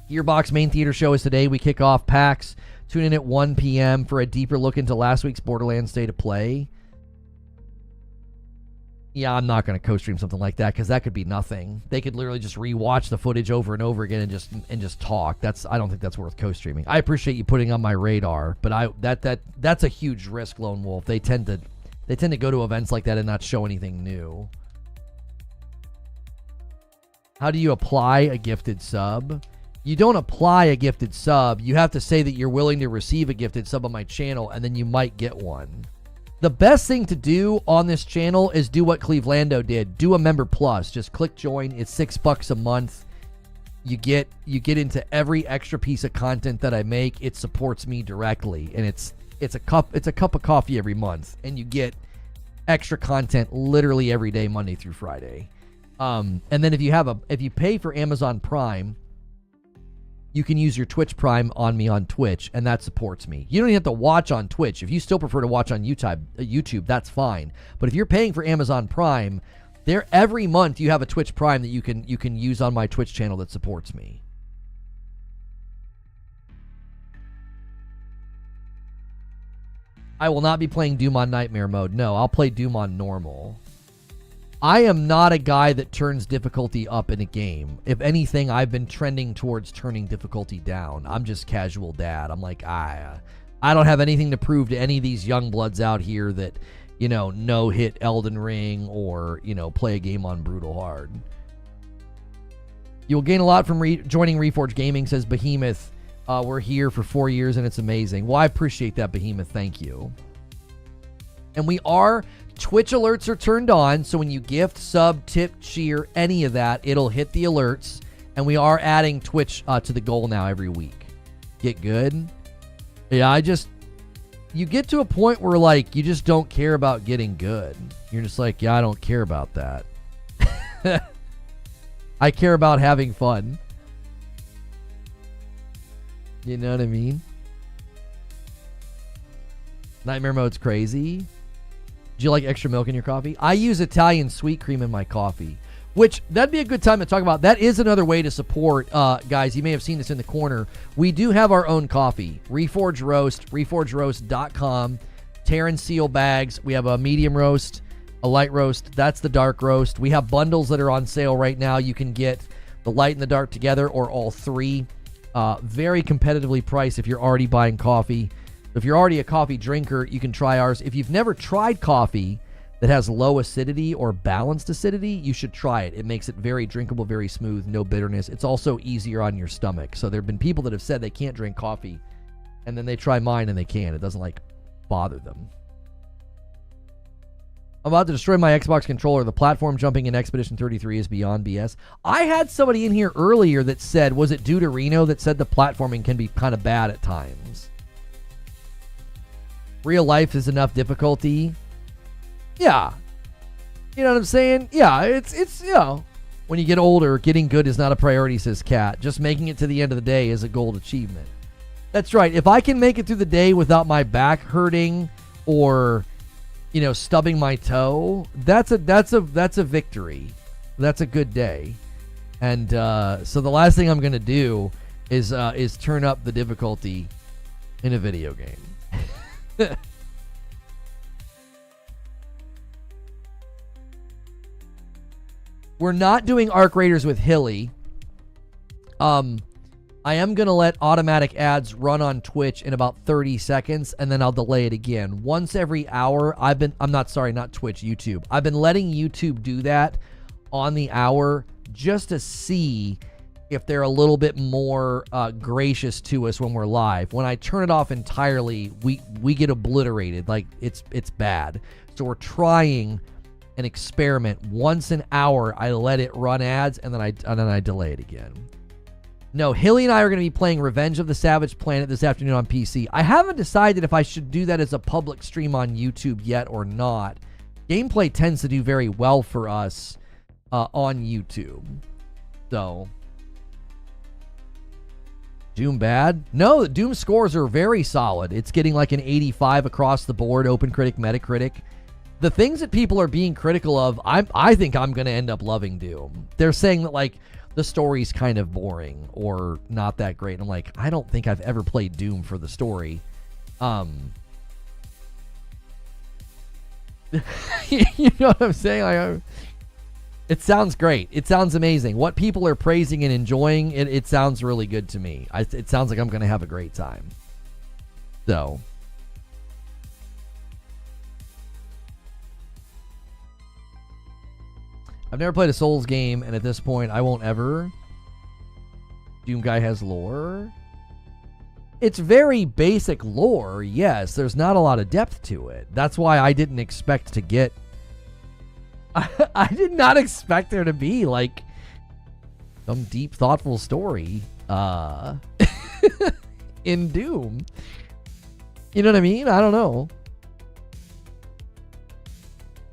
Gearbox Main Theater show is today. We kick off PAX. Tune in at 1 p.m. for a deeper look into last week's Borderlands State of Play. Yeah, I'm not going to co-stream something like that because that could be nothing. They could literally just rewatch the footage over and over again and just talk. I don't think that's worth co-streaming. I appreciate you putting on my radar, but that's a huge risk, Lone Wolf. They tend to go to events like that and not show anything new. How do you apply a gifted sub? You don't apply a gifted sub. You have to say that you're willing to receive a gifted sub on my channel, and then you might get one. The best thing to do on this channel is do what Clevelando did. Do a member plus. Just click join. It's $6 a month. You get into every extra piece of content that I make. It supports me directly, and it's a cup of coffee every month, and you get extra content literally every day, Monday through Friday. And then if you pay for Amazon Prime, you can use your Twitch Prime on me on Twitch, and that supports me. You don't even have to watch on Twitch. If you still prefer to watch on YouTube, that's fine. But if you're paying for Amazon Prime, every month you have a Twitch Prime that you can use on my Twitch channel that supports me. I will not be playing Doom on Nightmare mode. No, I'll play Doom on normal. I am not a guy that turns difficulty up in a game. If anything, I've been trending towards turning difficulty down. I'm just casual dad. I'm like, I don't have anything to prove to any of these young bloods out here that, no hit Elden Ring or, play a game on brutal hard. You'll gain a lot from joining Reforge Gaming, says Behemoth. We're here for 4 years and it's amazing. Well, I appreciate that, Behemoth. Thank you. And Twitch alerts are turned on, so when you gift, sub, tip, cheer, any of that, it'll hit the alerts. And we are adding Twitch to the goal now every week. Get good? Yeah, you get to a point where, you just don't care about getting good. You're just like, yeah, I don't care about that. I care about having fun. You know what I mean? Nightmare mode's crazy. Do you like extra milk in your coffee? I use Italian sweet cream in my coffee, which that'd be a good time to talk about. That is another way to support, guys. You may have seen this in the corner. We do have our own coffee. Reforge Roast, reforgeroast.com. Terran Seal bags. We have a medium roast, a light roast. That's the dark roast. We have bundles that are on sale right now. You can get the light and the dark together or all three. Very competitively priced if you're already buying coffee. If you're already a coffee drinker, you can try ours. If you've never tried coffee that has low acidity or balanced acidity, you should try it. It makes it very drinkable, very smooth, no bitterness. It's also easier on your stomach. So there have been people that have said they can't drink coffee, and then they try mine and they can. It doesn't bother them. I'm about to destroy my Xbox controller. The platform jumping in Expedition 33 is beyond BS. I had somebody in here earlier that said, was it Deuterino that said the platforming can be kind of bad at times? Real life is enough difficulty. Yeah. You know what I'm saying? Yeah, it's When you get older, getting good is not a priority, says Kat. Just making it to the end of the day is a gold achievement. That's right. If I can make it through the day without my back hurting or, you know, stubbing my toe, that's a victory. That's a good day. And so the last thing I'm going to do is turn up the difficulty in a video game. We're not doing Arc Raiders with Hilly. I am going to let automatic ads run on Twitch in about 30 seconds, and then I'll delay it again. Once every hour, not Twitch, YouTube. I've been letting YouTube do that on the hour just to see if they're a little bit more gracious to us when we're live. When I turn it off entirely, we get obliterated. Like, it's bad. So we're trying an experiment. Once an hour, I let it run ads, and then I delay it again. No, Hilly and I are going to be playing Revenge of the Savage Planet this afternoon on PC. I haven't decided if I should do that as a public stream on YouTube yet or not. Gameplay tends to do very well for us on YouTube. So, Doom bad? No, the Doom scores are very solid. It's getting like an 85 across the board, OpenCritic, Metacritic. The things that people are being critical of, I think I'm going to end up loving Doom. They're saying that, like, the story's kind of boring or not that great. And I'm like, I don't think I've ever played Doom for the story. You know what I'm saying? Like, it sounds great. It sounds amazing. What people are praising and enjoying, it sounds really good to me. It sounds like I'm going to have a great time. So, I've never played a Souls game, and at this point, I won't ever. Doom guy has lore. It's very basic lore, yes. There's not a lot of depth to it. That's why I didn't expect to get... I did not expect there to be, like, some deep, thoughtful story in Doom. You know what I mean? I don't know.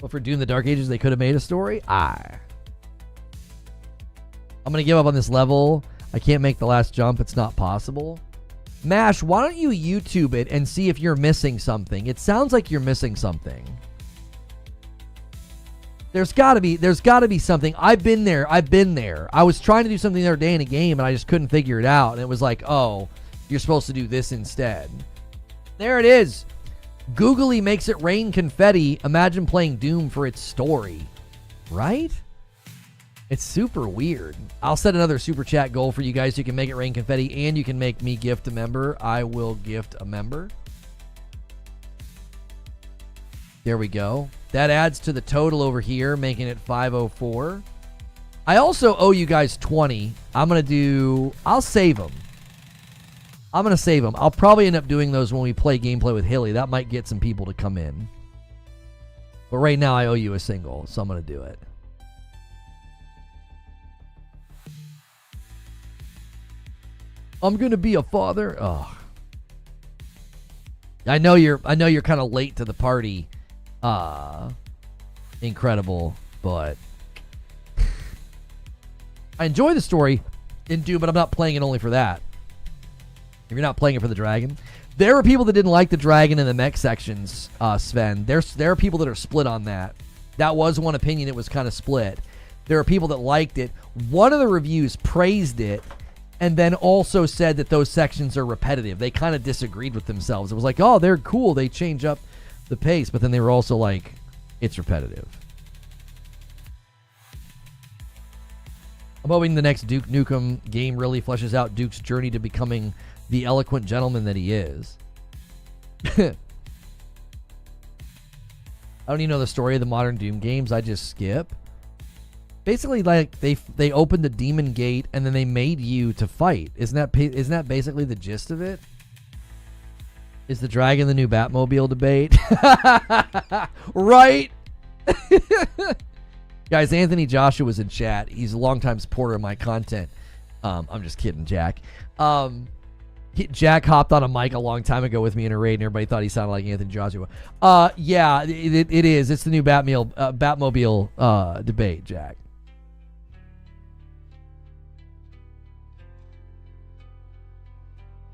But for Doom the Dark Ages, they could have made a story? I'm going to give up on this level. I can't make the last jump. It's not possible. Mash, why don't you YouTube it and see if you're missing something? It sounds like you're missing something. There's got to be something. I've been there. I was trying to do something the other day in a game, and I just couldn't figure it out. And it was like, oh, you're supposed to do this instead. There it is. Googly makes it rain confetti. Imagine playing Doom for its story. Right? It's super weird. I'll set another super chat goal for you guys so you can make it rain confetti, and you can make me gift a member. I will gift a member. There we go. That adds to the total over here, making it 504. I also owe you guys 20. I'll save them. I'm going to save them. I'll probably end up doing those when we play gameplay with Hilly. That might get some people to come in. But right now I owe you a single, so I'm going to do it. I'm going to be a father. Oh. I know you're kind of late to the party. Incredible, but I enjoy the story in Doom, but I'm not playing it only for that. If you're not playing it for the dragon, there are people that didn't like the dragon in the mech sections, Sven. There are people that are split on that. That was one opinion. It was kind of split. There are people that liked it. One of the reviews praised it and then also said that those sections are repetitive. They kind of disagreed with themselves. It was like, oh, they're cool. They change up the pace, but then they were also like, it's repetitive. I'm hoping the next Duke Nukem game really fleshes out Duke's journey to becoming the eloquent gentleman that he is. I don't even know the story of the modern Doom games. I just skip. Basically, like, they opened the demon gate and then they made you to fight. Isn't that basically the gist of it? Is the dragon the new Batmobile debate? Right? Guys, Anthony Joshua was in chat. He's a longtime supporter of my content. I'm just kidding, Jack. Jack hopped on a mic a long time ago with me in a raid, and everybody thought he sounded like Anthony Joshua. Yeah, it is. It's the new Batmobile debate, Jack.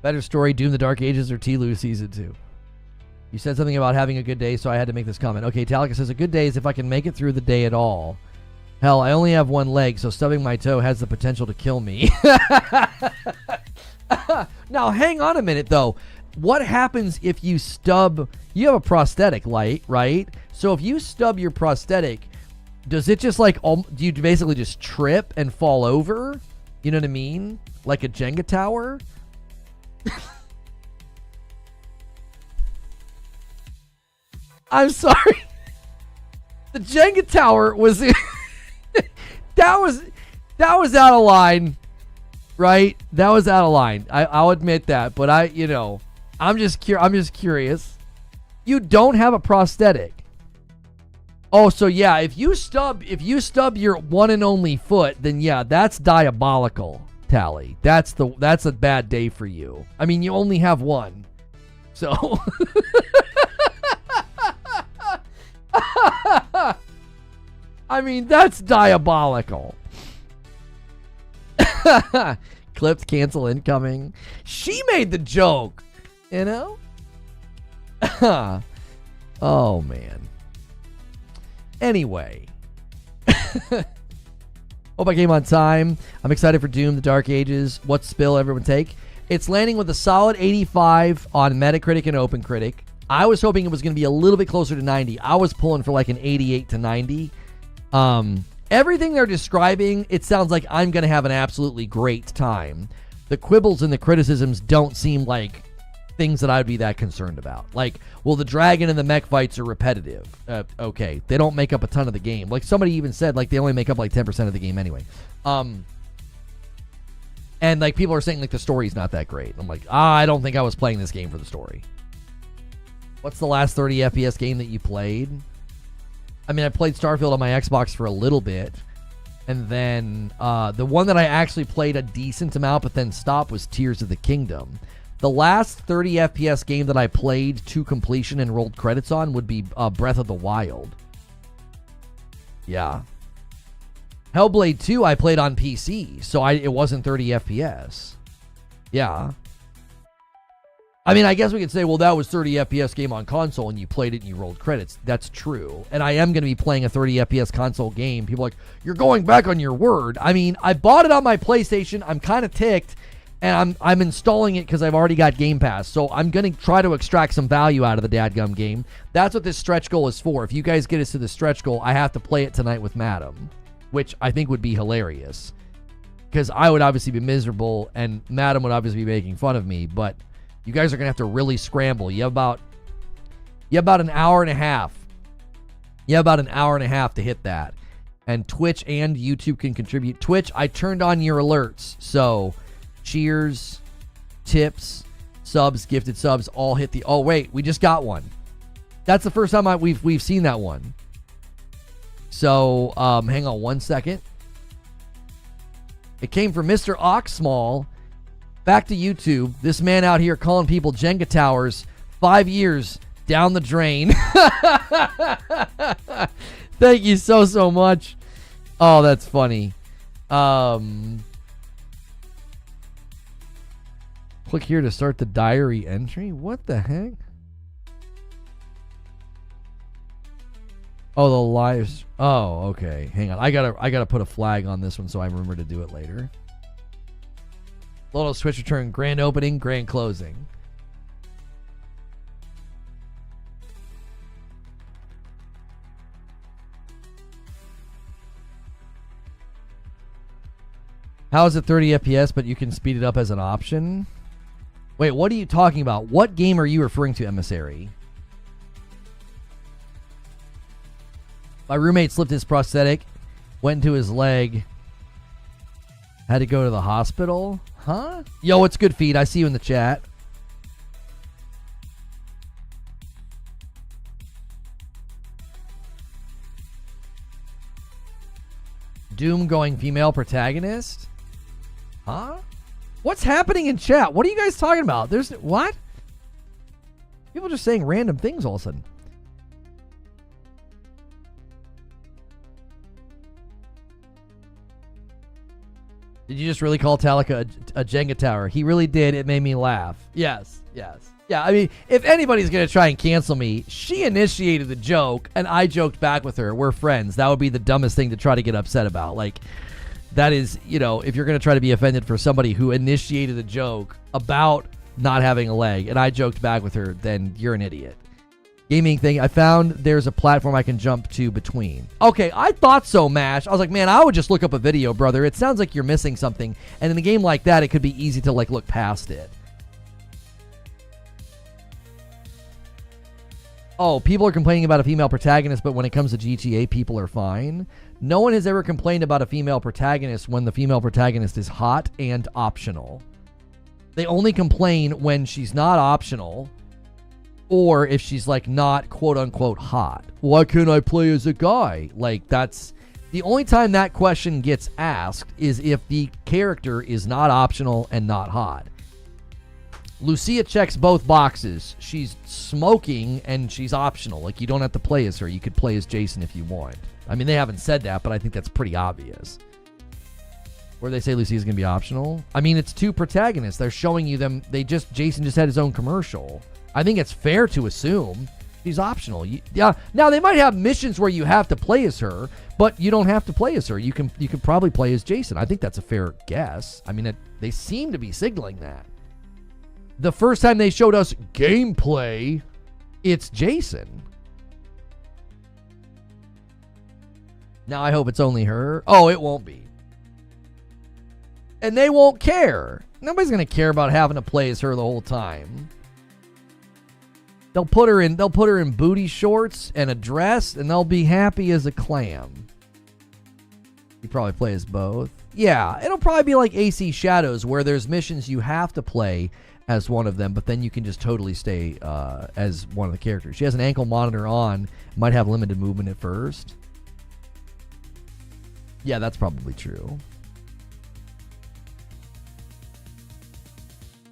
Better story, Doom the Dark Ages or T-Loo Season 2? You said something about having a good day, so I had to make this comment. Okay, Talika says, a good day is if I can make it through the day at all. Hell, I only have one leg, so stubbing my toe has the potential to kill me. Now, hang on a minute, though. What happens if you stub... You have a prosthetic, right? So if you stub your prosthetic, does it just like... Do you basically just trip and fall over? You know what I mean? Like a Jenga tower? I'm sorry. The Jenga tower was... that was out of line. Right? That was out of line. I'll admit that. But I'm just curious. You don't have a prosthetic. Oh, so yeah, if you stub your one and only foot, then yeah, that's diabolical, Tally. That's a bad day for you. I mean, you only have one. So I mean, that's diabolical. Clipped, cancel, incoming. She made the joke, you know? Oh, man. Anyway. Hope I came on time. I'm excited for Doom, the Dark Ages. What spill everyone take? It's landing with a solid 85 on Metacritic and OpenCritic. I was hoping it was going to be a little bit closer to 90. I was pulling for like an 88 to 90. Everything they're describing, it sounds like I'm going to have an absolutely great time. The quibbles and the criticisms don't seem like things that I'd be that concerned about. Like, well, the dragon and the mech fights are repetitive. Okay, they don't make up a ton of the game. Like, somebody even said, like, they only make up like 10% of the game anyway. And, like, people are saying, like, the story's not that great. I'm like, I don't think I was playing this game for the story. What's the last 30 FPS game that you played? I mean, I played Starfield on my Xbox for a little bit, and then the one that I actually played a decent amount but then stopped was Tears of the Kingdom. The last 30 FPS game that I played to completion and rolled credits on would be Breath of the Wild. Yeah. Hellblade 2 I played on PC, so it wasn't 30 FPS. Yeah. I mean, I guess we could say, well, that was 30 FPS game on console and you played it and you rolled credits. That's true. And I am going to be playing a 30 FPS console game. People are like, you're going back on your word. I mean, I bought it on my PlayStation. I'm kind of ticked, and I'm installing it because I've already got Game Pass. So I'm going to try to extract some value out of the dadgum game. That's what this stretch goal is for. If you guys get us to the stretch goal, I have to play it tonight with Madam, which I think would be hilarious. Because I would obviously be miserable, and Madam would obviously be making fun of me, but... You guys are going to have to really scramble. You have about an hour and a half. You have about an hour and a half to hit that. And Twitch and YouTube can contribute. Twitch, I turned on your alerts. So, cheers, tips, subs, gifted subs, all hit the... Oh, wait, we just got one. That's the first time we've seen that one. So, hang on one second. It came from Mr. Oxsmall. Back to YouTube. This man out here calling people Jenga towers 5 years down the drain. Thank you so much. Oh, that's funny. Click here to start the diary entry. What the heck? Oh, the lives. Oh, okay. Hang on. I gotta put a flag on this one so I remember to do it later. Little Switch return, grand opening, grand closing. How is it 30 FPS, but you can speed it up as an option? Wait, what are you talking about? What game are you referring to, Emissary? My roommate slipped his prosthetic, went into his leg, had to go to the hospital. Huh? Yo, what's good, Feed? I see you in the chat. Doom going female protagonist? Huh? What's happening in chat? What are you guys talking about? There's... What? People just saying random things all of a sudden. Did you just really call Talika a Jenga tower? He really did. It made me laugh. Yes. Yeah, I mean, if anybody's going to try and cancel me, she initiated the joke, and I joked back with her. We're friends. That would be the dumbest thing to try to get upset about. Like, that is, if you're going to try to be offended for somebody who initiated a joke about not having a leg, and I joked back with her, then you're an idiot. Gaming thing, I found there's a platform I can jump to between. Okay, I thought so, Mash. I was like, man, I would just look up a video, brother. It sounds like you're missing something. And in a game like that, it could be easy to, look past it. Oh, people are complaining about a female protagonist, but when it comes to GTA, people are fine. No one has ever complained about a female protagonist when the female protagonist is hot and optional. They only complain when she's not optional, or if she's not quote unquote hot. Why can't I play as a guy? That's the only time that question gets asked, is if the character is not optional and not hot. Lucia checks both boxes. She's smoking and she's optional. You don't have to play as her. You could play as Jason if you want. I mean, they haven't said that, but I think that's pretty obvious. Where they say Lucia's going to be optional. I mean, it's two protagonists. They're showing you them. Jason just had his own commercial. I think it's fair to assume she's optional. Yeah. Now they might have missions where you have to play as her, but you don't have to play as her. You could probably play as Jason. I think that's a fair guess. I mean, they seem to be signaling that. The first time they showed us gameplay, it's Jason. Now I hope it's only her. Oh, it won't be. And they won't care. Nobody's going to care about having to play as her the whole time. They'll put her in booty shorts and a dress, and they'll be happy as a clam. You probably play as both. Yeah, it'll probably be like AC Shadows, where there's missions you have to play as one of them, but then you can just totally stay as one of the characters. She has an ankle monitor on, might have limited movement at first. Yeah, that's probably true.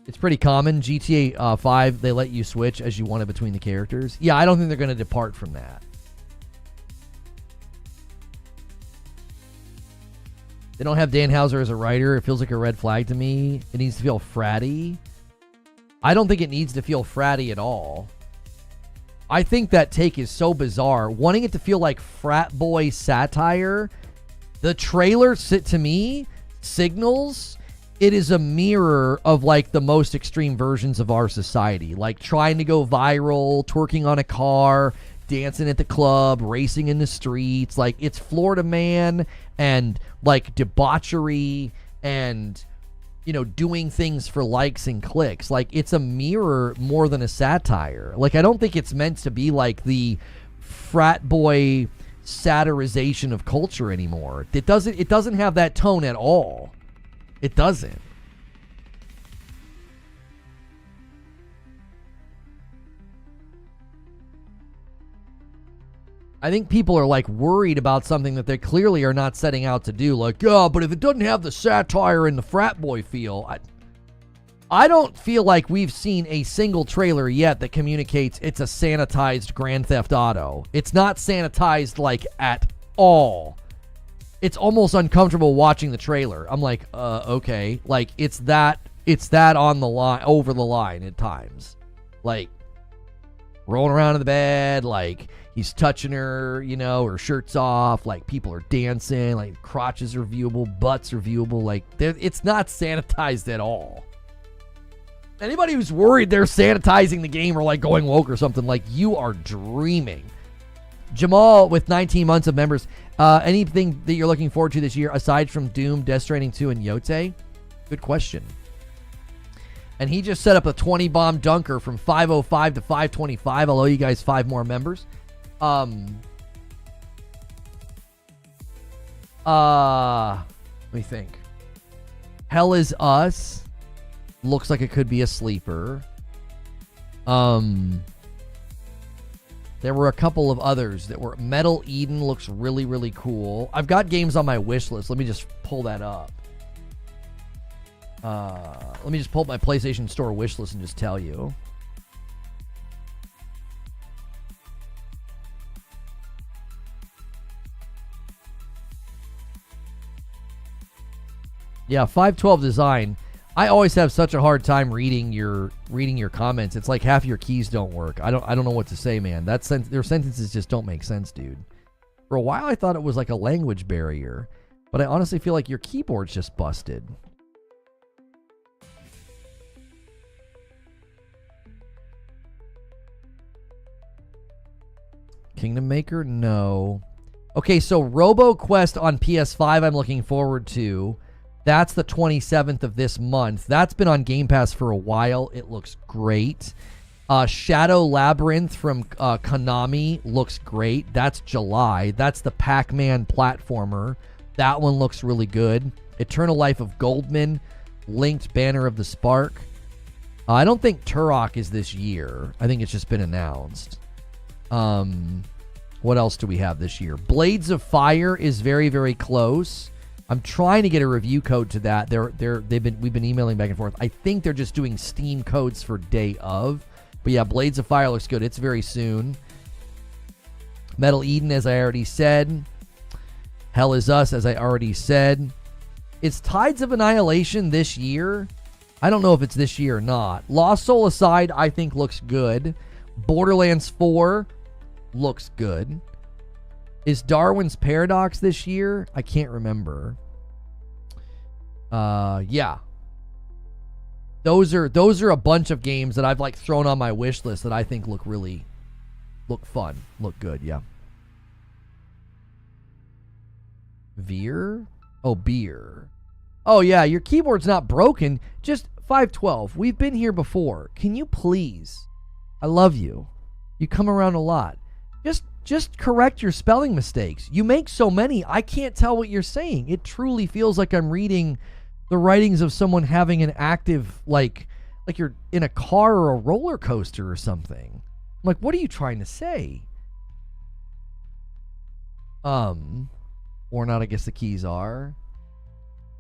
It's pretty common. GTA 5, they let you switch as you want it between the characters. Yeah, I don't think they're going to depart from that. They don't have Dan Houser as a writer. It feels like a red flag to me. It needs to feel fratty. I don't think it needs to feel fratty at all. I think that take is so bizarre. Wanting it to feel like frat boy satire. The trailer, to me, signals it is a mirror of the most extreme versions of our society. Trying to go viral, twerking on a car, dancing at the club, racing in the streets. It's Florida Man and debauchery and doing things for likes and clicks. It's a mirror more than a satire. I don't think it's meant to be the frat boy satirization of culture anymore. It doesn't have that tone at all. It doesn't. I think people are worried about something that they clearly are not setting out to do. But if it doesn't have the satire and the frat boy feel, I don't feel like we've seen a single trailer yet that communicates it's a sanitized Grand Theft Auto. It's not sanitized at all. It's almost uncomfortable watching the trailer. I'm okay. It's that on the line, over the line at times. Rolling around in the bed, he's touching her, her shirt's off, people are dancing, crotches are viewable, butts are viewable. It's not sanitized at all. Anybody who's worried they're sanitizing the game or going woke or something, you are dreaming. Jamal with 19 months of members. Anything that you're looking forward to this year aside from Doom, Death Stranding 2, and Yote? Good question. And he just set up a 20 bomb dunker from 505 to 525. I'll owe you guys 5 more members. Let me think. Hell Is Us looks like it could be a sleeper. There were a couple of others that were... Metal Eden looks really, really cool. I've got games on my wish list. Let me just pull that up. Let me just pull up my PlayStation Store wish list and just tell you. Yeah, 512 design. I always have such a hard time reading your comments. It's like half your keys don't work. I don't know what to say, man. Their sentences just don't make sense, dude. For a while I thought it was like a language barrier, but I honestly feel like your keyboard's just busted. Kingdom Maker? No. Okay, so RoboQuest on PS5 I'm looking forward to. That's the 27th of this month. That's been on Game Pass for a while. It looks great. Shadow Labyrinth from Konami looks great. That's July. That's the Pac-Man platformer. That one looks really good. Eternal Life of Goldman. Linked Banner of the Spark. I don't think Turok is this year. I think it's just been announced. What else do we have this year? Blades of Fire is very, very close. I'm trying to get a review code to that. We've been emailing back and forth. I think they're just doing Steam codes for day of. But yeah, Blades of Fire looks good. It's very soon. Metal Eden, as I already said. Hell is Us, as I already said. Is Tides of Annihilation this year? I don't know if it's this year or not. Lost Soul Aside, I think looks good. Borderlands 4 looks good. Is Darwin's Paradox this year? I can't remember. Yeah. Those are a bunch of games that I've like thrown on my wish list that I think look fun, look good, yeah. Veer? Oh, beer. Oh yeah, your keyboard's not broken. Just 512. We've been here before. Can you please? I love you. You come around a lot. Just correct your spelling mistakes. You make so many, I can't tell what you're saying. It truly feels like I'm reading the writings of someone having an active, like you're in a car or a roller coaster or something. I'm like, what are you trying to say? Or not, I guess the keys are.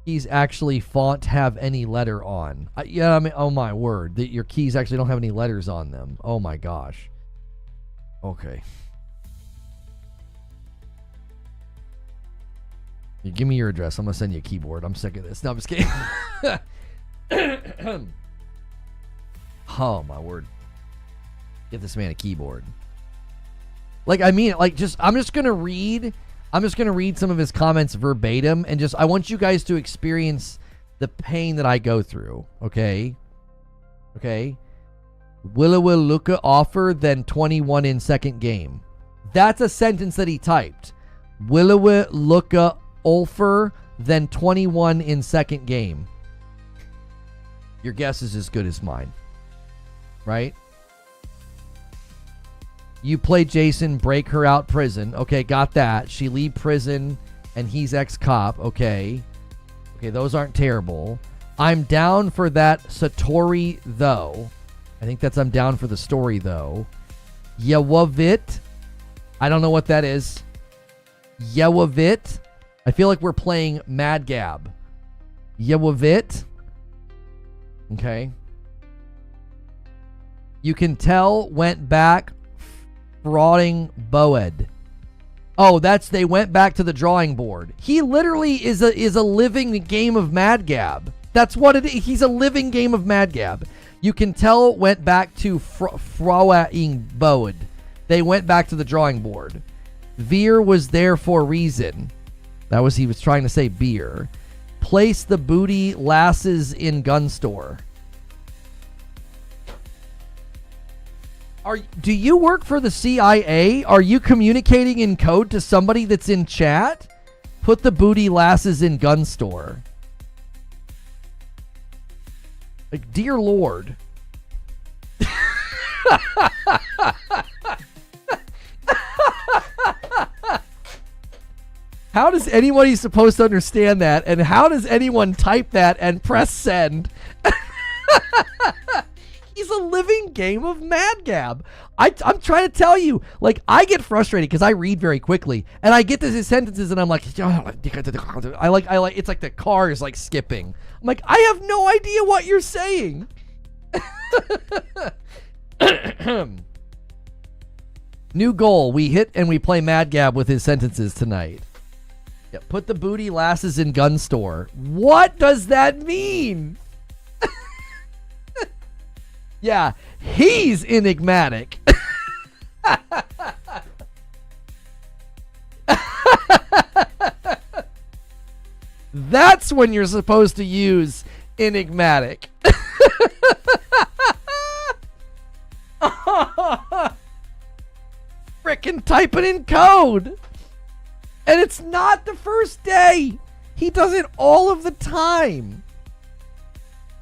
Keys actually font have any letter on. Yeah, I mean, oh my word. Your keys actually don't have any letters on them. Oh my gosh. Okay. You give me your address. I'm going to send you a keyboard. I'm sick of this. No, I'm just kidding. Oh, my word. Get this man a keyboard. Like, I mean, like, I'm just going to read some of his comments verbatim, and I want you guys to experience the pain that I go through, okay? Okay? Will Luka offer than 21 in second game. That's a sentence that he typed. Will Luka offer than 21 in second game. Your guess is as good as mine. Right? You play Jason, break her out prison. Okay, got that. She leave prison and he's ex-cop. Okay. Okay, those aren't terrible. I'm down for that Satori though. I think that's I'm down for the story though. Yewavit. I don't know what that is. Yewavit. I feel like we're playing Mad Gab. Yewavit. Okay. You can tell went back frauding Boed. Oh, they went back to the drawing board. He literally is a living game of Mad Gab. That's what it is. He's a living game of Mad Gab. You can tell went back to frauding Boed. They went back to the drawing board. Veer was there for a reason. He was trying to say beer. Place the booty lasses in gun store. Do you work for the CIA? Are you communicating in code to somebody that's in chat? Put the booty lasses in gun store. Like, dear Lord. How does anybody supposed to understand that? And how does anyone type that and press send? He's a living game of Mad Gab. I'm trying to tell you, like, I get frustrated because I read very quickly, and I get these sentences, and I'm like, I like, it's like the car is like skipping. I'm like, I have no idea what you're saying. New goal: we hit and we play Mad Gab with his sentences tonight. Yeah, put the booty lasses in gun store. What does that mean? Yeah, he's enigmatic. That's when you're supposed to use enigmatic. Frickin' typing in code. And it's not the first day. He does it all of the time.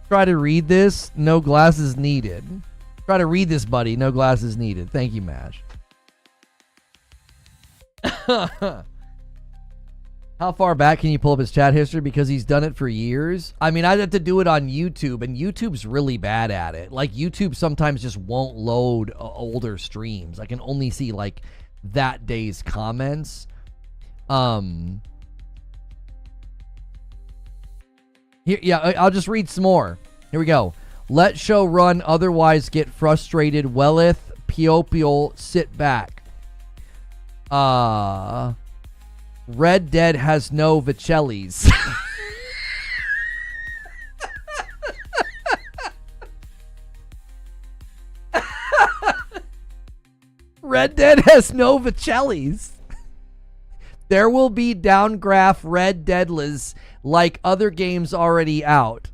Try to read this. No glasses needed. Try to read this, buddy. No glasses needed. Thank you, Mash. How far back can you pull up his chat history? Because he's done it for years. I mean, I'd have to do it on YouTube, and YouTube's really bad at it. Like, YouTube sometimes just won't load older streams. I can only see, like, that day's comments. Here, yeah, I'll just read some more. Here we go. Let show run, otherwise get frustrated. Welleth, Piopial, sit back. Red Dead has no Vicellis. Red Dead has no Vicellis. There will be downgraph Red Deadless like other games already out.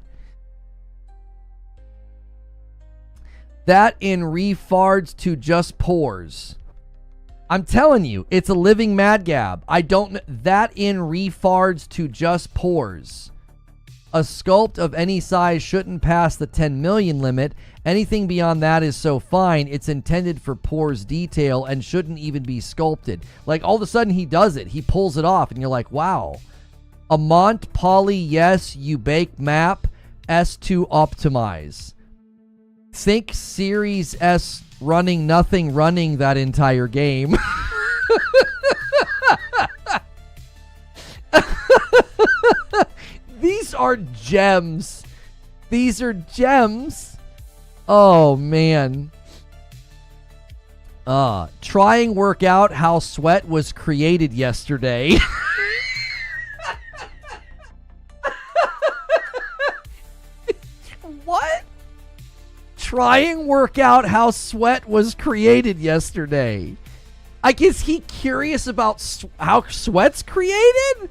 That in Reforge to just pores. I'm telling you, it's a living mad gab. I don't. That in Reforge to just pores. A sculpt of any size shouldn't pass the 10 million limit. Anything beyond that is so fine, it's intended for pores detail and shouldn't even be sculpted. Like, all of a sudden he does it. He pulls it off, and you're like, wow. Amont, poly, yes, you bake map, S2 optimize. Think Series S running nothing, running that entire game. These are gems. These are gems. Oh, man. Try and work out how sweat was created yesterday. What? Try and work out how sweat was created yesterday. I guess he's curious about how sweat's created?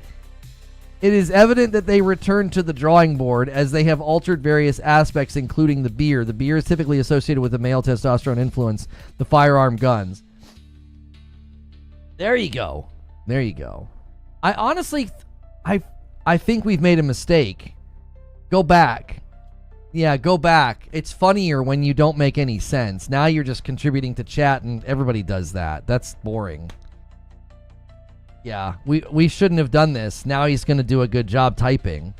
It is evident that they returned to the drawing board as they have altered various aspects, including the beer. The beer is typically associated with the male testosterone influence, the firearm guns. There you go. There you go. I honestly, I think we've made a mistake. Go back. Yeah, go back. It's funnier when you don't make any sense. Now you're just contributing to chat, and everybody does that. That's boring. Yeah, we shouldn't have done this. Now he's going to do a good job typing.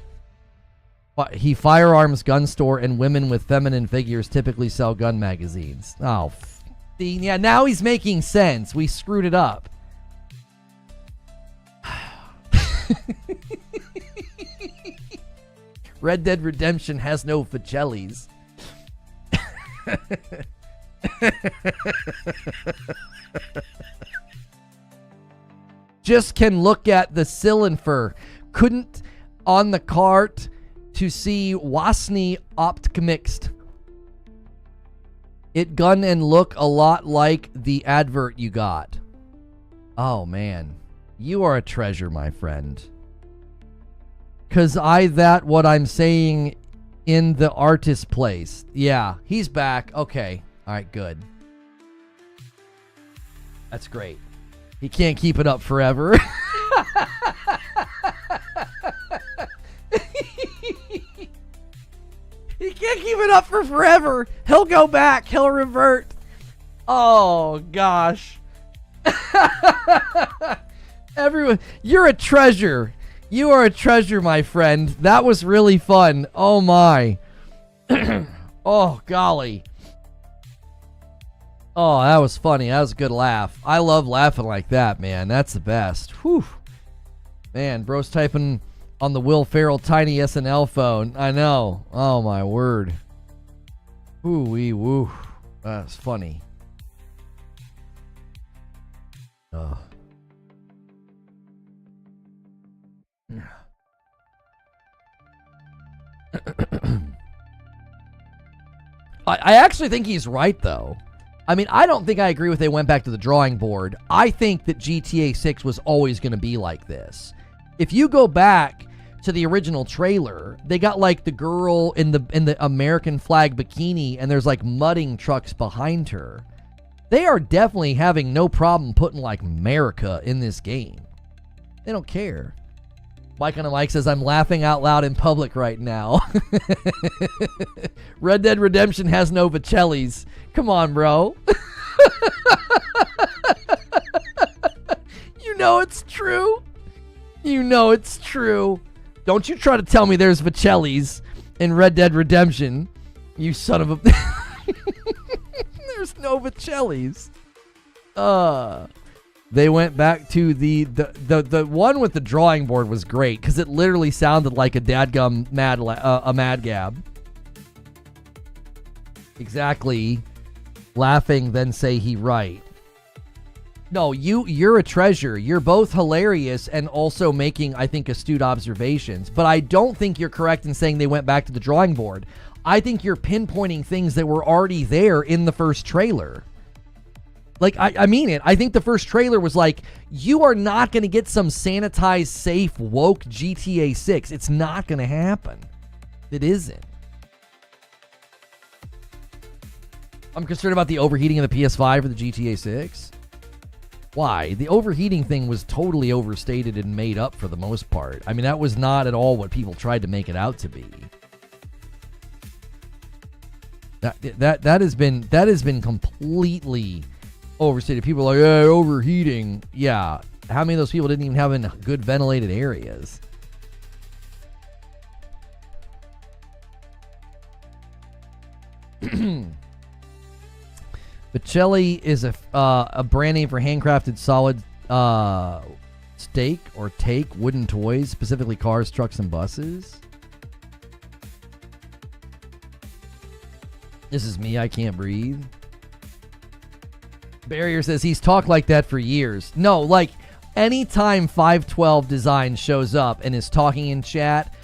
But he firearms gun store, and women with feminine figures typically sell gun magazines. Oh, yeah, now he's making sense. We screwed it up. Red Dead Redemption has no Vicellis. Just can look at the Cylinfer. Couldn't on the cart to see Wasney opt mixed. It gun and look a lot like the advert you got. Oh, man. You are a treasure, my friend. Cause that what I'm saying in the artist place. Yeah, he's back. Okay. All right, good. That's great. He can't keep it up forever. He can't keep it up for forever. He'll go back. He'll revert. Oh, gosh. Everyone, you're a treasure. You are a treasure, my friend. That was really fun. Oh, my. Oh, golly. Oh, that was funny. That was a good laugh. I love laughing like that, man. That's the best. Whew. Man, bro's typing on the Will Ferrell tiny SNL phone. I know. Oh, my word. Ooh-wee, woo. That's funny. Oh. I actually think he's right, though. I mean, I don't think I agree with they went back to the drawing board. I think that GTA 6 was always going to be like this. If you go back to the original trailer, they got like the girl in the American flag bikini, and there's like mudding trucks behind her. They are definitely having no problem putting like America in this game. They don't care. Mike on a mic says, I'm laughing out loud in public right now. Red Dead Redemption has no Vicellis. Come on, bro. You know it's true. You know it's true. Don't you try to tell me there's Vicellis in Red Dead Redemption. You son of a... There's no Vicellis. They went back to the one with the drawing board was great because it literally sounded like a dadgum mad gab. Exactly. Laughing, then say he right. No, you're a treasure. You're both hilarious and also making, I think, astute observations. But I don't think you're correct in saying they went back to the drawing board. I think you're pinpointing things that were already there in the first trailer. Like, I mean it. I think the first trailer was like, you are not going to get some sanitized, safe, woke GTA 6. It's not going to happen. It isn't. I'm concerned about the overheating of the PS5 for the GTA 6. Why? The overheating thing was totally overstated and made up for the most part. I mean, that was not at all what people tried to make it out to be. That has been completely overstated. People are like, overheating. Yeah. How many of those people didn't even have in good ventilated areas? Vicelli is a brand name for handcrafted solid stake or take wooden toys, specifically cars, trucks, and buses. This is me. I can't breathe. Barrier says he's talked like that for years. No, like anytime 512 Design shows up and is talking in chat,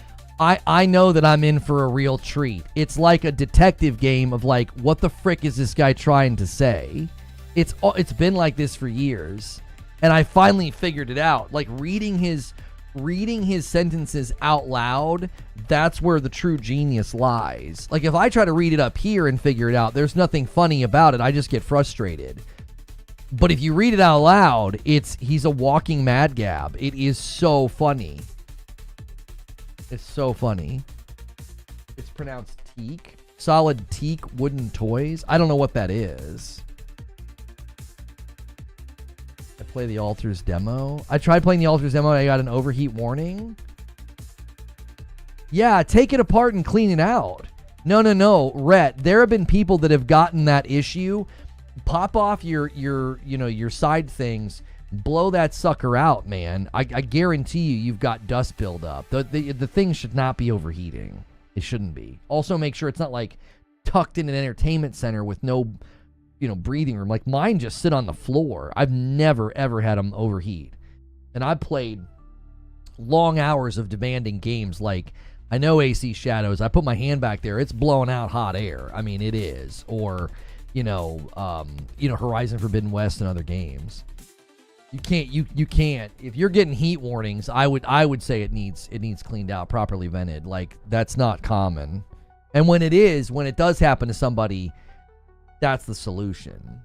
I know that I'm in for a real treat. It's like a detective game of like, what the frick is this guy trying to say? It's been like this for years, and I finally figured it out. Like reading his sentences out loud, that's where the true genius lies. Like if I try to read it up here and figure it out, there's nothing funny about it. I just get frustrated. But if you read it out loud, he's a walking mad gab. It is so funny. It's so funny. It's pronounced teak. Solid teak wooden toys. I don't know what that is. I play the Alters demo. I tried playing the Alters demo and I got an overheat warning. Yeah, take it apart and clean it out. No, Rhett. There have been people that have gotten that issue. Pop off your side things. Blow that sucker out, man. I guarantee you've got dust buildup. The thing should not be overheating. It shouldn't be. Also, make sure it's not like tucked in an entertainment center with no, breathing room. Like mine just sit on the floor. I've never ever had them overheat. And I've played long hours of demanding games. Like I know AC Shadows. I put my hand back there. It's blowing out hot air. I mean, it is. Or Horizon Forbidden West and other games. You can't. If you're getting heat warnings, I would say it needs cleaned out, properly vented. Like that's not common. And when it does happen to somebody, that's the solution.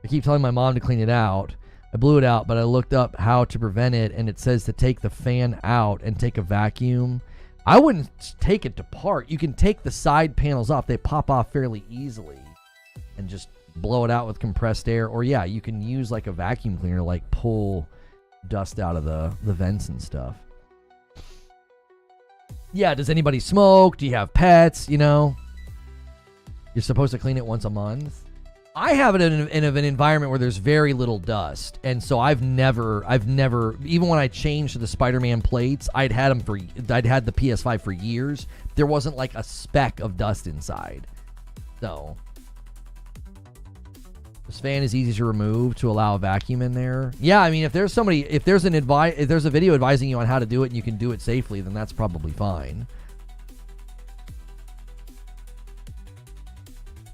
I keep telling my mom to clean it out. I blew it out, but I looked up how to prevent it, and it says to take the fan out and take a vacuum. I wouldn't take it apart. You can take the side panels off. They pop off fairly easily, and just blow it out with compressed air. Or yeah, you can use like a vacuum cleaner, like pull dust out of the vents and stuff. Yeah, does anybody smoke? Do you have pets? You're supposed to clean it once a month. I have it in an environment where there's very little dust, and so I've never, even when I changed to the Spider-Man plates, I'd had the PS5 for years. There wasn't like a speck of dust inside. So this fan is easy to remove to allow a vacuum in there. Yeah, I mean, if there's a video advising you on how to do it and you can do it safely, then that's probably fine.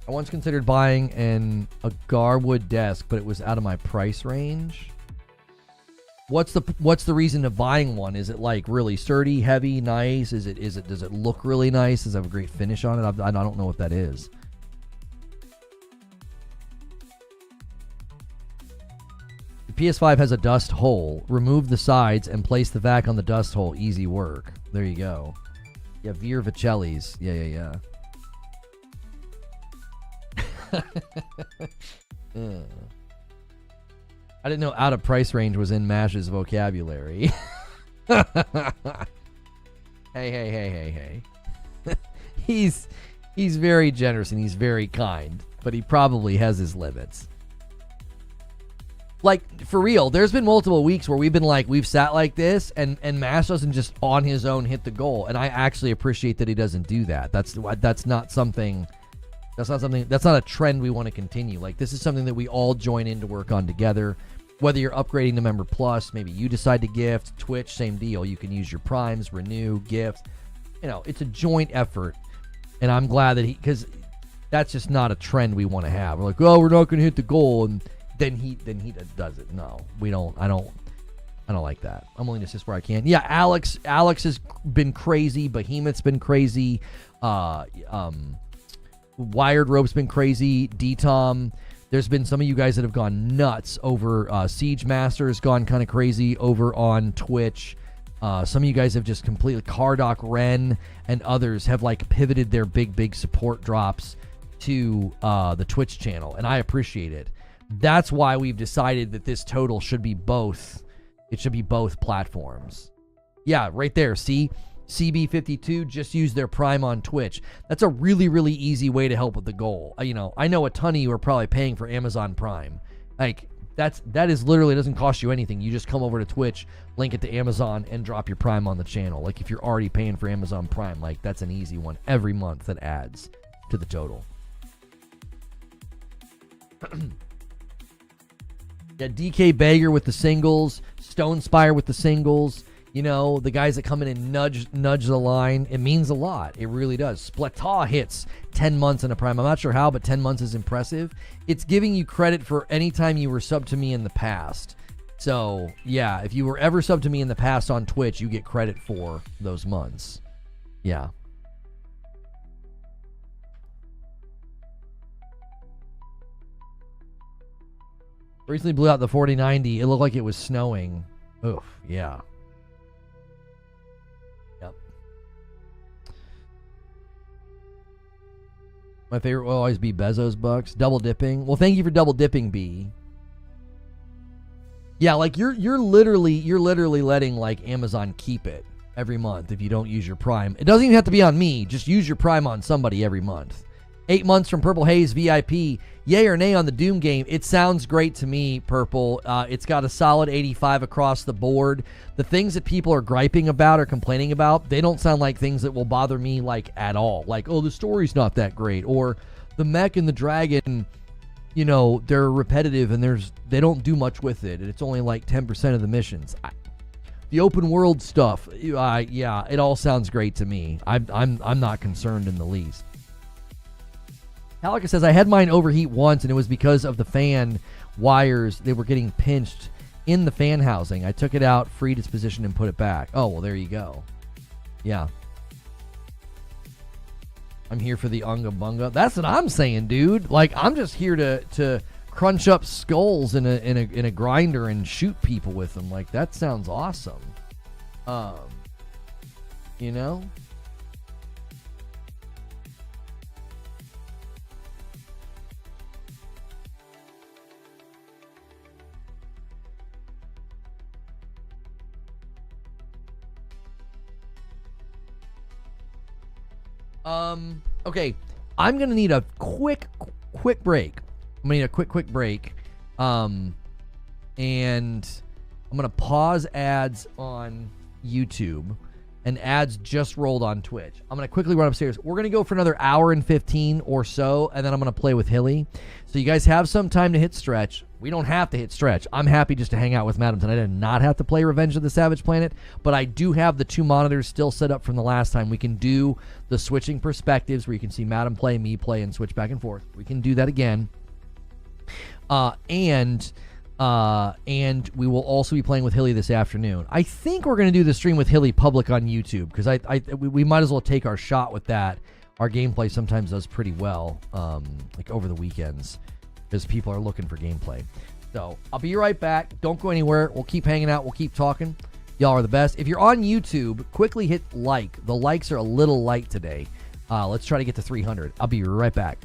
I once considered buying a Garwood desk, but it was out of my price range. What's the reason of buying one? Is it like really sturdy, heavy, nice? Does it look really nice? Does it have a great finish on it? I don't know what that is. The PS5 has a dust hole. Remove the sides and place the vac on the dust hole. Easy work. There you go. Yeah, Veer Vicelli's. Yeah. I didn't know out of price range was in Mash's vocabulary. Hey. He's very generous and he's very kind, but he probably has his limits. Like, for real, there's been multiple weeks where we've sat like this and Mash doesn't just on his own hit the goal, and I actually appreciate that he doesn't do that. That's not a trend we want to continue. Like, this is something that we all join in to work on together. Whether you're upgrading to Member Plus, maybe you decide to gift. Twitch, same deal. You can use your primes, renew, gift. It's a joint effort. And I'm glad that because that's just not a trend we want to have. We're like, oh, we're not going to hit the goal, and then he does it. No, we don't. I don't like that. I'm willing to assist where I can. Yeah, Alex has been crazy. Behemoth's been crazy. Wired Rope's been crazy. D-Tom. There's been some of you guys that have gone nuts over Siege Master's gone kind of crazy over on Twitch. Some of you guys have just completely, Cardoc Ren and others have like pivoted their big support drops to the Twitch channel, and I appreciate it. That's why we've decided that this total should be both. It should be both platforms. Yeah, right there. See? CB52 just use their Prime on Twitch. That's a really, really easy way to help with the goal. I know a ton of you are probably paying for Amazon Prime. Like, that is literally doesn't cost you anything. You just come over to Twitch, link it to Amazon, and drop your Prime on the channel. Like, if you're already paying for Amazon Prime, like, that's an easy one every month that adds to the total. Yeah, DK Bager with the singles, Stone Spire with the singles. The guys that come in and nudge the line, it means a lot. It really does. Splataw hits 10 months in a Prime. I'm not sure how, but 10 months is impressive. It's giving you credit for any time you were subbed to me in the past. So, yeah, if you were ever subbed to me in the past on Twitch, you get credit for those months. Yeah. Recently blew out the 4090. It looked like it was snowing. Oof, yeah. My favorite will always be Bezos bucks. Double dipping. Well, thank you for double dipping, B. Yeah, like you're literally letting like Amazon keep it every month if you don't use your Prime. It doesn't even have to be on me. Just use your Prime on somebody every month. 8 months from Purple Haze VIP. Yay or nay on the Doom game? It sounds great to me, Purple. It's got a solid 85 across the board. The things that people are griping about or complaining about, they don't sound like things that will bother me like at all. Like, oh, the story's not that great, or the mech and the dragon, they're repetitive and they don't do much with it, and it's only like 10% of the missions. The open world stuff, yeah, it all sounds great to me. I'm not concerned in the least. Halika says, I had mine overheat once, and it was because of the fan wires. They were getting pinched in the fan housing. I took it out, freed its position, and put it back. Oh, well, there you go. Yeah. I'm here for the Unga Bunga. That's what I'm saying, dude. Like, I'm just here to crunch up skulls in a grinder and shoot people with them. Like, that sounds awesome. Okay, I'm gonna need a quick break. I'm gonna need a quick break. And I'm gonna pause ads on YouTube, and ads just rolled on Twitch. I'm gonna quickly run upstairs. We're gonna go for another hour and 15 or so, and then I'm gonna play with Hilly. So you guys have some time to hit stretch. We don't have to hit stretch. I'm happy just to hang out with Madam tonight and not have to play Revenge of the Savage Planet, but I do have the 2 monitors still set up from the last time. We can do the switching perspectives where you can see Madam play, me play, and switch back and forth. We can do that again. And we will also be playing with Hilly this afternoon. I think we're going to do the stream with Hilly public on YouTube, because we might as well take our shot with that. Our gameplay sometimes does pretty well, like over the weekends, because people are looking for gameplay. So I'll be right back. Don't go anywhere. We'll keep hanging out. We'll keep talking. Y'all are the best. If you're on YouTube, quickly hit like. The likes are a little light today. Let's try to get to 300. I'll be right back.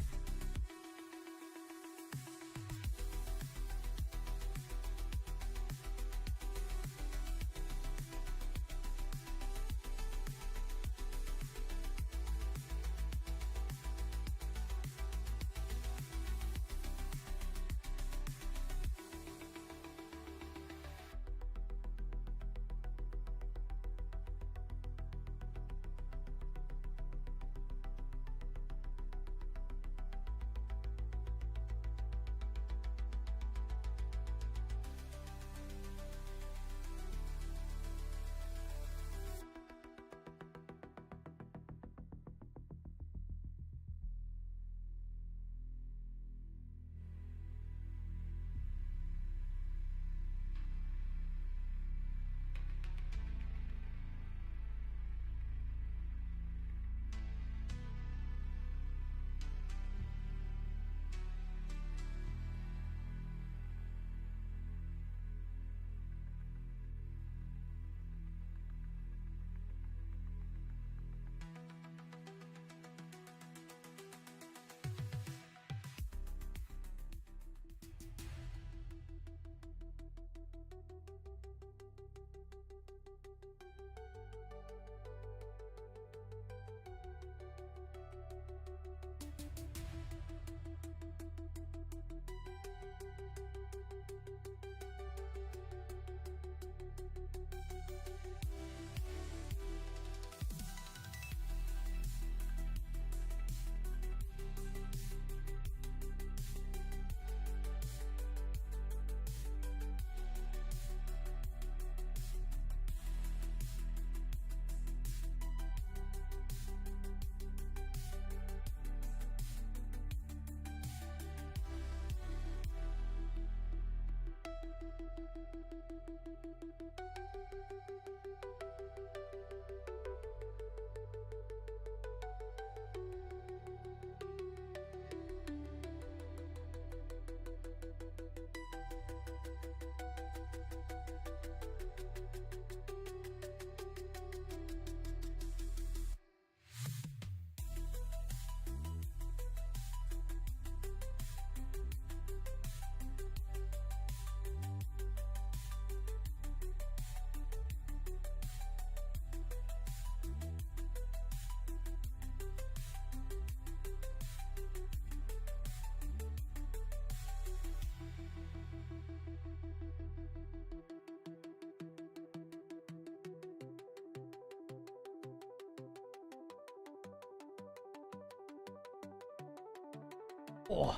Oh,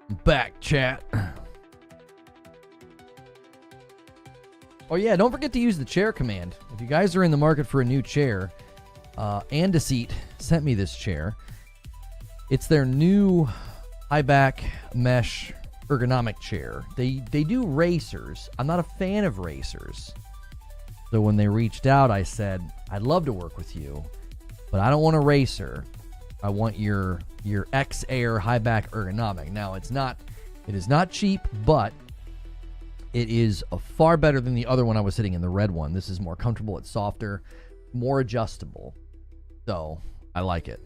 I'm back, chat. Oh yeah, don't forget to use the chair command. If you guys are in the market for a new chair, Andeseat sent me this chair. It's their new high back mesh ergonomic chair. They do racers. I'm not a fan of racers. So when they reached out, I said, I'd love to work with you, but I don't want a racer. I want your X-Air high back ergonomic. Now it is not cheap, but it is far better than the other one I was sitting in, the red one. This is more comfortable, it's softer, more adjustable. So I like it.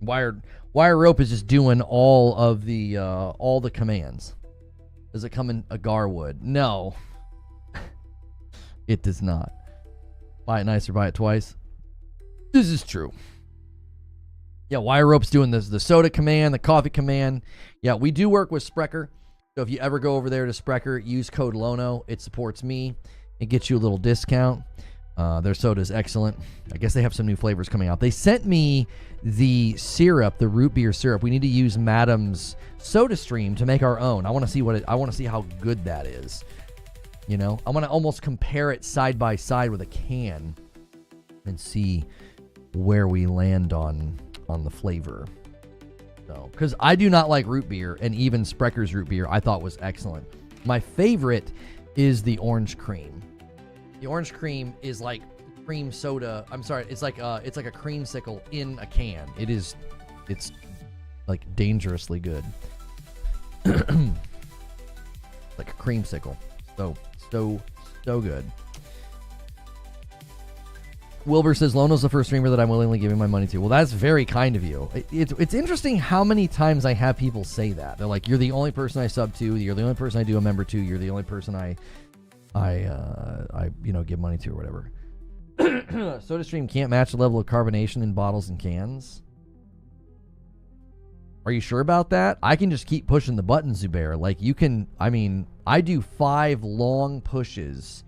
Wire rope is just doing all the commands. Does it come in agar wood? No. It does not. Buy it nice or buy it twice. This is true. Yeah, wire rope's doing the soda command, the coffee command. Yeah, we do work with Sprecher. So if you ever go over there to Sprecher, use code LONO. It supports me. It gets you a little discount. Their soda is excellent. I guess they have some new flavors coming out. They sent me the syrup, the root beer syrup. We need to use Madam's Soda Stream to make our own. I want to see I want to see how good that is. You know, I want to almost compare it side by side with a can and see where we land on the flavor. So, because I do not like root beer, and even Sprecker's root beer I thought was excellent. My favorite is the orange cream. The orange cream is like cream soda. I'm sorry, it's like a creamsicle in a can. It's like dangerously good. Like a creamsicle. So good. Wilbur says, Lono's the first streamer that I'm willingly giving my money to. Well, that's very kind of you. It's interesting how many times I have people say that. They're like, you're the only person I sub to. You're the only person I do a member to. You're the only person I give money to or whatever. SodaStream can't match the level of carbonation in bottles and cans. Are you sure about that? I can just keep pushing the button, Zubair. Like, you can, I do 5 long pushes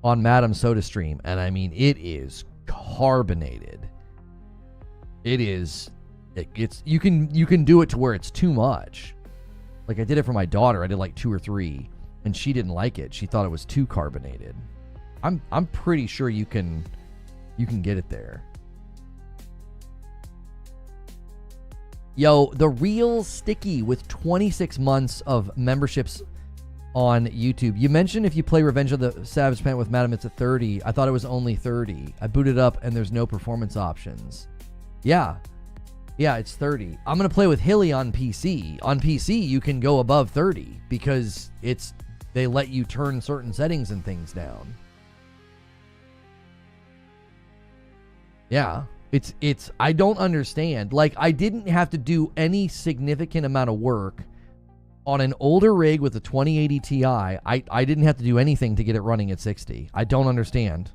on Madam SodaStream, and it is carbonated. It's you can do it to where it's too much. Like, I did it for my daughter. I did like 2 or 3, and she didn't like it. She thought it was too carbonated. I'm pretty sure you can get it there. Yo, the real Sticky with 26 months of memberships on YouTube. You mentioned if you play Revenge of the Savage Planet with Madam, it's at 30. I thought it was only 30. I booted up and there's no performance options. Yeah, it's 30. I'm going to play with Hilly on PC. On PC, you can go above 30 because they let you turn certain settings and things down. Yeah. I don't understand. Like, I didn't have to do any significant amount of work on an older rig with a 2080 Ti. I didn't have to do anything to get it running at 60. I don't understand.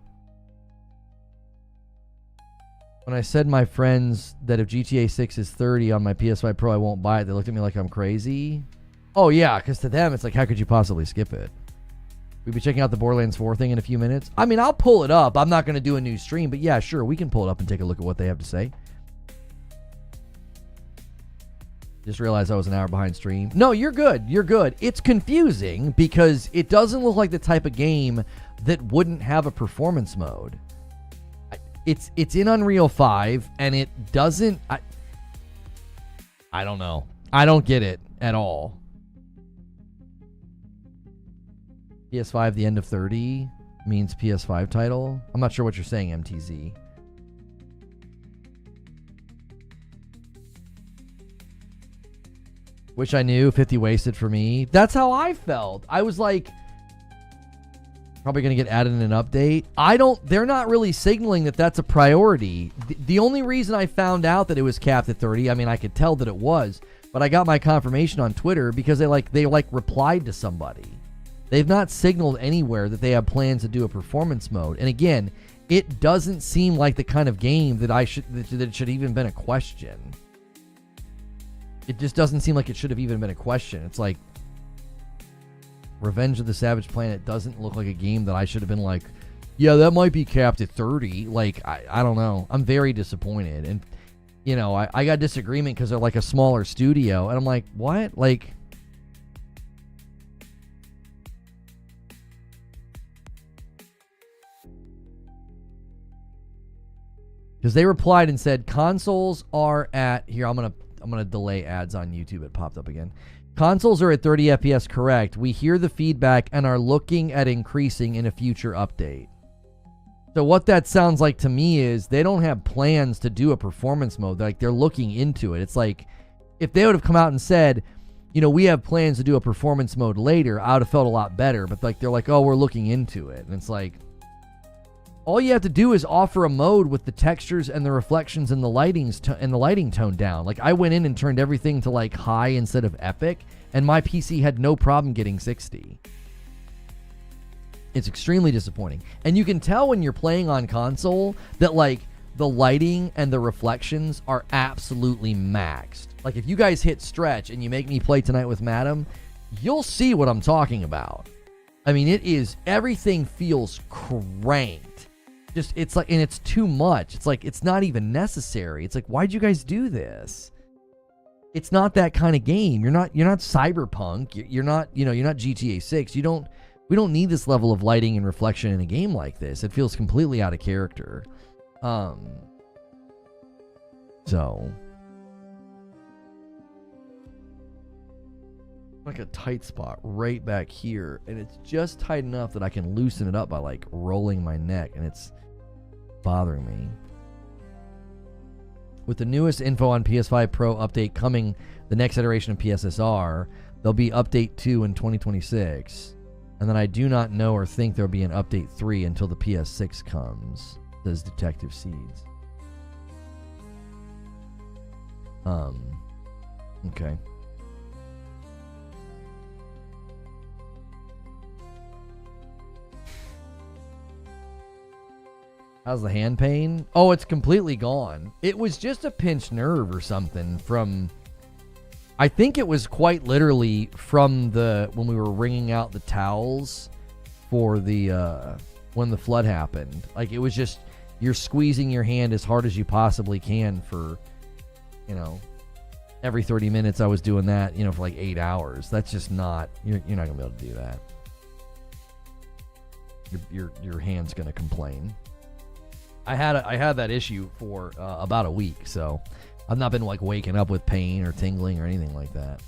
When I said my friends that if GTA 6 is 30 on my PS5 Pro, I won't buy it, they looked at me like I'm crazy. Oh, yeah, because to them, it's like, how could you possibly skip it? We'll be checking out the Borderlands 4 thing in a few minutes. I'll pull it up. I'm not going to do a new stream, but yeah, sure, we can pull it up and take a look at what they have to say. Just realized I was an hour behind stream. No, you're good. You're good. It's confusing because it doesn't look like the type of game that wouldn't have a performance mode. It's in Unreal 5, and it doesn't... I don't know. I don't get it at all. PS5, the end of 30 means PS5 title. I'm not sure what you're saying, MTZ. Wish I knew. 50 wasted for me. That's how I felt. I was like, probably going to get added in an update. They're not really signaling that that's a priority. The only reason I found out that it was capped at 30, I could tell that it was, but I got my confirmation on Twitter because they replied to somebody. They've not signaled anywhere that they have plans to do a performance mode. And again, it doesn't seem like the kind of game that it should even been a question. It just doesn't seem like it should have even been a question. It's like Revenge of the Savage Planet doesn't look like a game that I should have been like, yeah, that might be capped at 30. Like, I don't know. I'm very disappointed. And, I got disagreement because they're like a smaller studio. And I'm like, what? Like... Because they replied and said consoles are at here. I'm gonna delay ads on YouTube. It popped up again. Consoles are at 30 FPS. Correct. We hear the feedback and are looking at increasing in a future update. So what that sounds like to me is they don't have plans to do a performance mode. Like, they're looking into it. It's like if they would have come out and said, we have plans to do a performance mode later, I would have felt a lot better. But they're like, oh, we're looking into it, and it's like. All you have to do is offer a mode with the textures and the reflections and the lighting toned down. Like, I went in and turned everything to like high instead of epic, and my PC had no problem getting 60. It's extremely disappointing. And you can tell when you're playing on console that like the lighting and the reflections are absolutely maxed. Like, if you guys hit stretch and you make me play tonight with Madam, you'll see what I'm talking about. Everything feels cranked. Just, it's like, and it's too much. It's like, it's not even necessary. It's like, why'd you guys do this? It's not that kind of game. You're not Cyberpunk. You're not, you're not GTA 6. We don't need this level of lighting and reflection in a game like this. It feels completely out of character. So, like a tight spot right back here, and it's just tight enough that I can loosen it up by like rolling my neck, and it's bothering me. With the newest info on PS5 Pro update coming, the next iteration of PSSR, there'll be update 2 in 2026, and then I do not know or think there'll be an update 3 until the PS6 comes, says Detective Seeds. Okay. How's the hand pain? Oh, it's completely gone. It was just a pinched nerve or something from, I think it was quite literally from when we were wringing out the towels for the, when the flood happened. Like, it was just, you're squeezing your hand as hard as you possibly can for, every 30 minutes I was doing that, for like 8 hours. That's just not, you're not gonna be able to do that. Your hand's gonna complain. I had that issue for about a week, so I've not been like waking up with pain or tingling or anything like that.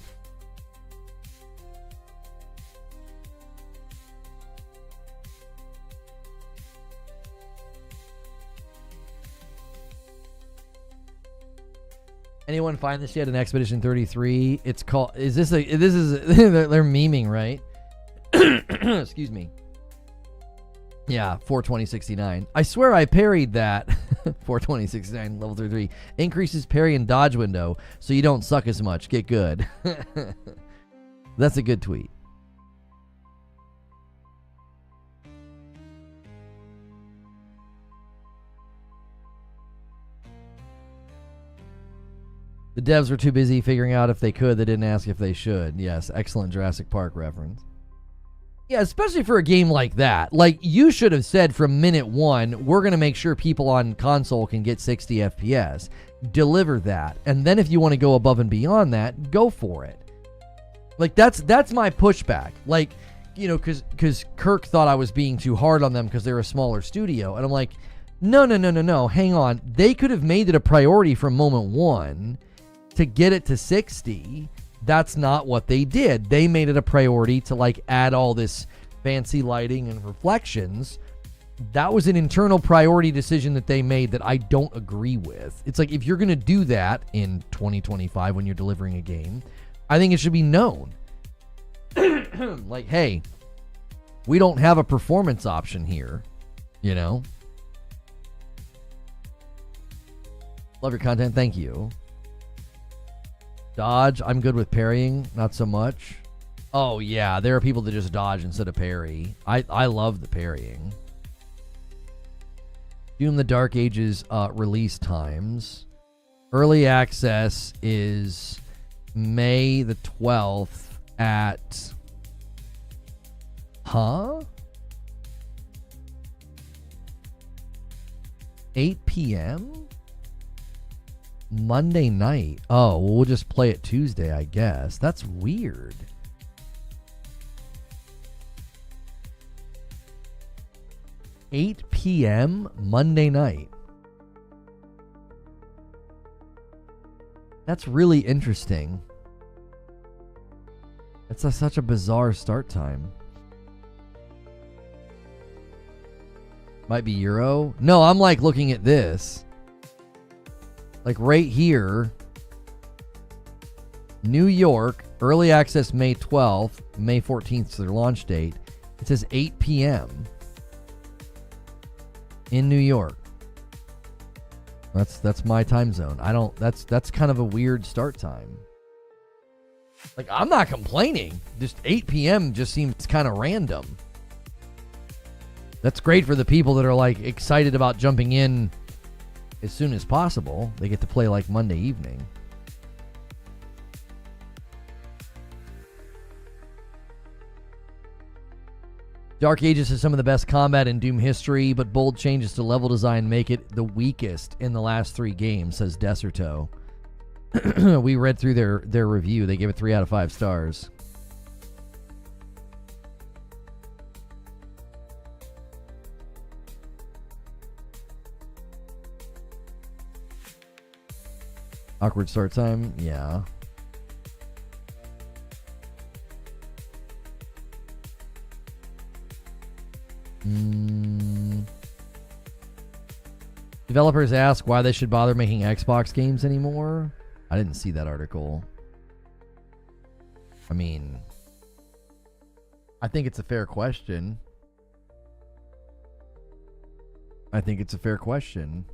Anyone find this yet in Expedition 33? It's called, they're memeing, right? Excuse me. Yeah, 42069. I swear I parried that. 42069, level 33. Increases parry and dodge window, so you don't suck as much. Get good. That's a good tweet. The devs were too busy figuring out if they could. They didn't ask if they should. Yes, excellent Jurassic Park reference. Yeah, especially for a game like that. Like, you should have said from minute one, we're going to make sure people on console can get 60 FPS. Deliver that. And then if you want to go above and beyond that, go for it. Like, that's my pushback. Like, because Kirk thought I was being too hard on them because they're a smaller studio. And I'm like, no. Hang on. They could have made it a priority from moment one to get it to 60. That's not what they did. They made it a priority to like add all this fancy lighting and reflections. That was an internal priority decision that they made that I don't agree with. It's like, if you're going to do that in 2025 when you're delivering a game, I think it should be known. Like, hey, we don't have a performance option here, Love your content. Thank you. Dodge, I'm good with parrying, not so much. Oh yeah, there are people that just dodge instead of parry. I love the parrying. Doom the Dark Ages release times. Early access is May the 12th at 8 p.m.? Monday night. Oh, well, we'll just play it Tuesday, I guess. That's weird. $8 p.m. Monday night. That's really interesting. That's such a bizarre start time. Might be Euro. No, I'm like looking at this. Like right here, New York, early access May 12th, May 14th is their launch date. It says 8 p.m. in New York. That's my time zone. That's kind of a weird start time. Like, I'm not complaining. Just 8 p.m. just seems kind of random. That's great for the people that are like excited about jumping in as soon as possible. They get to play like Monday evening. Dark Ages has some of the best combat in Doom history, but bold changes to level design make it the weakest in the last 3 games, says Deserto. We read through their review. They gave it 3 out of 5 stars. Awkward start time? Yeah. Developers ask why they should bother making Xbox games anymore. I didn't see that article. I mean, I think it's a fair question. I think it's a fair question.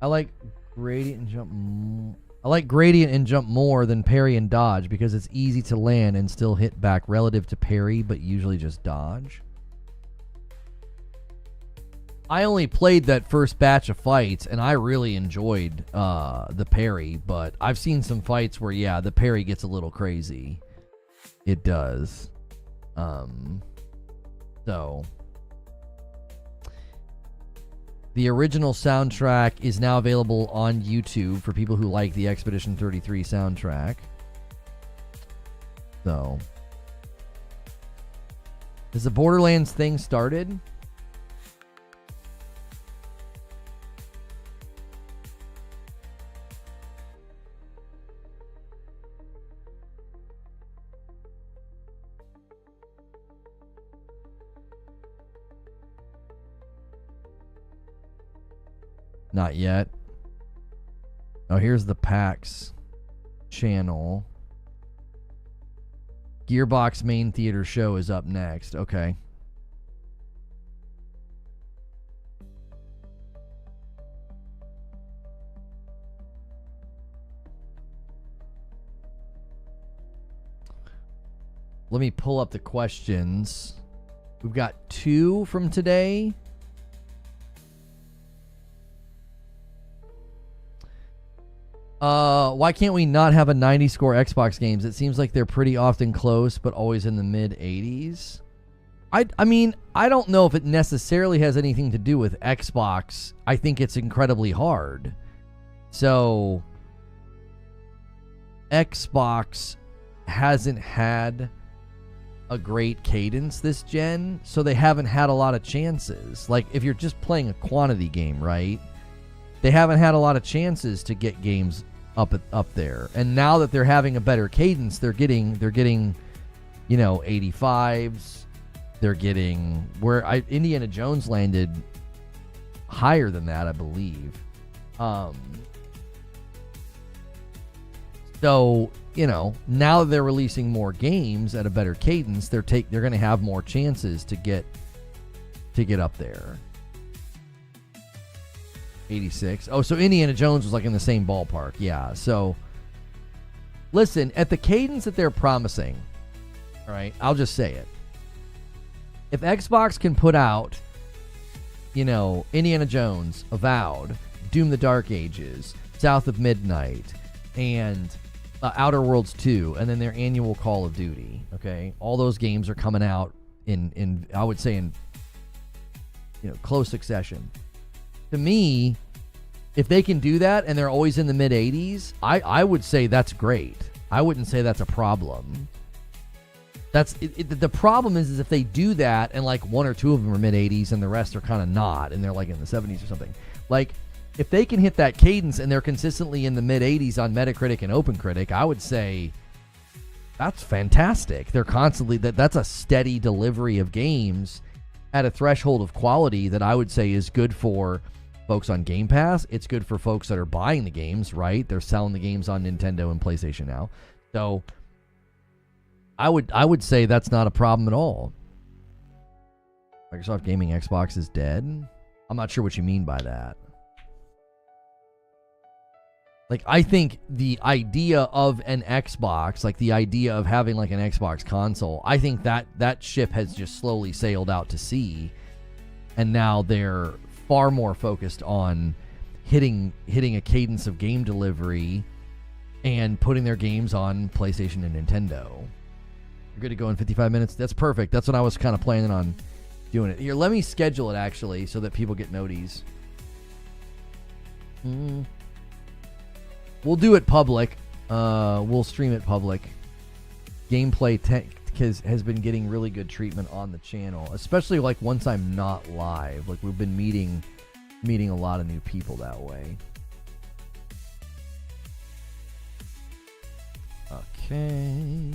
I like gradient and jump more than parry and dodge because it's easy to land and still hit back relative to parry, but usually just dodge. I only played that first batch of fights, and I really enjoyed the parry, but I've seen some fights where, yeah, the parry gets a little crazy. It does. So... The original soundtrack is now available on YouTube for people who like the Expedition 33 soundtrack. So, has the Borderlands thing started? Not yet. Oh, here's the PAX channel. Gearbox main theater show is up next. Okay. Let me pull up the questions. We've got 2 from today. Why can't we not have a 90 score Xbox games? It seems like they're pretty often close, but always in the mid 80s. I mean, I don't know if it necessarily has anything to do with Xbox. I think it's incredibly hard. So, Xbox hasn't had a great cadence this gen, so they haven't had a lot of chances. Like, if you're just playing a quantity game, right? They haven't had a lot of chances to get games up there. And now that they're having a better cadence, they're getting, you know, 85s. They're getting Indiana Jones landed higher than that, I believe. So, you know, now that they're releasing more games at a better cadence, they're going to have more chances to get up there. 86. Oh, so Indiana Jones was like in the same ballpark. Yeah. So, listen, at the cadence that they're promising, all right, I'll just say it. If Xbox can put out, you know, Indiana Jones, Avowed, Doom the Dark Ages, South of Midnight, and Outer Worlds 2, and then their annual Call of Duty, okay? All those games are coming out in I would say in, you know, close succession. To me, if they can do that and they're always in the mid-80s, I would say that's great. I wouldn't say that's a problem. The problem is if they do that and like 1 or 2 of them are mid-80s and the rest are kind of not, and they're like in the 70s or something. Like, if they can hit that cadence and they're consistently in the mid-80s on Metacritic and OpenCritic, I would say that's fantastic. They're constantly, that's a steady delivery of games at a threshold of quality that I would say is good for folks on Game Pass. It's good for folks that are buying the games, right? They're selling the games on Nintendo and PlayStation now. So I would say that's not a problem at all. Microsoft Gaming Xbox is dead? I'm not sure what you mean by that. Like, I think the idea of an Xbox, like the idea of having like an Xbox console, I think that ship has just slowly sailed out to sea. And now they're far more focused on hitting a cadence of game delivery and putting their games on PlayStation and Nintendo. You're good to go in 55 minutes? That's perfect. That's what I was kind of planning on doing it. Here, let me schedule it actually so that people get noties. We'll do it public. We'll stream it public. Gameplay tech has been getting really good treatment on the channel, especially like once I'm not live. Like we've been meeting a lot of new people that way. Okay.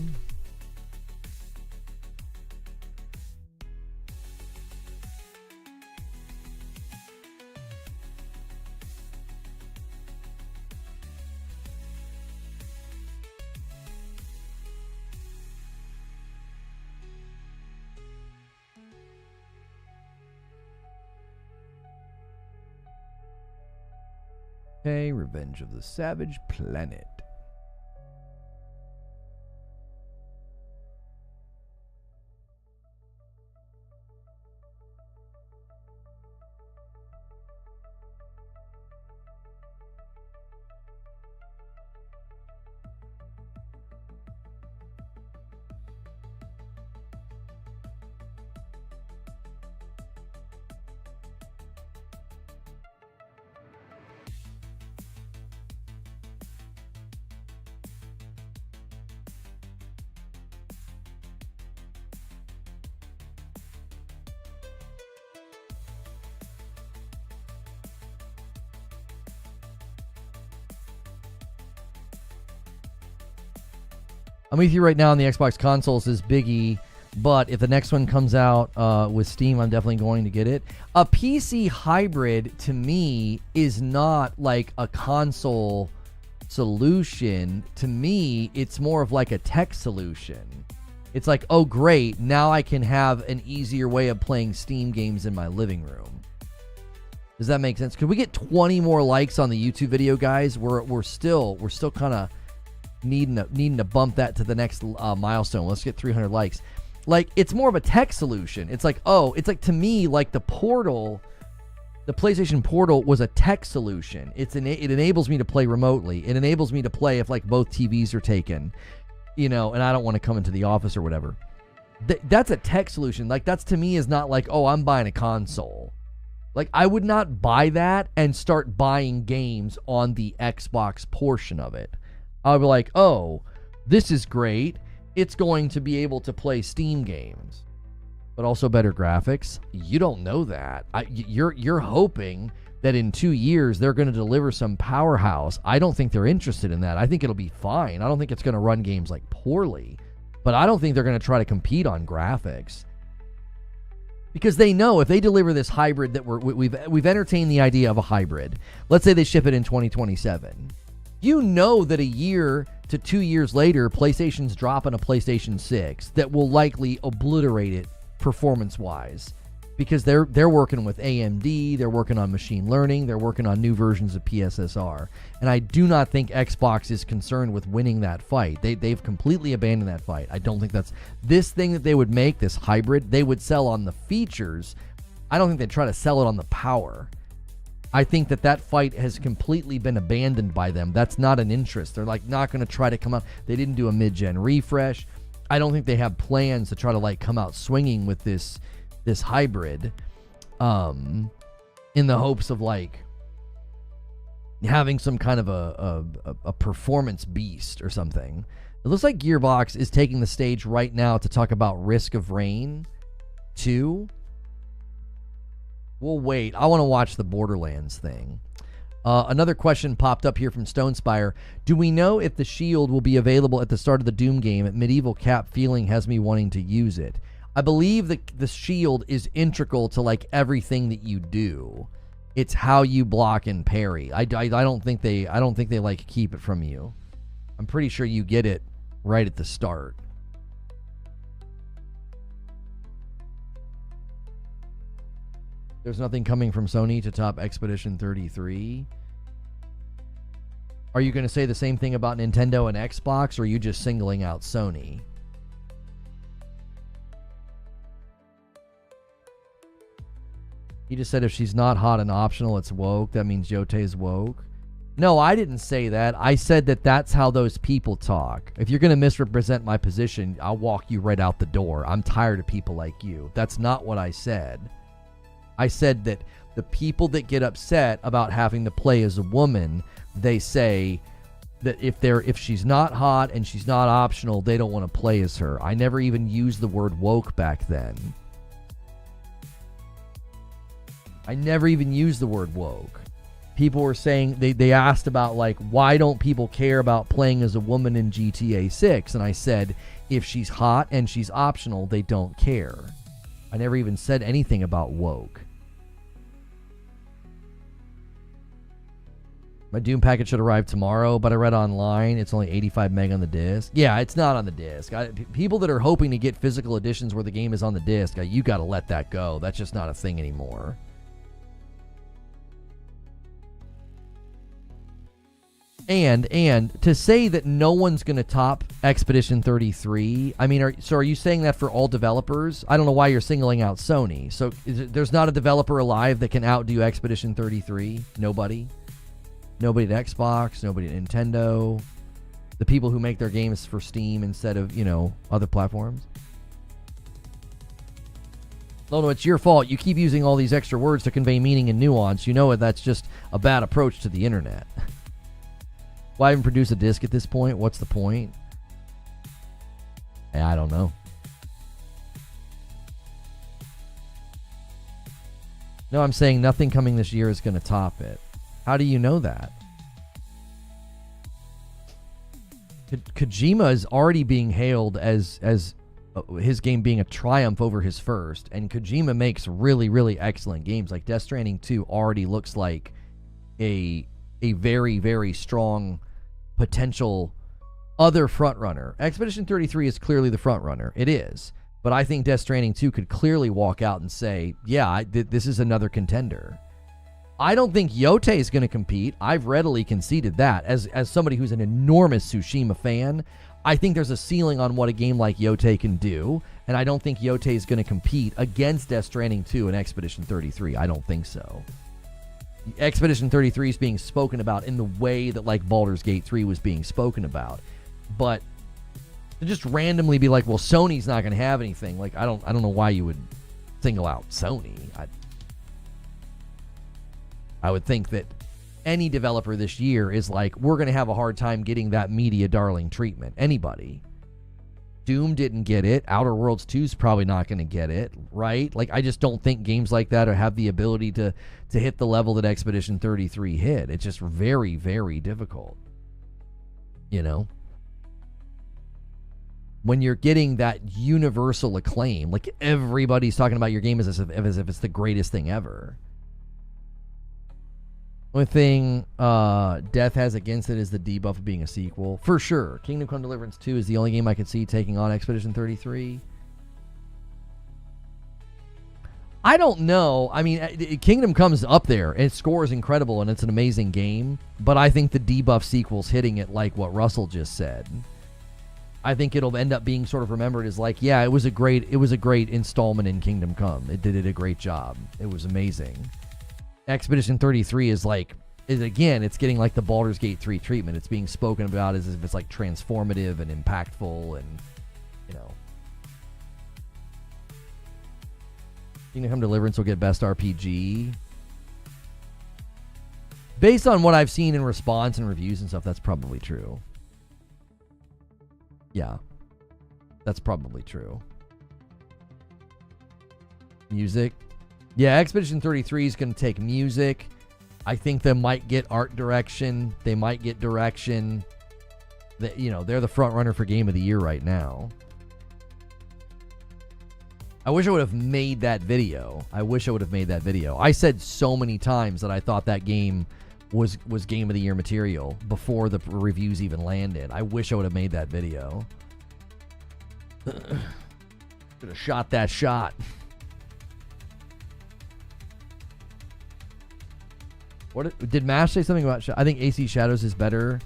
Okay, Revenge of the Savage Planet. I'm with you right now on the Xbox consoles is Biggie, but if the next one comes out with Steam, I'm definitely going to get it. A PC hybrid, to me, is not like a console solution. To me, it's more of like a tech solution. It's like, oh, great, now I can have an easier way of playing Steam games in my living room. Does that make sense? Could we get 20 more likes on the YouTube video, guys? We're still kind of needing to bump that to the next milestone. Let's get 300 likes. Like, it's more of a tech solution. It's like, oh, it's like, to me, like the Portal, the PlayStation Portal was a tech solution. It enables me to play remotely. It enables me to play if like both TVs are taken, you know, and I don't want to come into the office or whatever. That's a tech solution. Like, that's, to me, is not like, oh, I'm buying a console. Like, I would not buy that and start buying games on the Xbox portion of it. I'll be like, oh, this is great. It's going to be able to play Steam games, but also better graphics. You don't know that. You're hoping that in 2 years they're going to deliver some powerhouse. I don't think they're interested in that. I think it'll be fine. I don't think it's going to run games like poorly, but I don't think they're going to try to compete on graphics, because they know if they deliver this hybrid that we've entertained the idea of a hybrid. Let's say they ship it in 2027. You know that a year to 2 years later, PlayStation's dropping a PlayStation 6 that will likely obliterate it performance-wise, because they're working with AMD, they're working on machine learning, they're working on new versions of PSSR. And I do not think Xbox is concerned with winning that fight. They've completely abandoned that fight. I don't think that's this thing that they would make, this hybrid, they would sell on the features. I don't think they'd try to sell it on the power. I think that fight has completely been abandoned by them. That's not an interest. They're like not going to try to come out. They didn't do a mid-gen refresh. I don't think they have plans to try to like come out swinging with this hybrid, in the hopes of like having some kind of a performance beast or something. It looks like Gearbox is taking the stage right now to talk about Risk of Rain 2. We'll wait. I want to watch the Borderlands thing. Another question popped up here from Stonespire. Do we know if the shield will be available at the start of the Doom game? Medieval Cap feeling has me wanting to use it. I believe that the shield is integral to like everything that you do. It's how you block and parry. I don't think they like keep it from you. I'm pretty sure you get it right at the start. There's nothing coming from Sony to top Expedition 33. Are you going to say the same thing about Nintendo and Xbox, or are you just singling out Sony? He just said if she's not hot and optional, it's woke. That means Yotei's woke. No, I didn't say that. I said that that's how those people talk. If you're going to misrepresent my position, I'll walk you right out the door. I'm tired of people like you. That's not what I said. I said that the people that get upset about having to play as a woman, they say that if she's not hot and she's not optional, they don't want to play as her. I never even used the word woke back then. I never even used the word woke. People were saying, they asked about, like, why don't people care about playing as a woman in GTA 6? And I said, if she's hot and she's optional, they don't care. I never even said anything about woke. My Doom package should arrive tomorrow, but I read online it's only 85 meg on the disc. Yeah, it's not on the disc. People that are hoping to get physical editions where the game is on the disc, you got to let that go. That's just not a thing anymore. And to say that no one's going to top Expedition 33, I mean, are you saying that for all developers? I don't know why you're singling out Sony. So there's not a developer alive that can outdo Expedition 33? Nobody? Nobody at Xbox, nobody at Nintendo, the people who make their games for Steam instead of, other platforms? No, it's your fault. You keep using all these extra words to convey meaning and nuance. You know that's just a bad approach to the internet. Why even produce a disc at this point? What's the point? I don't know. No, I'm saying nothing coming this year is going to top it. How do you know that? Kojima is already being hailed as his game being a triumph over his first, and Kojima makes really, really excellent games. Like Death Stranding 2 already looks like a very, very strong potential other frontrunner. Expedition 33 is clearly the frontrunner. It is. But I think Death Stranding 2 could clearly walk out and say, yeah, this is another contender. I don't think Yotei is going to compete. I've readily conceded that. As somebody who's an enormous Tsushima fan, I think there's a ceiling on what a game like Yotei can do, and I don't think Yotei is going to compete against Death Stranding 2 and Expedition 33. I don't think so. Expedition 33 is being spoken about in the way that, like, Baldur's Gate 3 was being spoken about. But to just randomly be like, well, Sony's not going to have anything, like, I don't know why you would single out Sony. I would think that any developer this year is like, we're going to have a hard time getting that media darling treatment. Anybody. Doom didn't get it. Outer Worlds 2 is probably not going to get it, right? Like, I just don't think games like that have the ability to hit the level that Expedition 33 hit. It's just very, very difficult. When you're getting that universal acclaim, like everybody's talking about your game as if it's the greatest thing ever. Only thing Death has against it is the debuff of being a sequel. For sure. Kingdom Come Deliverance 2 is the only game I could see taking on Expedition 33. I don't know. I mean, Kingdom Come's up there. Its score is incredible, and it's an amazing game. But I think the debuff sequel's hitting it like what Russell just said. I think it'll end up being sort of remembered as like, yeah, it was a great installment in Kingdom Come. It did a great job. It was amazing. Expedition 33 is it's getting like the Baldur's Gate 3 treatment. It's being spoken about as if it's like transformative and impactful, and Kingdom Come Deliverance will get best RPG. Based on what I've seen in response and reviews and stuff, that's probably true. Yeah. That's probably true. Music. Yeah, Expedition 33 is going to take music. I think they might get art direction. They might get direction. They're the front runner for Game of the Year right now. I wish I would have made that video. I said so many times that I thought that game was Game of the Year material before the reviews even landed. I wish I would have made that video. Should have shot that shot. What did Mash say something about? I think AC Shadows is better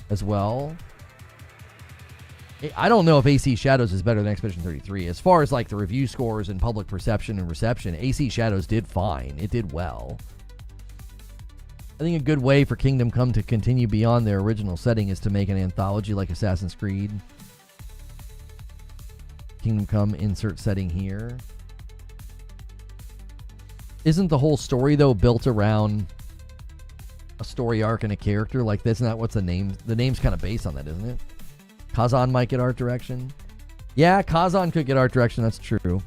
as well. I don't know if AC Shadows is better than Expedition 33. As far as like the review scores and public perception and reception, AC Shadows did fine. It did well. I think a good way for Kingdom Come to continue beyond their original setting is to make an anthology like Assassin's Creed. Kingdom Come, insert setting here. Isn't the whole story, though, built around a story arc and a character? Like, that's not what's the name? The name's kind of based on that, isn't it? Kazan might get art direction. Yeah, Kazan could get art direction. That's true.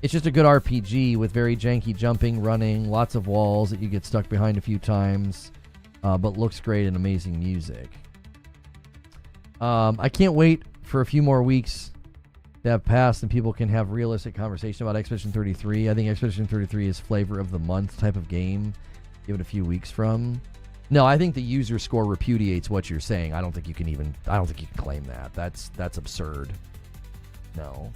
It's just a good RPG with very janky jumping, running, lots of walls that you get stuck behind a few times, but looks great and amazing music. I can't wait for a few more weeks to have passed and people can have realistic conversation about Expedition 33. I think Expedition 33 is flavor of the month type of game. Give it a few weeks from. No, I think the user score repudiates what you're saying. I don't think you can claim that. That's absurd. No.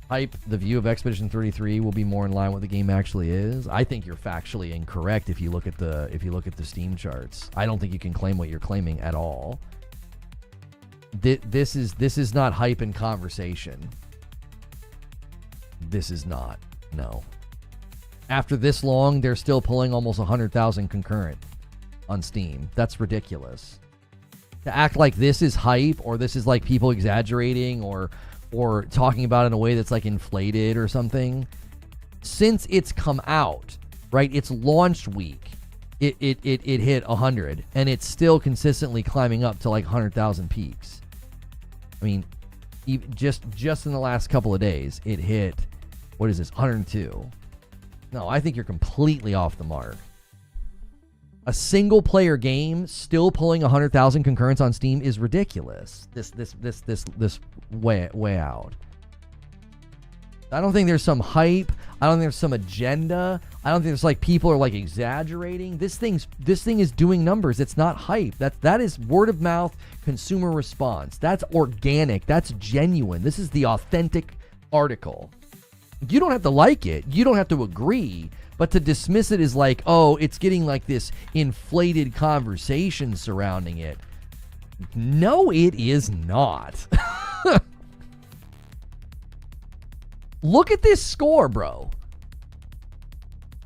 Hype, the view of Expedition 33 will be more in line with what the game actually is. I think you're factually incorrect if you look at the Steam charts. I don't think you can claim what you're claiming at all. This is not hype and conversation. This is not. No. After this long, they're still pulling almost 100,000 concurrent on Steam. That's ridiculous. To act like this is hype or this is like people exaggerating or talking about it in a way that's like inflated or something. Since it's come out, right? It's launch week. It hit 100 and it's still consistently climbing up to like 100,000 peaks. I mean, even just in the last couple of days, it hit, what is this, 102. No, I think you're completely off the mark. A single player game still pulling 100,000 concurrents on Steam is ridiculous. This way out. I don't think there's some hype. I don't think there's some agenda. I don't think there's like people are like exaggerating. This thing is doing numbers. It's not hype. That is word of mouth consumer response. That's organic. That's genuine. This is the authentic article. You don't have to like it. You don't have to agree. But to dismiss it as like, oh, it's getting like this inflated conversation surrounding it. No, it is not. Look at this score, bro.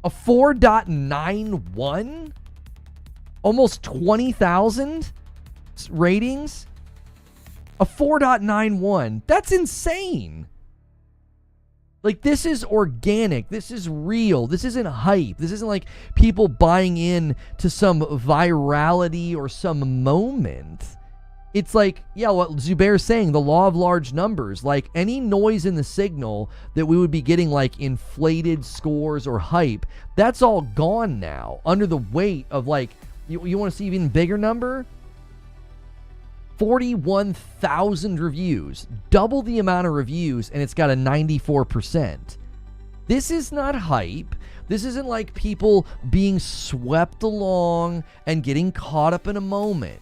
A 4.91? Almost 20,000 ratings? A 4.91. That's insane. Like, this is organic. This is real. This isn't hype. This isn't like people buying in to some virality or some moment. It's like, yeah, what Zubair's saying, the law of large numbers. Like, any noise in the signal that we would be getting, like, inflated scores or hype, that's all gone now under the weight of, like, you want to see even bigger number? 41,000 reviews, double the amount of reviews, and it's got a 94%. This is not hype. This isn't like people being swept along and getting caught up in a moment.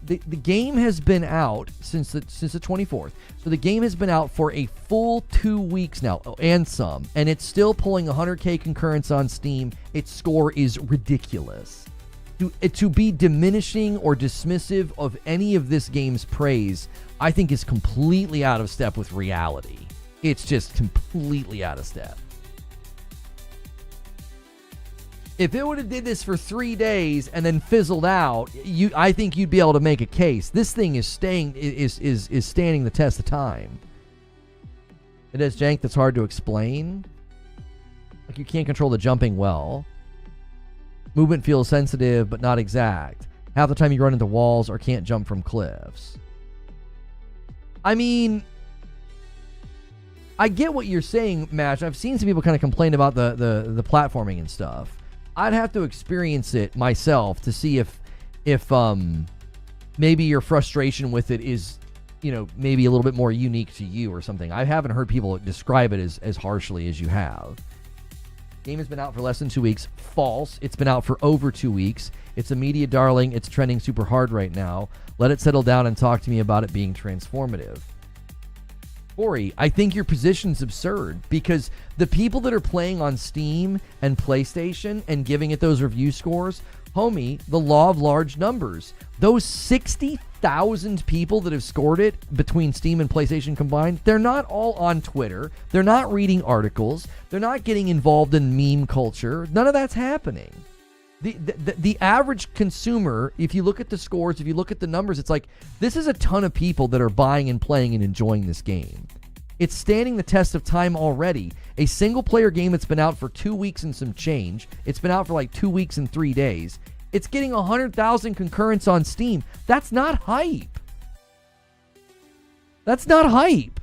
The game has been out since the 24th. So the game has been out for a full 2 weeks now, and some, and it's still pulling 100K concurrents on Steam. Its score is ridiculous. To be diminishing or dismissive of any of this game's praise, I think is completely out of step with reality. It's just completely out of step. If it would have did this for 3 days and then fizzled out, I think you'd be able to make a case. This thing is standing the test of time. It has jank that's hard to explain. Like, you can't control the jumping well. Movement feels sensitive, but not exact. Half the time you run into walls or can't jump from cliffs. I mean, I get what you're saying, Mash. I've seen some people kind of complain about the platforming and stuff. I'd have to experience it myself to see if maybe your frustration with it is, maybe a little bit more unique to you or something. I haven't heard people describe it as harshly as you have. Game has been out for less than 2 weeks. False. It's been out for over 2 weeks. It's a media darling. It's trending super hard right now. Let it settle down and talk to me about it being transformative. Corey, I think your position's absurd because the people that are playing on Steam and PlayStation and giving it those review scores, homie, the law of large numbers. Those 60,000 people that have scored it between Steam and PlayStation combined, they're not all on Twitter. They're not reading articles. They're not getting involved in meme culture. None of that's happening. The average consumer, if you look at the scores, if you look at the numbers, it's like, this is a ton of people that are buying and playing and enjoying this game. It's standing the test of time already. A single-player game that's been out for 2 weeks and some change. It's been out for like 2 weeks and 3 days. It's getting 100,000 concurrents on Steam. That's not hype. That's not hype.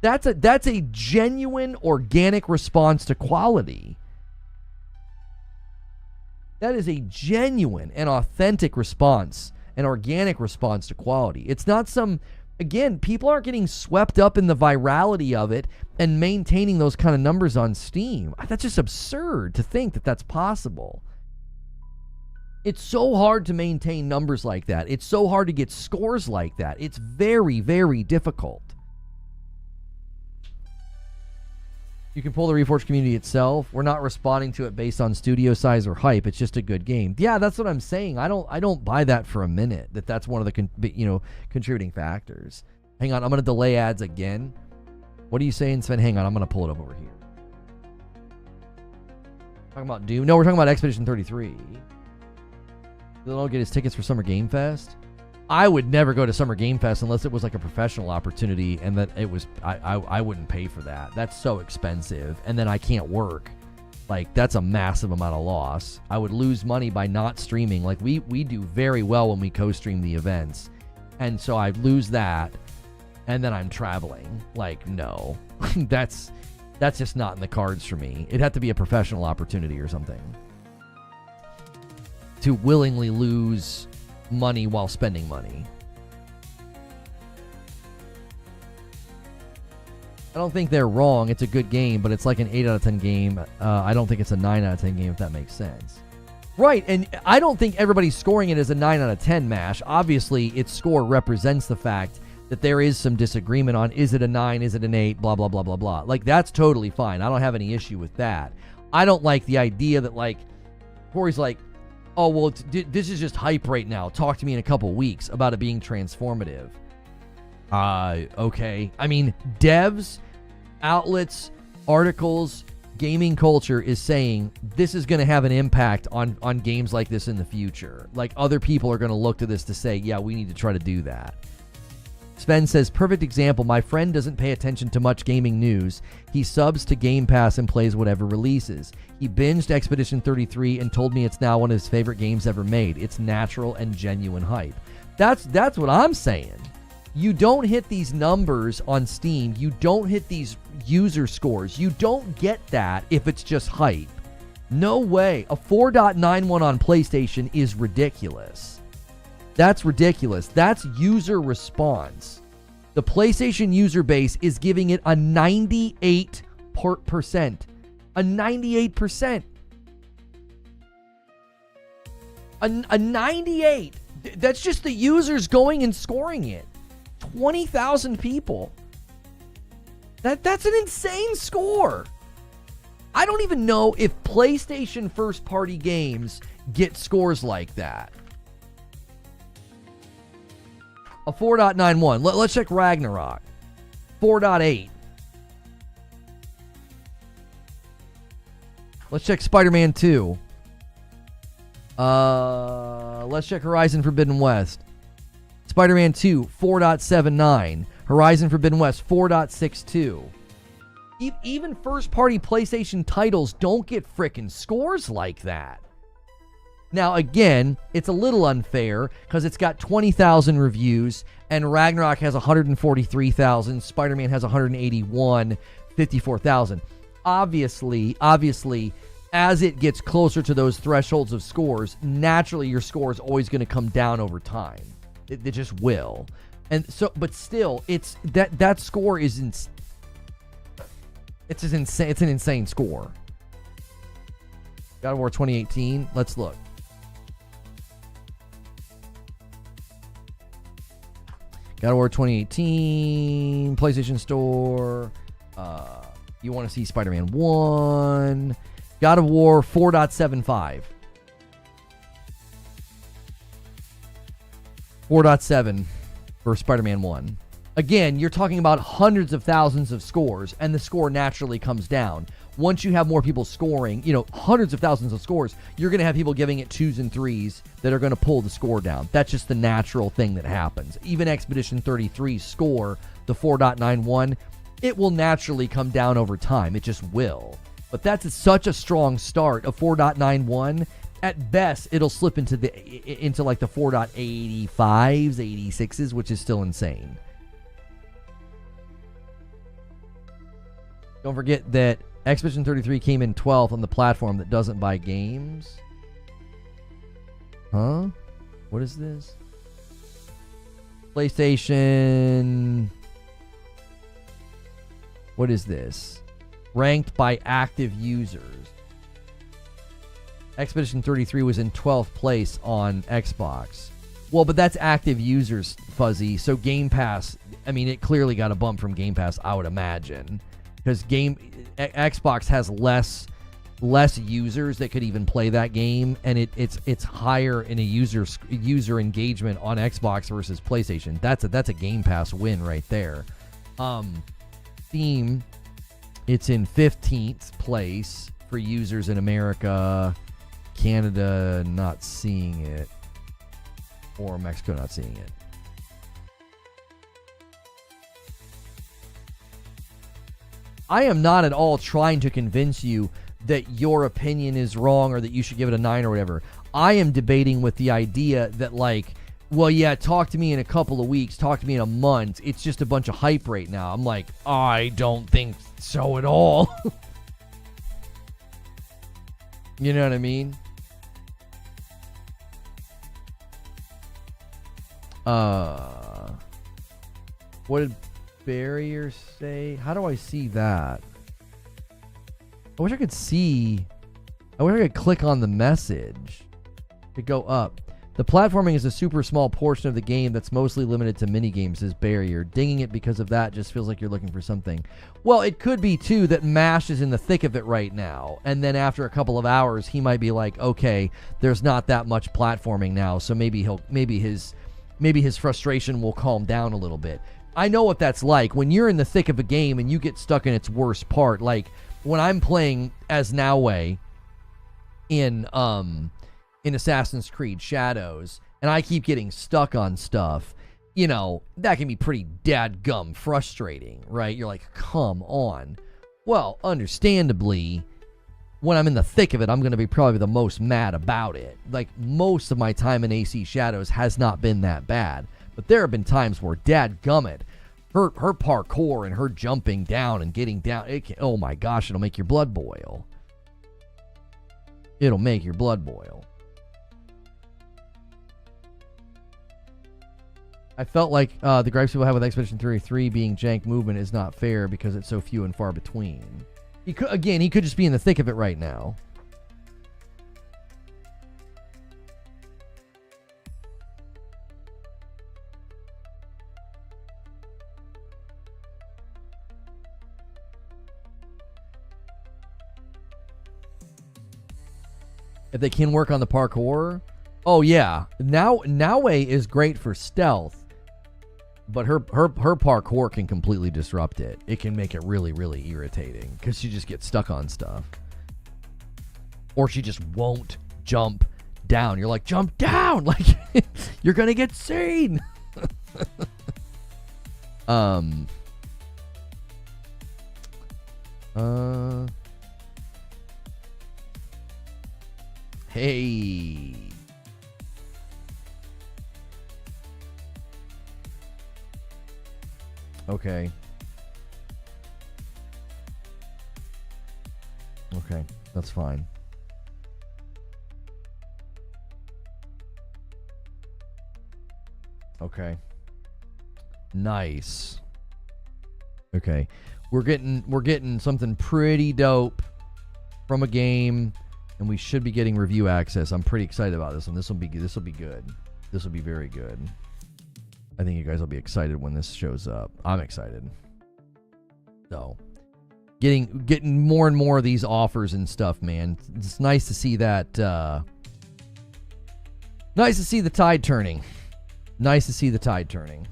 That's a genuine, organic response to quality. That is a genuine and authentic response, an organic response to quality. It's not some, again, people aren't getting swept up in the virality of it and maintaining those kind of numbers on Steam. That's just absurd to think that that's possible. It's so hard to maintain numbers like that. It's so hard to get scores like that. It's very, very difficult. You can pull the Reforge community itself. We're not responding to it based on studio size or hype. It's just a good game. Yeah, that's what I'm saying. I don't buy that for a minute. That's one of the contributing factors. Hang on, I'm gonna delay ads again. What are you saying, Sven? Hang on, I'm gonna pull it up over here. Talking about Doom? No, we're talking about Expedition 33. They'll get his tickets for Summer Game Fest. I would never go to Summer Game Fest unless it was like a professional opportunity and that it was, I wouldn't pay for that. That's so expensive. And then I can't work. Like, that's a massive amount of loss. I would lose money by not streaming. Like, we do very well when we co-stream the events. And so I lose that. And then I'm traveling. Like, no. That's just not in the cards for me. It'd have to be a professional opportunity or something to willingly lose money while spending money. I don't think they're wrong. It's a good game, but it's like an 8 out of 10 game. I don't think it's a 9 out of 10 game, if that makes sense. Right, and I don't think everybody's scoring it as a 9 out of 10, MASH. Obviously, its score represents the fact that there is some disagreement on, is it a 9, is it an 8, blah, blah, blah, blah, blah. Like, that's totally fine. I don't have any issue with that. I don't like the idea that, like, Corey's like, oh, well, this is just hype right now. Talk to me in a couple weeks about it being transformative. Okay. I mean, devs, outlets, articles, gaming culture is saying this is going to have an impact on games like this in the future. Like, other people are going to look to this to say, yeah, we need to try to do that. Sven says, perfect example. My friend doesn't pay attention to much gaming news. He subs to Game Pass and plays whatever releases. He binged Expedition 33 and told me it's now one of his favorite games ever made. It's natural and genuine hype. That's what I'm saying. You don't hit these numbers on Steam. You don't hit these user scores. You don't get that if it's just hype. No way. A 4.91 on PlayStation is ridiculous. That's ridiculous. That's user response. The PlayStation user base is giving it a 98%. A 98%. A 98. That's just the users going and scoring it. 20,000 people. That's an insane score. I don't even know if PlayStation first-party games get scores like that. A 4.91. Let's check Ragnarok. 4.8. Let's check Spider-Man 2. Let's check Horizon Forbidden West. Spider-Man 2, 4.79. Horizon Forbidden West, 4.62. Even first-party PlayStation titles don't get frickin' scores like that. Now, again, it's a little unfair because it's got 20,000 reviews and Ragnarok has 143,000. Spider-Man has 181, 54,000. Obviously, as it gets closer to those thresholds of scores, naturally your score is always going to come down over time. It just will. And so, but still, it's that score is it's insane. It's an insane score. God of War 2018. Let's look. God of War 2018, PlayStation Store. You want to see Spider-Man 1. God of War 4.75. 4.7 for Spider-Man 1. Again, you're talking about hundreds of thousands of scores, and the score naturally comes down. Once you have more people scoring, hundreds of thousands of scores, you're going to have people giving it 2s and 3s that are going to pull the score down. That's just the natural thing that happens. Even Expedition 33's score, the 4.91, it will naturally come down over time. It just will. But that's such a strong start of 4.91. At best, it'll slip into like the 4.85s, 86s, which is still insane. Don't forget that Expedition 33 came in 12th on the platform that doesn't buy games. Huh? What is this? PlayStation. What is this? Ranked by active users. Expedition 33 was in 12th place on Xbox. Well, but that's active users, Fuzzy. So Game Pass, it clearly got a bump from Game Pass, I would imagine. Because Xbox has less users that could even play that game, and it's higher in a user engagement on Xbox versus PlayStation. That's a Game Pass win right there. Steam, it's in 15th place for users in America. Canada not seeing it, or Mexico not seeing it. I am not at all trying to convince you that your opinion is wrong or that you should give it a 9 or whatever. I am debating with the idea that, like, well, yeah, talk to me in a couple of weeks, talk to me in a month. It's just a bunch of hype right now. I'm like, I don't think so at all. You know what I mean? What did Barrier say? How do I see that? I wish I could click on the message to go up. The platforming is a super small portion of the game that's mostly limited to minigames, says Barrier. Dinging it because of that just feels like you're looking for something. Well, it could be, too, that MASH is in the thick of it right now. And then after a couple of hours, he might be like, okay, there's not that much platforming now, so maybe his frustration will calm down a little bit. I know what that's like. When you're in the thick of a game and you get stuck in its worst part, like when I'm playing as Naue in Assassin's Creed Shadows, and I keep getting stuck on stuff, that can be pretty dadgum frustrating, right? You're like, come on. Well, understandably, when I'm in the thick of it, I'm going to be probably the most mad about it. Like, most of my time in AC Shadows has not been that bad. But there have been times where, dadgummit, her parkour and her jumping down and getting down, oh my gosh, it'll make your blood boil. It'll make your blood boil. I felt like the gripes people have with Expedition 33 being jank movement is not fair because it's so few and far between. He could just be in the thick of it right now. If they can work on the parkour, oh yeah. Naue is great for stealth, but her parkour can completely disrupt it. It can make it really, really irritating because she just gets stuck on stuff, or she just won't jump down. You're like, jump down, like you're gonna get seen. Hey. Okay. Okay, that's fine. Okay. Nice. Okay. We're getting something pretty dope from a game, and we should be getting review access. I'm pretty excited about this one. This will be good. This will be very good. I think you guys will be excited when this shows up. I'm excited. So, getting more and more of these offers and stuff, man. It's nice to see that. Nice to see the tide turning. Nice to see the tide turning.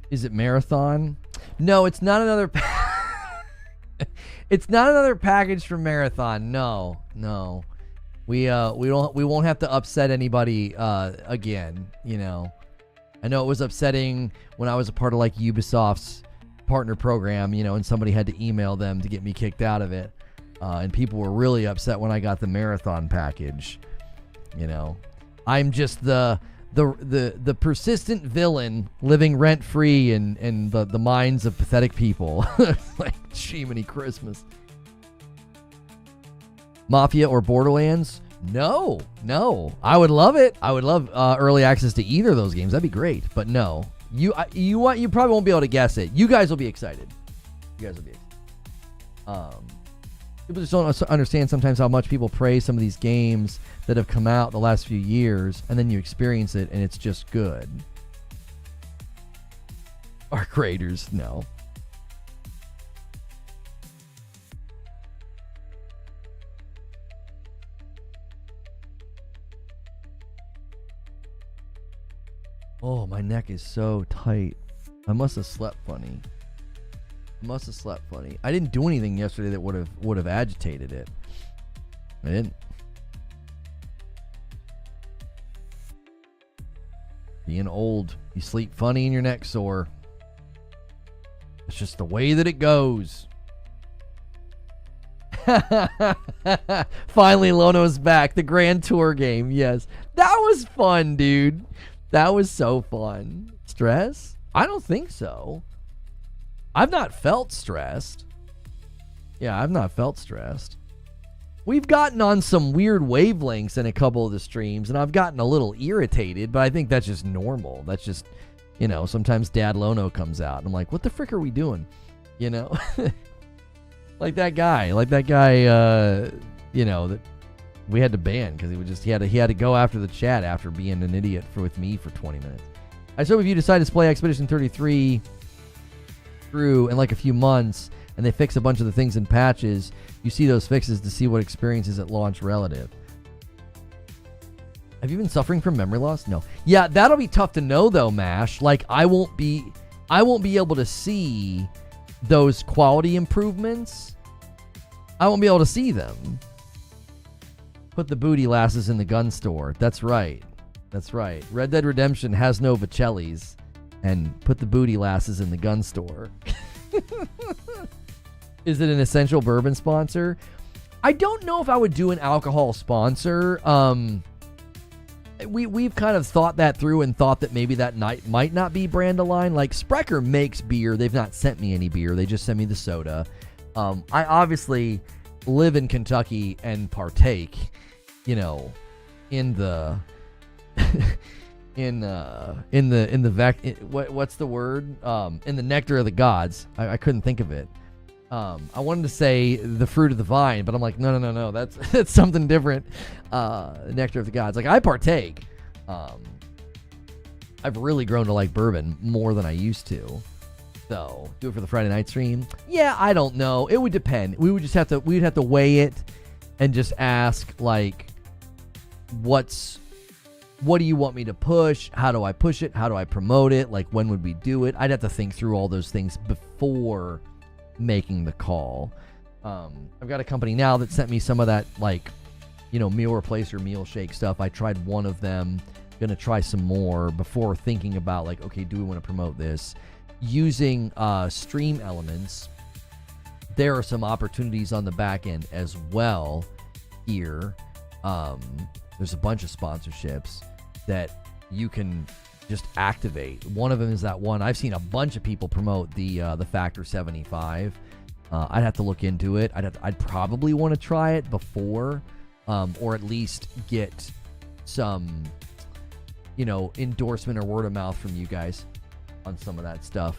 Is it Marathon? No, it's not another. It's not another package from Marathon. No. We won't have to upset anybody again. You know, I know it was upsetting when I was a part of like Ubisoft's partner program. You know, and somebody had to email them to get me kicked out of it. And people were really upset when I got the Marathon package. You know, I'm just the persistent villain living rent free in the minds of pathetic people. Like, Jiminy Christmas. Mafia or Borderlands? No. I would love it. I would love early access to either of those games. That'd be great. But no, you probably won't be able to guess it. You guys will be excited. People just don't understand sometimes how much people praise some of these games that have come out the last few years, and then you experience it, and it's just good. Arc Raiders, no. Oh, my neck is so tight. I must have slept funny. I didn't do anything yesterday that would have agitated it. I didn't. Being old, you sleep funny and your neck sore. It's just the way that it goes. Finally, Lono's back. The Grand Tour game. Yes. That was fun, dude. That was so fun. Stress? I don't think so. I've not felt stressed. Yeah, I've not felt stressed. We've gotten on some weird wavelengths in a couple of the streams, and I've gotten a little irritated, but I think that's just normal. That's just, you know, sometimes Dad Lono comes out, and I'm like, what the frick are we doing? You know? like that guy, you know, that we had to ban because he had to go after the chat after being an idiot with me for 20 minutes. I so if you decide to play Expedition 33 through in like a few months and they fix a bunch of the things in patches, you see those fixes to see what experience is at launch relative. Have you been suffering from memory loss? No. Yeah, that'll be tough to know though, Mash. Like I won't be able to see those quality improvements. I won't be able to see them. Put the booty lasses in the gun store. That's right. Red Dead Redemption has no Vicellis. And put the booty lasses in the gun store. Is it an essential bourbon sponsor? I don't know if I would do an alcohol sponsor. We've kind of thought that through and thought that maybe that might not be brand aligned. Like Sprecher makes beer. They've not sent me any beer. They just sent me the soda. I obviously live in Kentucky and partake, you know, in the what's the word? In the nectar of the gods. I couldn't think of it. I wanted to say the fruit of the vine, but I'm like, no. That's something different. Nectar of the gods. Like I partake. I've really grown to like bourbon more than I used to. So do it for the Friday night stream. Yeah, I don't know. It would depend. We'd have to weigh it and just ask like, what do you want me to push? How do I push it? How do I promote it? Like, when would we do it? I'd have to think through all those things before making the call. I've got a company now that sent me some of that, like, you know, meal replacer, meal shake stuff. I tried one of them. Going to try some more before thinking about, like, okay, do we want to promote this? Using stream elements, there are some opportunities on the back end as well here. There's a bunch of sponsorships that you can just activate. One of them is that one. I've seen a bunch of people promote the Factor 75. I'd have to look into it. I'd probably want to try it before, or at least get some, you know, endorsement or word of mouth from you guys on some of that stuff.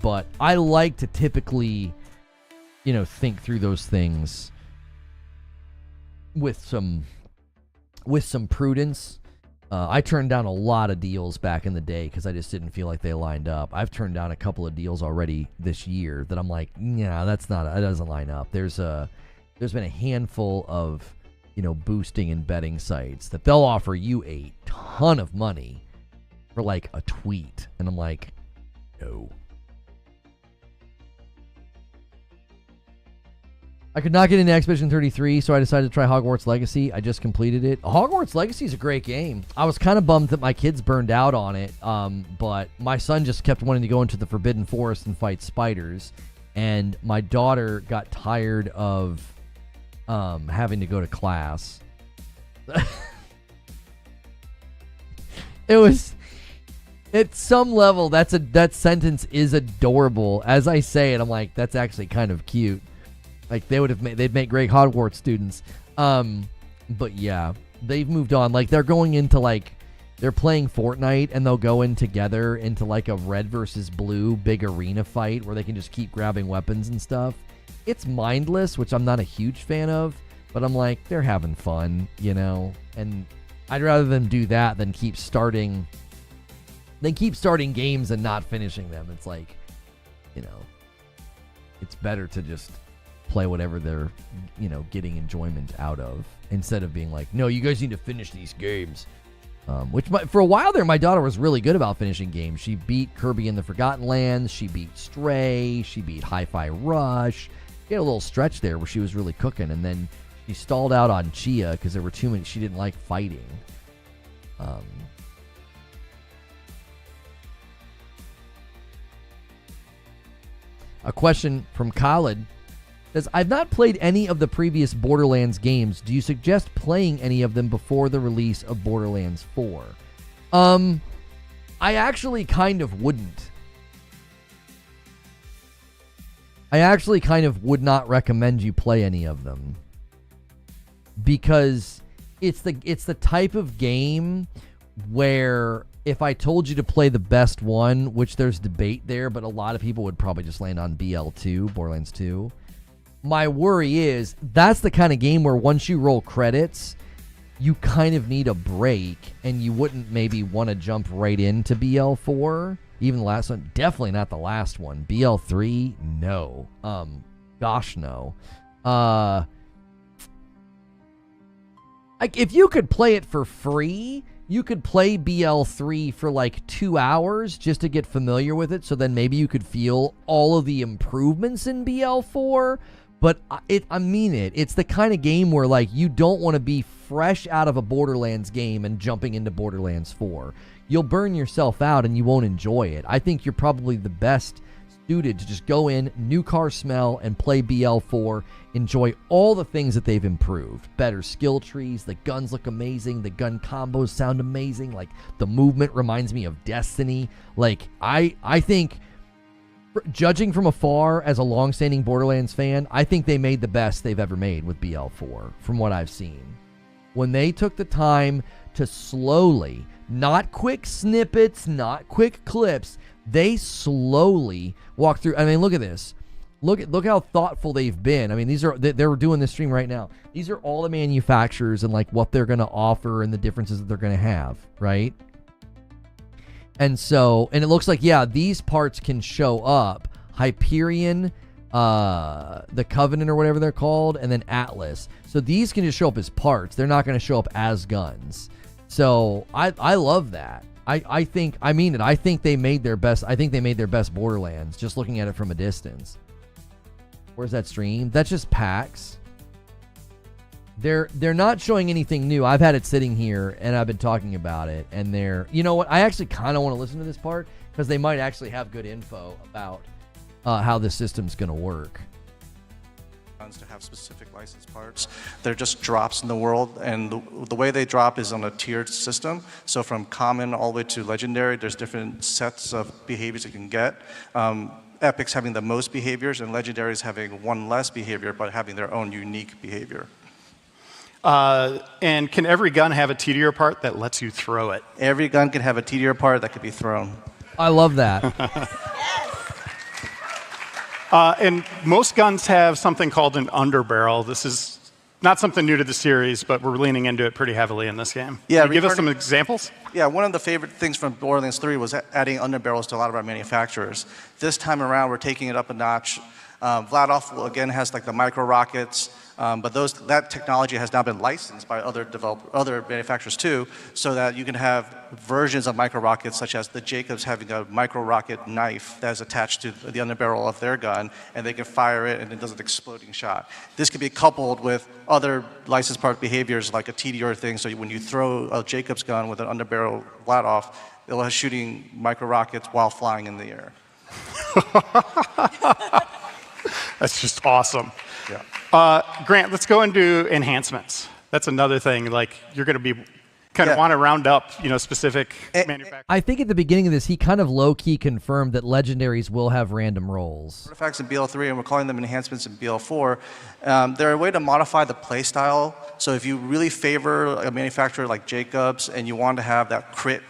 But I like to typically, you know, think through those things with some prudence. I turned down a lot of deals back in the day because I just didn't feel like they lined up. I've turned down a couple of deals already this year that I'm like, yeah, that doesn't line up. There's been a handful of, boosting and betting sites that they'll offer you a ton of money for like a tweet, and I'm like, no. I could not get into Expedition 33, so I decided to try Hogwarts Legacy. I just completed it. Hogwarts Legacy is a great game. I was kind of bummed that my kids burned out on it, but my son just kept wanting to go into the Forbidden Forest and fight spiders, and my daughter got tired of having to go to class. It was, at some level, that sentence is adorable. As I say it, I'm like, that's actually kind of cute. Like they'd make great Hogwarts students. But yeah, they've moved on. Like they're going into they're playing Fortnite and they'll go in together into like a red versus blue big arena fight where they can just keep grabbing weapons and stuff. It's mindless, which I'm not a huge fan of, but I'm like, they're having fun, and I'd rather them do that than keep starting games and not finishing them. It's like, it's better to just play whatever they're, getting enjoyment out of, instead of being like, no, you guys need to finish these games. For a while there, my daughter was really good about finishing games. She beat Kirby and the Forgotten Lands. She beat Stray. She beat Hi-Fi Rush. She had a little stretch there where she was really cooking, and then she stalled out on Chia because there were too many. She didn't like fighting. A question from Khalid says, I've not played any of the previous Borderlands games. Do you suggest playing any of them before the release of Borderlands 4? I actually kind of wouldn't. I actually kind of would not recommend you play any of them, because it's the type of game where if I told you to play the best one, which there's debate there, but a lot of people would probably just land on BL2, Borderlands 2. My worry is that's the kind of game where once you roll credits, you kind of need a break, and you wouldn't maybe want to jump right into BL4. Even the last one, definitely not the last one. BL3, no. Gosh, no. If you could play it for free, you could play BL3 for like 2 hours just to get familiar with it, so then maybe you could feel all of the improvements in BL4. But I mean it. It's the kind of game where like you don't want to be fresh out of a Borderlands game and jumping into Borderlands 4. You'll burn yourself out and you won't enjoy it. I think you're probably the best suited to just go in, new car smell, and play BL4. Enjoy all the things that they've improved. Better skill trees, the guns look amazing, the gun combos sound amazing, like the movement reminds me of Destiny. Like I think, judging from afar as a long-standing Borderlands fan, I think they made the best they've ever made with BL4 from what I've seen. When they took the time to slowly, not quick snippets, not quick clips, they slowly walk through. I mean, look at this. Look how thoughtful they've been. I mean, they're doing this stream right now. These are all the manufacturers and like what they're going to offer and the differences that they're going to have, right? And so, and it looks like, yeah, these parts can show up. Hyperion, the Covenant or whatever they're called, and then Atlas. So these can just show up as parts. They're not going to show up as guns. So I love that. I think they made their best. I think they made their best Borderlands just looking at it from a distance. Where's that stream? That's just PAX. They're not showing anything new. I've had it sitting here and I've been talking about it, and you know what? I actually kind of want to listen to this part because they might actually have good info about how this system's going to work. To have specific license parts. They're just drops in the world, and the way they drop is on a tiered system. So from common all the way to legendary, there's different sets of behaviors you can get. Epic's having the most behaviors, and legendaries having one less behavior, but having their own unique behavior. And can every gun have a TDR part that lets you throw it? Every gun can have a TDR part that can be thrown. I love that. And most guns have something called an underbarrel. This is not something new to the series, but we're leaning into it pretty heavily in this game. Yeah, Can you give us some examples? Yeah, one of the favorite things from Borderlands 3 was adding underbarrels to a lot of our manufacturers. This time around, we're taking it up a notch. Vladoff, again, has like the micro rockets, but that technology has now been licensed by other manufacturers too, so that you can have versions of micro rockets, such as the Jacobs having a micro rocket knife that is attached to the underbarrel of their gun, and they can fire it and it does an exploding shot. This can be coupled with other licensed part behaviors like a TDR thing, so when you throw a Jacobs gun with an underbarrel Vladoff, it will have shooting micro rockets while flying in the air. That's just awesome. Yeah. Grant, let's go into enhancements. That's another thing. Like you're going to be kind of want to round up, specific manufacturers. I think at the beginning of this, he kind of low-key confirmed that legendaries will have random rolls. Artifacts in BL3, and we're calling them enhancements in BL4. They're a way to modify the playstyle. So if you really favor a manufacturer like Jacobs and you want to have that crit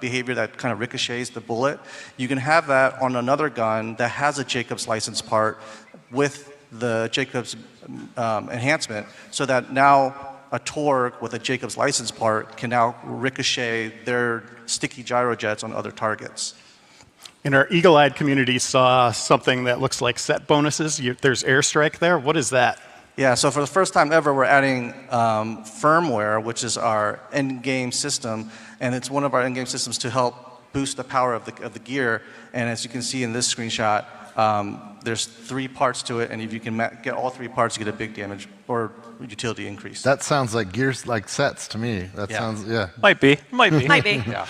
behavior that kind of ricochets the bullet, you can have that on another gun that has a Jacobs license part with the Jacobs enhancement, so that now a Torg with a Jacobs license part can now ricochet their sticky gyrojets on other targets. And our eagle-eyed community saw something that looks like set bonuses. There's airstrike there. What is that? Yeah, so for the first time ever, we're adding firmware, which is our end-game system, and it's one of our end-game systems to help boost the power of the gear. And as you can see in this screenshot, there's 3 parts to it, and if you can get all 3 parts, you get a big damage or utility increase. That sounds like gears, like sets to me. That sounds, yeah. Might be. Might be. Yeah.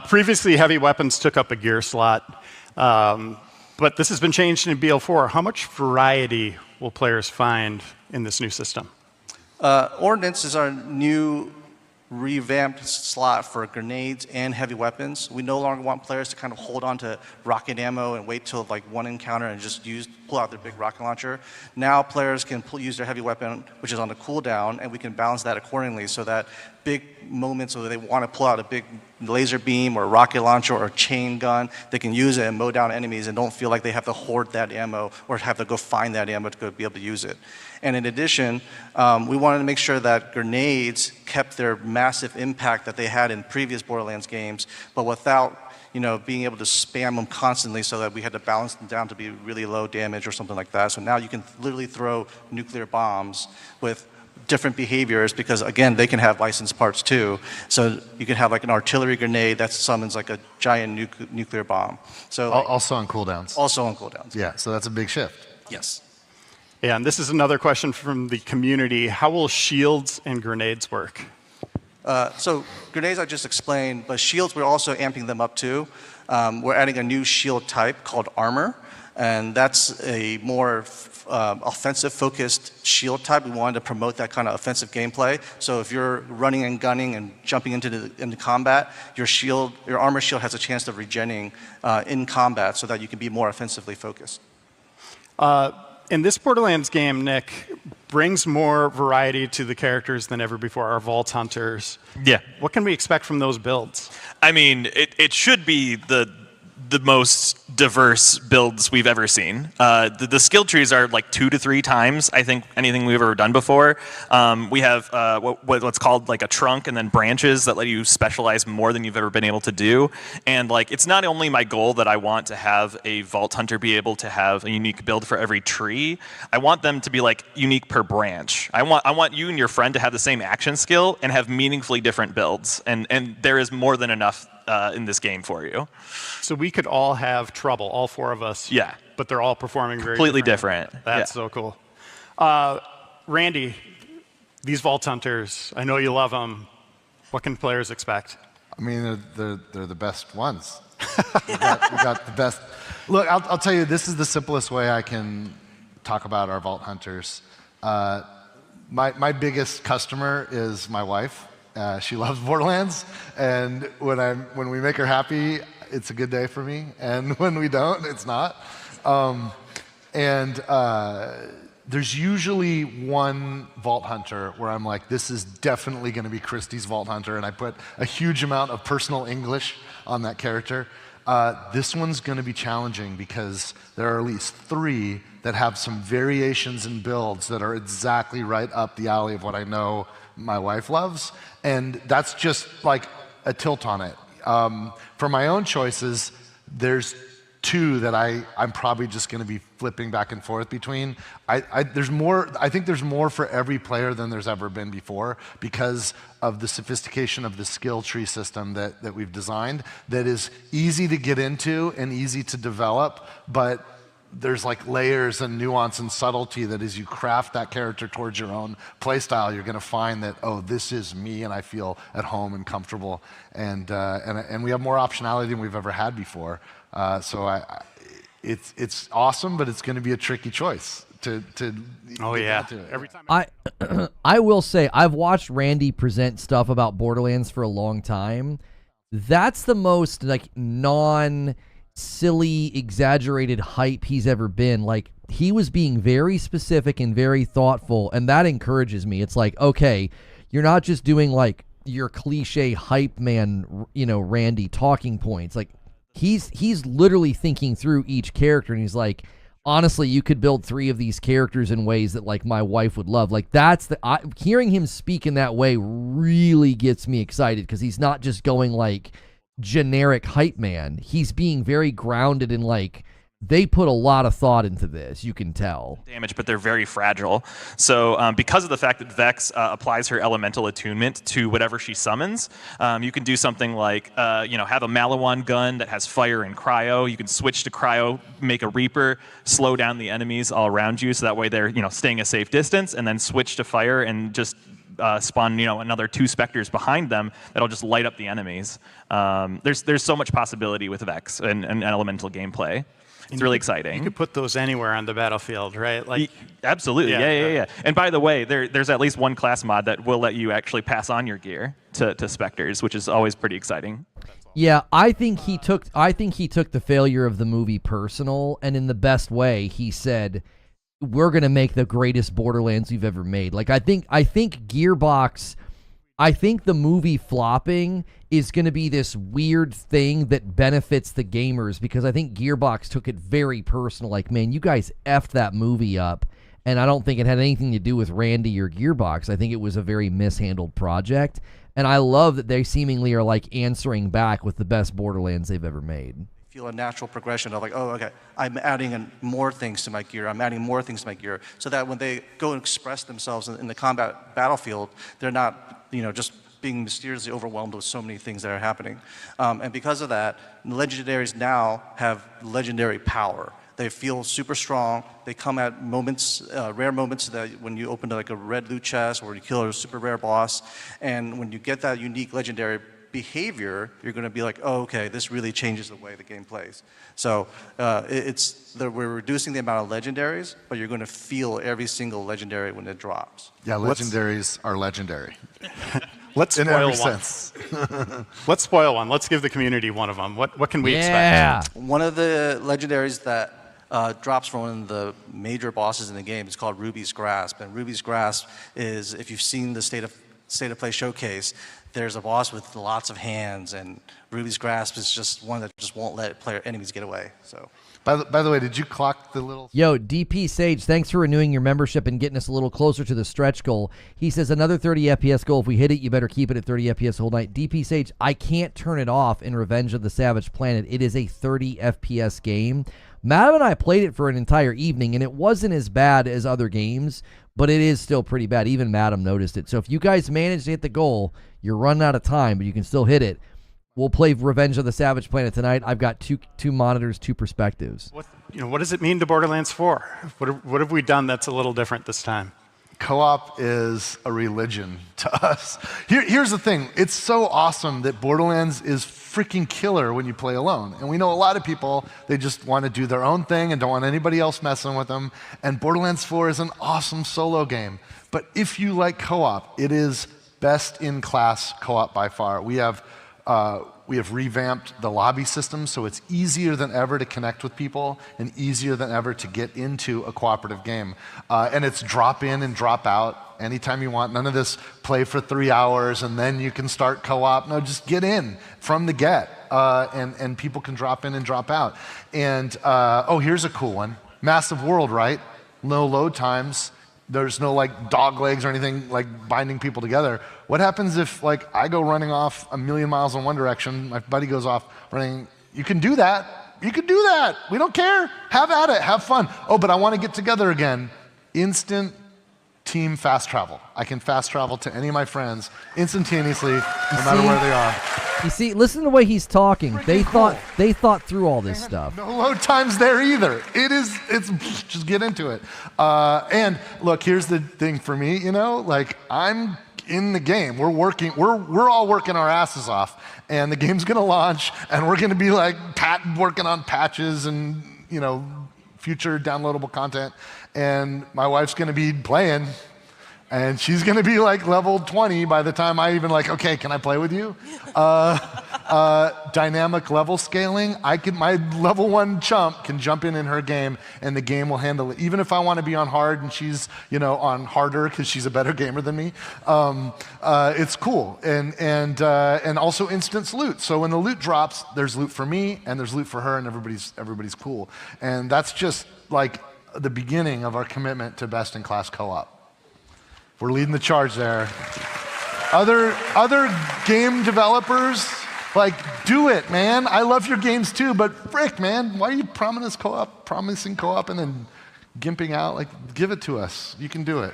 Previously, heavy weapons took up a gear slot, but this has been changed in BL4. How much variety will players find in this new system? Ordnance is our new revamped slot for grenades and heavy weapons. We no longer want players to kind of hold on to rocket ammo and wait till like one encounter and just pull out their big rocket launcher. Now players can use their heavy weapon, which is on the cooldown, and we can balance that accordingly so that big moments where they want to pull out a big laser beam or a rocket launcher or a chain gun, they can use it and mow down enemies and don't feel like they have to hoard that ammo or have to go find that ammo to go be able to use it. And in addition, we wanted to make sure that grenades kept their massive impact that they had in previous Borderlands games, but without being able to spam them constantly, so that we had to balance them down to be really low damage or something like that. So now you can literally throw nuclear bombs with different behaviors, because again, they can have licensed parts too. So you can have like an artillery grenade that summons like a giant nuclear bomb. So Also on cooldowns. Also on cooldowns. Yeah, so that's a big shift. Yes. Yeah, and this is another question from the community. How will shields and grenades work? So grenades I just explained, but shields we're also amping them up too. We're adding a new shield type called armor, and that's a more offensive-focused shield type. We wanted to promote that kind of offensive gameplay. So if you're running and gunning and jumping into combat, your armor shield has a chance of regenerating in combat, so that you can be more offensively focused. In this Borderlands game, Nick, brings more variety to the characters than ever before, our Vault Hunters. Yeah. What can we expect from those builds? I mean, it should be the most diverse builds we've ever seen. The skill trees are like 2 to 3 times, I think, anything we've ever done before. We have what's called like a trunk and then branches that let you specialize more than you've ever been able to do. And like, it's not only my goal that I want to have a Vault Hunter be able to have a unique build for every tree. I want them to be like unique per branch. I want you and your friend to have the same action skill and have meaningfully different builds. And there is more than enough in this game for you. So we could all have trouble, all 4 of us. Yeah. But they're all performing very completely different. That's so cool. Randy, these Vault Hunters, I know you love them. What can players expect? I mean, they're the best ones. we got the best. Look, I'll tell you, this is the simplest way I can talk about our Vault Hunters. My biggest customer is my wife. She loves Borderlands, and when we make her happy, it's a good day for me, and when we don't, it's not. There's usually one Vault Hunter where I'm like, this is definitely going to be Christie's Vault Hunter, and I put a huge amount of personal English on that character. This one's going to be challenging because there are at least 3 that have some variations in builds that are exactly right up the alley of what I know my wife loves, and that's just like a tilt on it. For my own choices, there's 2 that I'm probably just going to be flipping back and forth between. There's more. I think there's more for every player than there's ever been before because of the sophistication of the skill tree system that we've designed. That is easy to get into and easy to develop, but there's like layers and nuance and subtlety that as you craft that character towards your own playstyle, you're going to find that, oh, this is me and I feel at home and comfortable. And we have more optionality than we've ever had before. So it's awesome, but it's going to be a tricky choice to Oh get yeah. to it. Every time I will say I've watched Randy present stuff about Borderlands for a long time. That's the most like silly, exaggerated hype he's ever been. Like, he was being very specific and very thoughtful, and that encourages me. It's like, okay, you're not just doing like your cliche hype man, Randy talking points. Like, he's literally thinking through each character, and he's like, honestly, you could build 3 of these characters in ways that like my wife would love. Like, hearing him speak in that way really gets me excited because he's not just going like generic hype man. He's being very grounded in like, they put a lot of thought into this, you can tell. Damage, but they're very fragile. So because of the fact that Vex applies her elemental attunement to whatever she summons, you can do something like have a Malawan gun that has fire and cryo. You can switch to cryo, make a Reaper, slow down the enemies all around you, so that way they're staying a safe distance, and then switch to fire and just spawn another 2 specters behind them that'll just light up the enemies. There's so much possibility with Vex and elemental gameplay. It's really exciting. you could put those anywhere on the battlefield, right? Like, absolutely, yeah. And by the way, there's at least one class mod that will let you actually pass on your gear to specters, which is always pretty exciting. Yeah, I think he took the failure of the movie personal, and in the best way, he said, we're going to make the greatest Borderlands we've ever made. Like, I think Gearbox, I think the movie flopping is going to be this weird thing that benefits the gamers, because I think Gearbox took it very personal. Like, man, you guys effed that movie up, and I don't think it had anything to do with Randy or Gearbox. I think it was a very mishandled project, and I love that they seemingly are like answering back with the best Borderlands they've ever made. Feel a natural progression of like, oh, okay, I'm adding in more things to my gear, I'm adding more things to my gear, so that when they go and express themselves in the combat battlefield, they're not, just being mysteriously overwhelmed with so many things that are happening. And because of that, legendaries now have legendary power. They feel super strong. They come at moments, rare moments, that when you open like a red loot chest or you kill a super rare boss, and when you get that unique legendary behavior, you're going to be like, oh, okay, this really changes the way the game plays. So we're reducing the amount of legendaries, but you're going to feel every single legendary when it drops. Yeah, legendaries are legendary. Let's in spoil every one. sense. Let's spoil one. Let's give the community one of them. What can we Yeah. expect? One of the legendaries that drops from one of the major bosses in the game is called Ruby's Grasp. And Ruby's Grasp is, if you've seen the State of Play showcase, there's a boss with lots of hands, and Ruby's Grasp is just one that just won't let enemies get away. So. By the way, did you clock the little... Yo, DP Sage, thanks for renewing your membership and getting us a little closer to the stretch goal. He says, another 30 FPS goal. If we hit it, you better keep it at 30 FPS the whole night. DP Sage, I can't turn it off in Revenge of the Savage Planet. It is a 30 FPS game. Madam and I played it for an entire evening, and it wasn't as bad as other games, but it is still pretty bad. Even Madam noticed it. So if you guys manage to hit the goal, you're running out of time, but you can still hit it. We'll play Revenge of the Savage Planet tonight. I've got two monitors, 2 perspectives. What does it mean to Borderlands 4? What have we done that's a little different this time? Co-op is a religion to us. Here's the thing. It's so awesome that Borderlands is freaking killer when you play alone. And we know a lot of people, they just want to do their own thing and don't want anybody else messing with them. And Borderlands 4 is an awesome solo game. But if you like co-op, it is best in class co-op by far. We have revamped the lobby system, so it's easier than ever to connect with people and easier than ever to get into a cooperative game. And it's drop in and drop out anytime you want. None of this play for 3 hours and then you can start co-op. No, just get in from the get. and people can drop in and drop out. And oh, here's a cool one. Massive world, right? No load times. There's no like dog legs or anything like binding people together. What happens if like I go running off 1,000,000 miles in one direction, my buddy goes off running? You can do that. You can do that. We don't care. Have at it. Have fun. Oh, but I want to get together again. Instant team fast travel. I can fast travel to any of my friends instantaneousally, no matter where they are. You see, listen to the way he's talking. They thought through all this stuff. No load times there either. It's just get into it. And look, here's the thing for me, you know, like I'm in the game. We're all working our asses off, and the game's gonna launch, and we're gonna be like working on patches and, you know, future downloadable content, and my wife's gonna be playing, and she's gonna be like level 20 by the time I even like, okay, can I play with you? Dynamic level scaling. My level 1 chump can jump in her game, and the game will handle it. Even if I want to be on hard and she's, you know, on harder because she's a better gamer than me, it's cool. And also instance loot. So when the loot drops, there's loot for me and there's loot for her, and everybody's cool. And that's just like the beginning of our commitment to best-in-class co-op. We're leading the charge there. Other game developers, like, do it, man. I love your games too, but frick, man, why are you promising co-op and then gimping out? Like, give it to us. You can do it.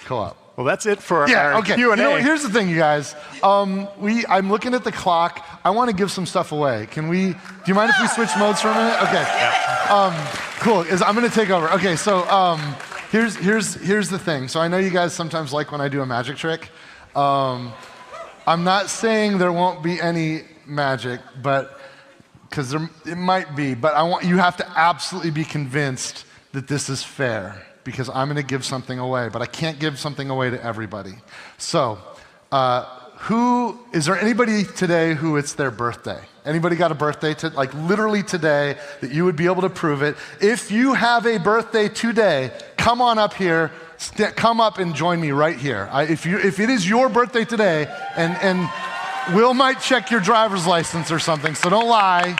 Co-op. Well, that's it for our okay. Q&A. You know, here's the thing, you guys. I'm looking at the clock. I want to give some stuff away. Do you mind if we switch modes for a minute? Okay. Yeah. Cool. I'm going to take over. Okay, so here's the thing. So I know you guys sometimes like when I do a magic trick. I'm not saying there won't be any magic, but because it might be. But you have to absolutely be convinced that this is fair, because I'm going to give something away, but I can't give something away to everybody. So, is there anybody today who it's their birthday? Anybody got a birthday, like literally today, that you would be able to prove it? If you have a birthday today, come on up here, come up and join me right here. If it is your birthday today, and Will might check your driver's license or something, so don't lie.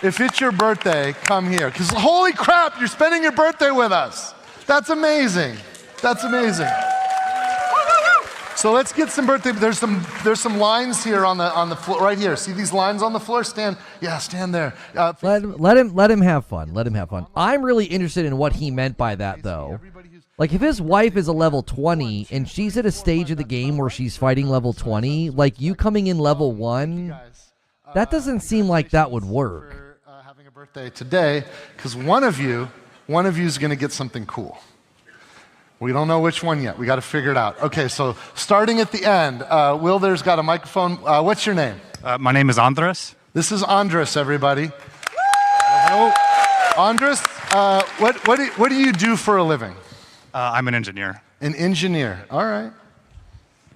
If it's your birthday, come here. Because holy crap, you're spending your birthday with us. That's amazing. That's amazing. So let's get some birthday. There's some lines here on the floor right here. See these lines on the floor? Stand there. Let him have fun. Let him have fun. I'm really interested in what he meant by that, though. Like, if his wife is a level 20 and she's at a stage of the game where she's fighting level 20, like you coming in level 1, that doesn't seem like that would work. Having a birthday today, because one of you is going to get something cool. We don't know which one yet. We got to figure it out. Okay, so starting at the end, Will there's got a microphone. What's your name? My name is Andres. This is Andres, everybody. Hello. Andres, what do you do for a living? I'm an engineer. An engineer. All right.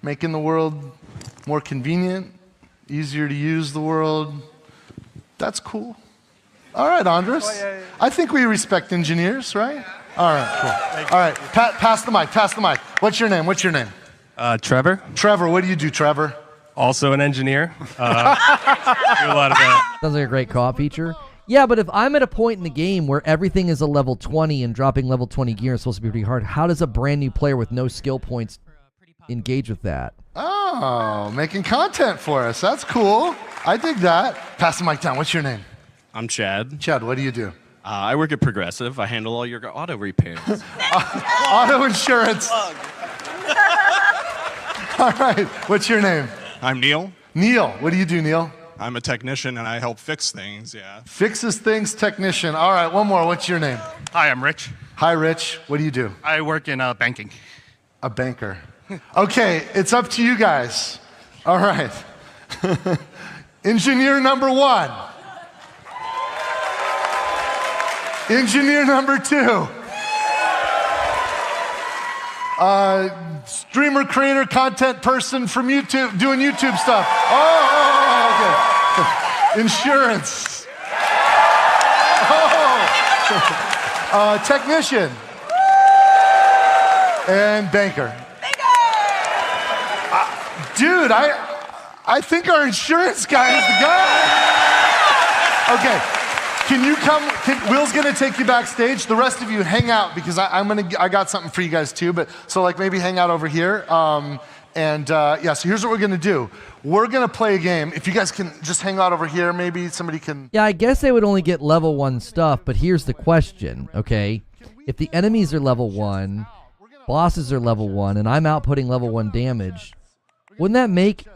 Making the world more convenient, easier to use the world. That's cool. All right, Andres. I think we respect engineers, right? All right, cool. All right, pass the mic. What's your name? Trevor. Trevor, what do you do, Trevor? Also an engineer. Do a lot of that. Sounds like a great co-op feature. Yeah, but if I'm at a point in the game where everything is a level 20 and dropping level 20 gear is supposed to be pretty hard, how does a brand new player with no skill points engage with that? Oh, making content for us. That's cool. I dig that. Pass the mic down. What's your name? I'm Chad. Chad, what do you do? I work at Progressive. I handle all your auto repairs. Auto insurance. All right. What's your name? I'm Neil. Neil. What do you do, Neil? I'm a technician and I help fix things, yeah. Fixes things technician. All right, one more. What's your name? Hi, I'm Rich. Hi, Rich. What do you do? I work in banking. A banker. Okay, it's up to you guys. All right. Engineer number 1. Engineer number 2. Streamer, creator, content person from YouTube, doing YouTube stuff. Okay. Insurance. Technician. And banker. Dude, I I think our insurance guy is the guy. Okay, can you come? Will's gonna take you backstage. The rest of you hang out because I got something for you guys too. But so like maybe hang out over here. Yeah, so here's what we're gonna do. We're gonna play a game. If you guys can just hang out over here, maybe somebody can. Yeah, I guess they would only get level 1 stuff, but here's the question, okay? If the enemies are level 1, bosses are level 1, and I'm outputting level 1 damage, wouldn't that make,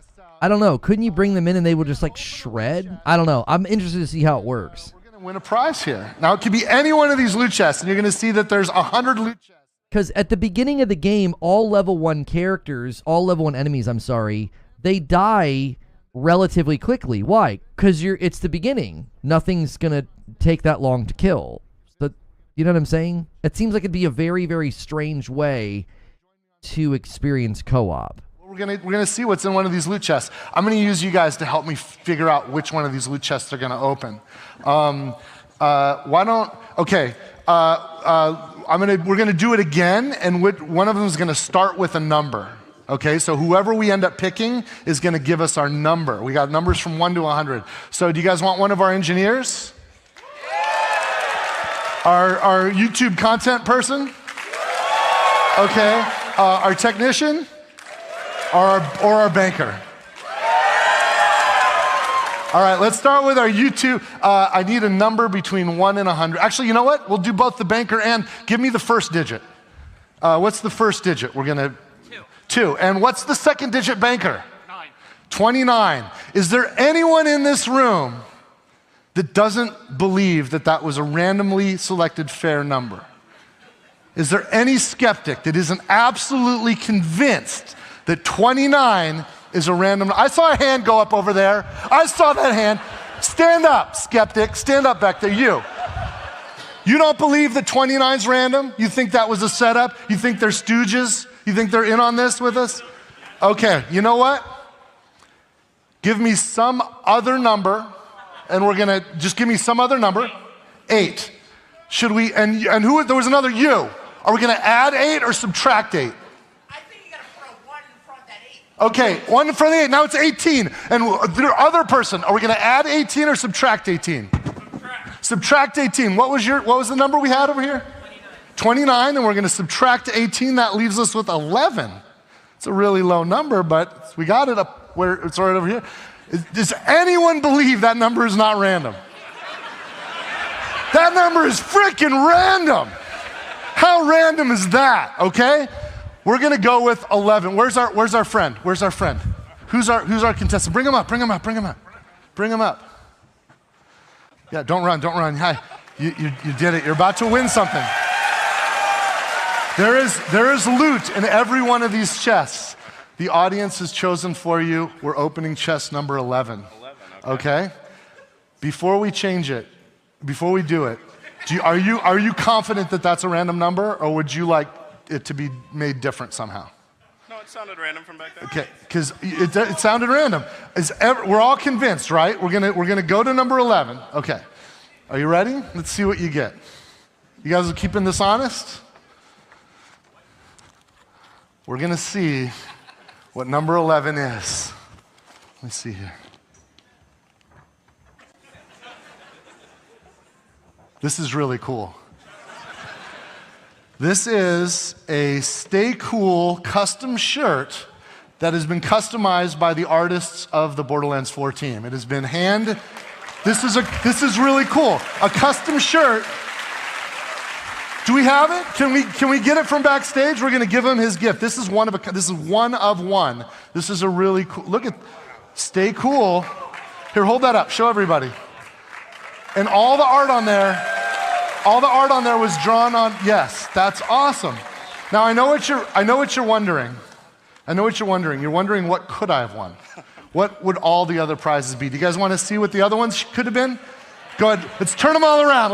I don't know, couldn't you bring them in and they would just like shred? I don't know. I'm interested to see how it works. We're gonna win a prize here. Now it could be any one of these loot chests, and you're gonna see that there's 100 loot chests. Because at the beginning of the game, all level 1 characters, all level 1 enemies, I'm sorry, they die relatively quickly. Why? Because it's the beginning. Nothing's going to take that long to kill. But you know what I'm saying? It seems like it'd be a very, very strange way to experience co-op. We're gonna see what's in one of these loot chests. I'm gonna use you guys to help me figure out which one of these loot chests are gonna open. We're gonna do it again, and one of them is gonna start with a number. Okay, so whoever we end up picking is gonna give us our number. We got numbers from 1 to 100. So do you guys want one of our engineers? Our YouTube content person? Okay, our technician? Or our banker? All right, let's start with our YouTube. I need a number between 1 and 100. Actually, you know what? We'll do both the banker and give me the first digit. What's the first digit? We're gonna 2. And what's the second digit, banker? 9. 29. Is there anyone in this room that doesn't believe that that was a randomly selected fair number? Is there any skeptic that isn't absolutely convinced that 29 is a random? I saw a hand go up over there. I saw that hand. Stand up, skeptic. Stand up back there. You don't believe that 29's random? You think that was a setup? You think they're stooges? You think they're in on this with us? Okay, you know what? Give me some other number, and we're gonna just give me some other number. 8. Should we, and who, there was another you. Are we gonna add 8 or subtract 8? Okay, 1 in front of the 8. Now it's 18. And the other person, are we going to add 18 or subtract 18? Subtract 18. What was the number we had over here? 29. And we're going to subtract 18. That leaves us with 11. It's a really low number, but we got it up where it's right over here. Does anyone believe that number is not random? That number is freaking random. How random is that? Okay. We're gonna go with 11. Where's our friend? Where's our friend? Who's our contestant? Bring him up. Yeah, don't run. Hi, you did it. You're about to win something. There is loot in every one of these chests. The audience has chosen for you. We're opening chest number 11. Okay? Before we change it, before we do it, are you confident that that's a random number, or would you like it to be made different somehow? No, it sounded random from back there. Okay, because it sounded random. We're all convinced, right? We're gonna go to number 11. Okay, are you ready? Let's see what you get. You guys are keeping this honest? We're gonna see what number 11 is. Let me see here. This is really cool. This is a Stay Cool custom shirt that has been customized by the artists of the Borderlands 4 team. It has been this is really cool. A custom shirt. Do we have it? Can we get it from backstage? We're gonna give him his gift. This is one of one. This is a really cool, look at, Stay Cool. Here, hold that up, show everybody. And all the art on there was drawn on, yes, that's awesome. Now I know what you're wondering. You're wondering what could I have won? What would all the other prizes be? Do you guys want to see what the other ones could have been? Go ahead, let's turn them all around.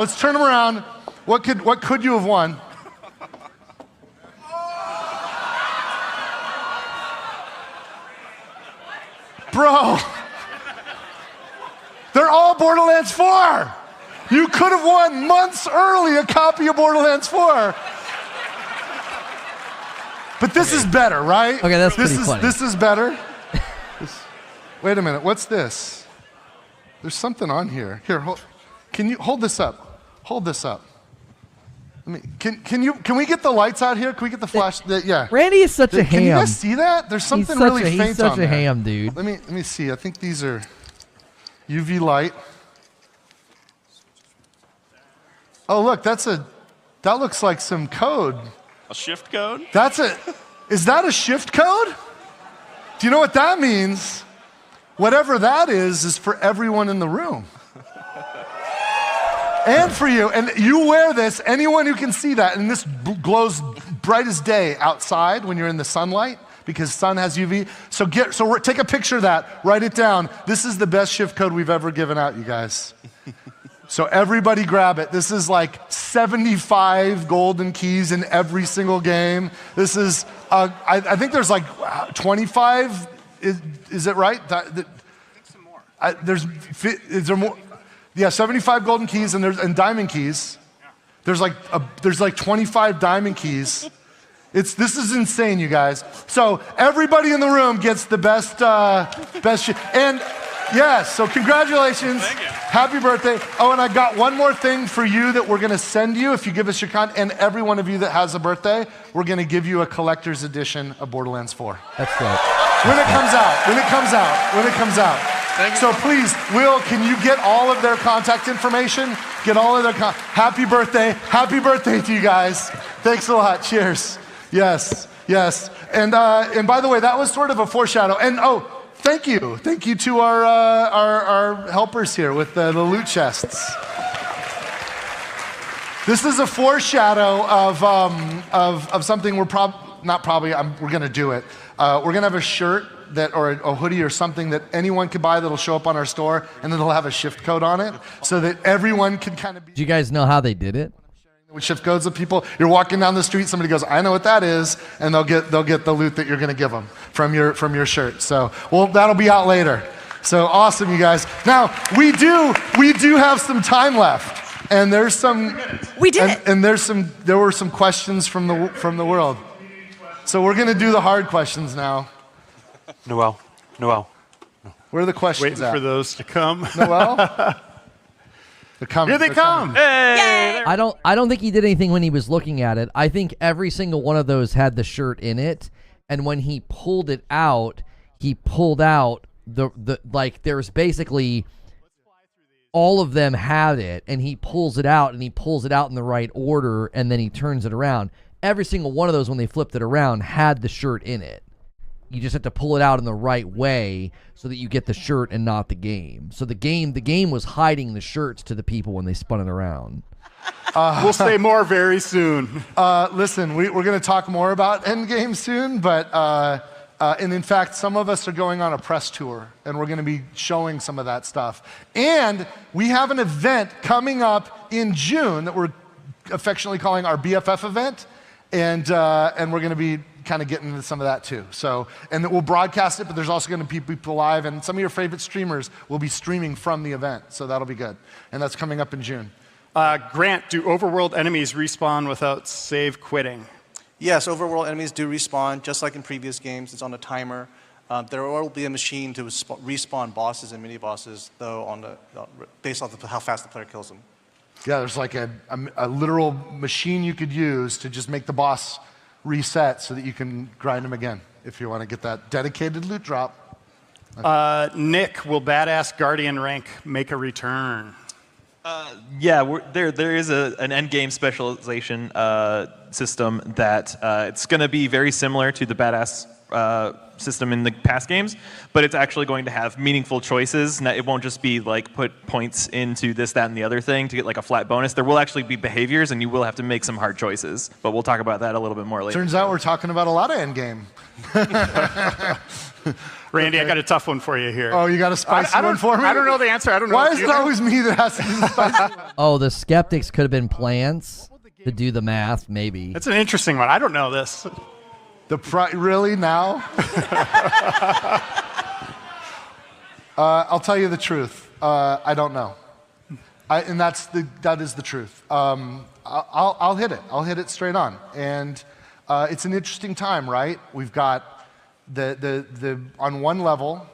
What could you have won? Bro, they're all Borderlands 4. You could have won months early a copy of Borderlands 4. But this is better, right? Okay, that's pretty funny. This is better. Wait a minute, what's this? There's something on here. Here, can you hold this up? Hold this up. Can we get the lights out here? Can we get the flash? Yeah. Randy is such a ham. Can you guys see that? There's something really faint on there. He's such a ham, dude. Let me see. I think these are UV light. Oh, look, that looks like some code. A shift code? Is that a shift code? Do you know what that means? Whatever that is for everyone in the room. And for you. And you wear this, anyone who can see that, and this glows bright as day outside when you're in the sunlight, because sun has UV. So take a picture of that, write it down. This is the best shift code we've ever given out, you guys. So everybody grab it. This is like 75 golden keys in every single game. This is, I think there's like 25, is it right? Some more. Is there more? Yeah, 75 golden keys and diamond keys. There's like 25 diamond keys. This is insane, you guys. So everybody in the room gets the best and yes, so congratulations. Thank you. Happy birthday. Oh, and I got one more thing for you that we're gonna send you if you give us your and every one of you that has a birthday, we're gonna give you a collector's edition of Borderlands 4. That's dope. When it comes out. So please, Will, can you get all of their contact information? Get all of their happy birthday to you guys. Thanks a lot, cheers. Yes. And by the way, that was sort of a foreshadow. And thank you to our helpers here with the loot chests. This is a foreshadow of something we're gonna do it. We're gonna have a shirt or a hoodie or something that anyone can buy that'll show up on our store, and then it'll have a shift code on it, so that everyone can kind of be. Do you guys know how they did it? With shift codes of people, you're walking down the street, somebody goes, "I know what that is," and they'll get the loot that you're gonna give them from your shirt. So, that'll be out later. So awesome, you guys. Now we do have some time left, and there's some. We did it. And there were some questions from the world. So we're gonna do the hard questions now. Noel. Where are the questions Waiting at? for those to come. Noel? They're coming. Here they come. Yay! I don't think he did anything when he was looking at it. I think every single one of those had the shirt in it, and when he pulled it out, he pulled out the there's basically all of them had it, and he pulls it out, and he pulls it out in the right order, and then he turns it around. Every single one of those, when they flipped it around, had the shirt in it. You just have to pull it out in the right way so that you get the shirt and not the game. So the game was hiding the shirts to the people when they spun it around. We'll say more very soon. Listen, we're going to talk more about Endgame soon, but and in fact, some of us are going on a press tour, and we're going to be showing some of that stuff. And we have an event coming up in June that we're affectionately calling our BFF event, and we're going to be kind of getting into some of that too. So, and we'll broadcast it, but there's also going to be people live, and some of your favorite streamers will be streaming from the event. So that'll be good. And that's coming up in June. Grant, do overworld enemies respawn without save quitting? Yes, overworld enemies do respawn, just like in previous games. It's on a timer. There will be a machine to respawn bosses and mini-bosses, though, based off of how fast the player kills them. Yeah, there's like a literal machine you could use to just make the boss reset so that you can grind them again if you want to get that dedicated loot drop. Nick, will badass guardian rank make a return? Yeah, there is an end game specialization system that it's going to be very similar to the badass system in the past games, but it's actually going to have meaningful choices. It won't just be like put points into this, that, and the other thing to get like a flat bonus. There will actually be behaviors, and you will have to make some hard choices. But we'll talk about that a little bit more later. Turns out we're talking about a lot of endgame. Randy, I got a tough one for you here. Oh, you got a spicy one for me? I don't know the answer. I don't know. Why is it always me that has to do the spicy one? Oh, the skeptics could have been plants to do the math, maybe. That's an interesting one. I don't know this. Really now? I'll tell you the truth. I don't know. And that is the truth. I'll hit it. I'll hit it straight on. And it's an interesting time, right? We've got the on one level,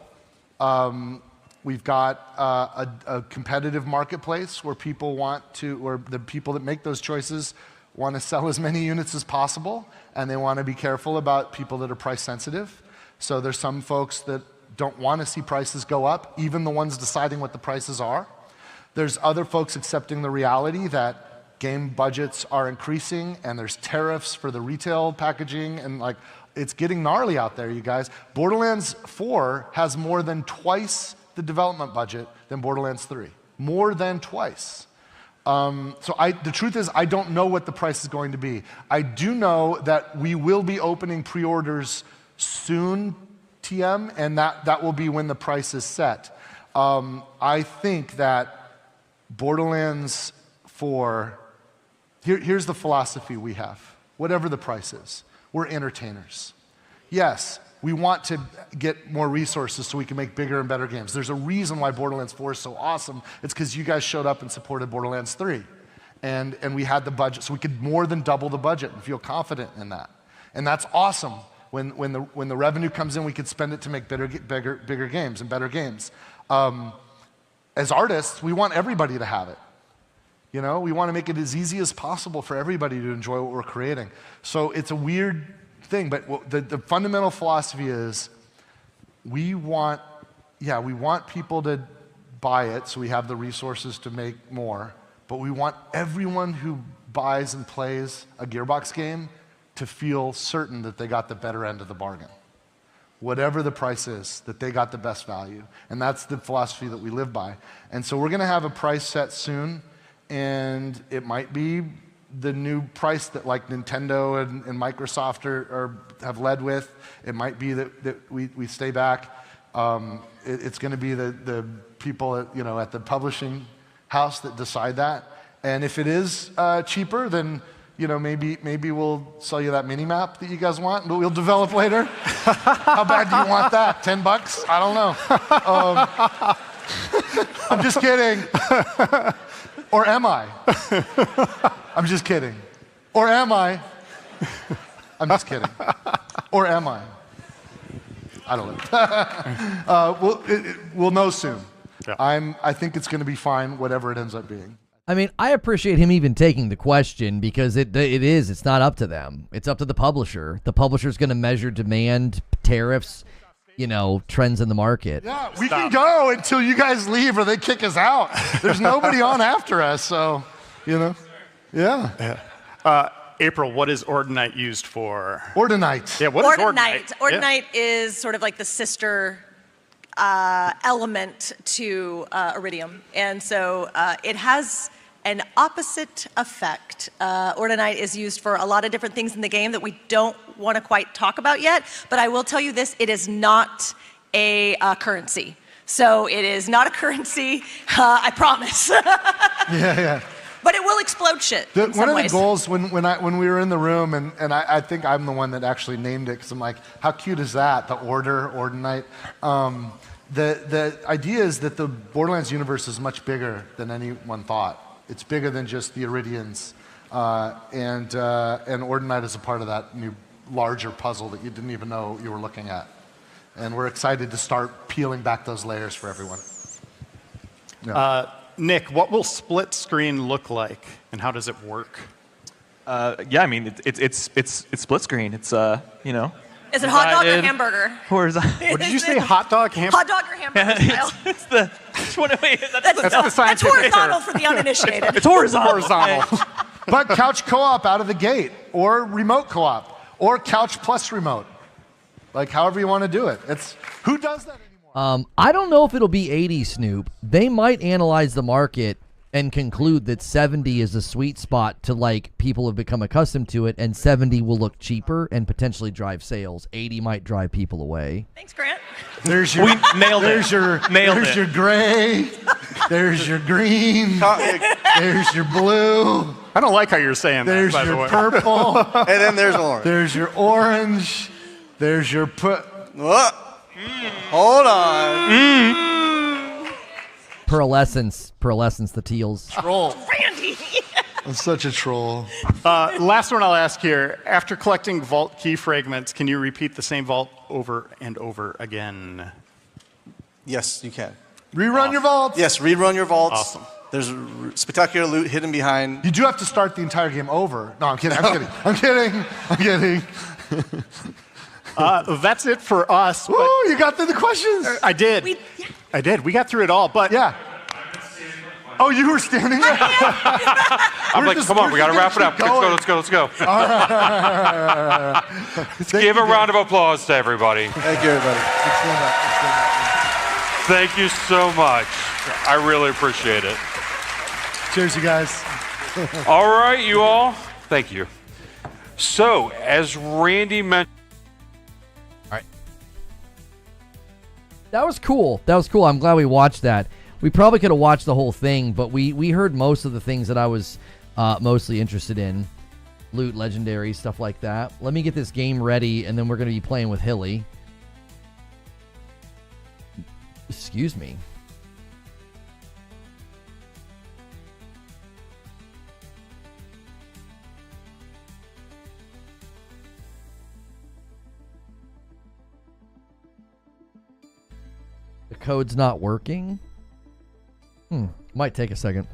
We've got a competitive marketplace where people or the people that make those choices want to sell as many units as possible, and they want to be careful about people that are price sensitive. So there's some folks that don't want to see prices go up, even the ones deciding what the prices are. There's other folks accepting the reality that game budgets are increasing, and there's tariffs for the retail packaging, and like, it's getting gnarly out there, you guys. Borderlands 4 has more than twice the development budget than Borderlands 3. More than twice. The truth is, I don't know what the price is going to be. I do know that we will be opening pre-orders soon, TM, and that will be when the price is set. I think that Borderlands 4, here's the philosophy we have. Whatever the price is, we're entertainers. Yes, we want to get more resources so we can make bigger and better games. There's a reason why Borderlands 4 is so awesome. It's because you guys showed up and supported Borderlands 3. And we had the budget, so we could more than double the budget and feel confident in that. And that's awesome. When the revenue comes in, we could spend it to make bigger games and better games. As artists, we want everybody to have it. You know, we want to make it as easy as possible for everybody to enjoy what we're creating. So it's a weird thing, but the fundamental philosophy is we want people to buy it so we have the resources to make more, but we want everyone who buys and plays a Gearbox game to feel certain that they got the better end of the bargain. Whatever the price is, that they got the best value. And that's the philosophy that we live by. And so we're going to have a price set soon, and it might be the new price that like Nintendo and Microsoft have led with. It might be that we stay back. It's going to be the people at the publishing house that decide that. And if it is cheaper, then maybe we'll sell you that mini map that you guys want, but we'll develop later. How bad do you want that? $10? I don't know. I'm just kidding. Or am I? I'm just kidding. Or am I? I'm just kidding. Or am I? I don't know. We'll know soon. Yeah. I think it's going to be fine, whatever it ends up being. I mean, I appreciate him even taking the question because it's not up to them. It's up to the publisher. The publisher's going to measure demand, tariffs, trends in the market. Yeah, we can go until you guys leave or they kick us out. There's nobody on after us, so, Yeah. April, what is Ordinite used for? Ordinite. Yeah, what is Ordinite? Ordinite is sort of like the sister element to Iridium. And so it has an opposite effect. Ordinite is used for a lot of different things in the game that we don't want to quite talk about yet, but I will tell you this, it is not a currency. So it is not a currency, I promise. Yeah. But it will explode shit in some One of ways. the goals when we were in the room, and I think I'm the one that actually named it, because I'm like, how cute is that, the Ordinite? The idea is that the Borderlands universe is much bigger than anyone thought. It's bigger than just the Iridians, and Ordinite is a part of that new larger puzzle that you didn't even know you were looking at. And we're excited to start peeling back those layers for everyone. Yeah. Nick, what will split screen look like, and how does it work? Yeah, I mean, it's split screen. It's Is it hot dog or hamburger? What did you say? Hot dog, hamburger? Hot dog or hamburger style. It's the. Wait, that's horizontal for the uninitiated. It's horizontal. But couch co-op out of the gate, or remote co-op, or couch plus remote. Like however you want to do it. Who does that anymore? I don't know if it'll be 80, Snoop. They might analyze the market and conclude that 70 is a sweet spot to people have become accustomed to it, and 70 will look cheaper and potentially drive sales. 80 might drive people away. Thanks, Grant. There's your there's your gray. There's your green. There's your blue. I don't like how you're saying that, by the way. There's your purple. And then there's orange. There's your orange. There's your Hold on. Pearlescence, the teals. Troll. Randy. I'm such a troll. Last one I'll ask here. After collecting vault key fragments, can you repeat the same vault over and over again? Yes, you can. Rerun your vaults. Yes, rerun your vaults. Awesome. There's spectacular loot hidden behind. You do have to start the entire game over. No, I'm kidding. I'm kidding. That's it for us. Woo, you got through the questions. I did. I did. We got through it all, but Yeah. Oh, you were standing there? I'm like, come on, we got to wrap it up. Let's go. Give a round of applause to everybody. Thank you, everybody. Thank you so much. I really appreciate it. Cheers, you guys. All right, you all. Thank you. So, as Randy mentioned, That was cool. I'm glad we watched that. We probably could have watched the whole thing, but we heard most of the things that I was mostly interested in. Loot, legendary, stuff like that. Let me get this game ready, and then we're going to be playing with Hilly. Excuse me. The code's not working? Might take a second.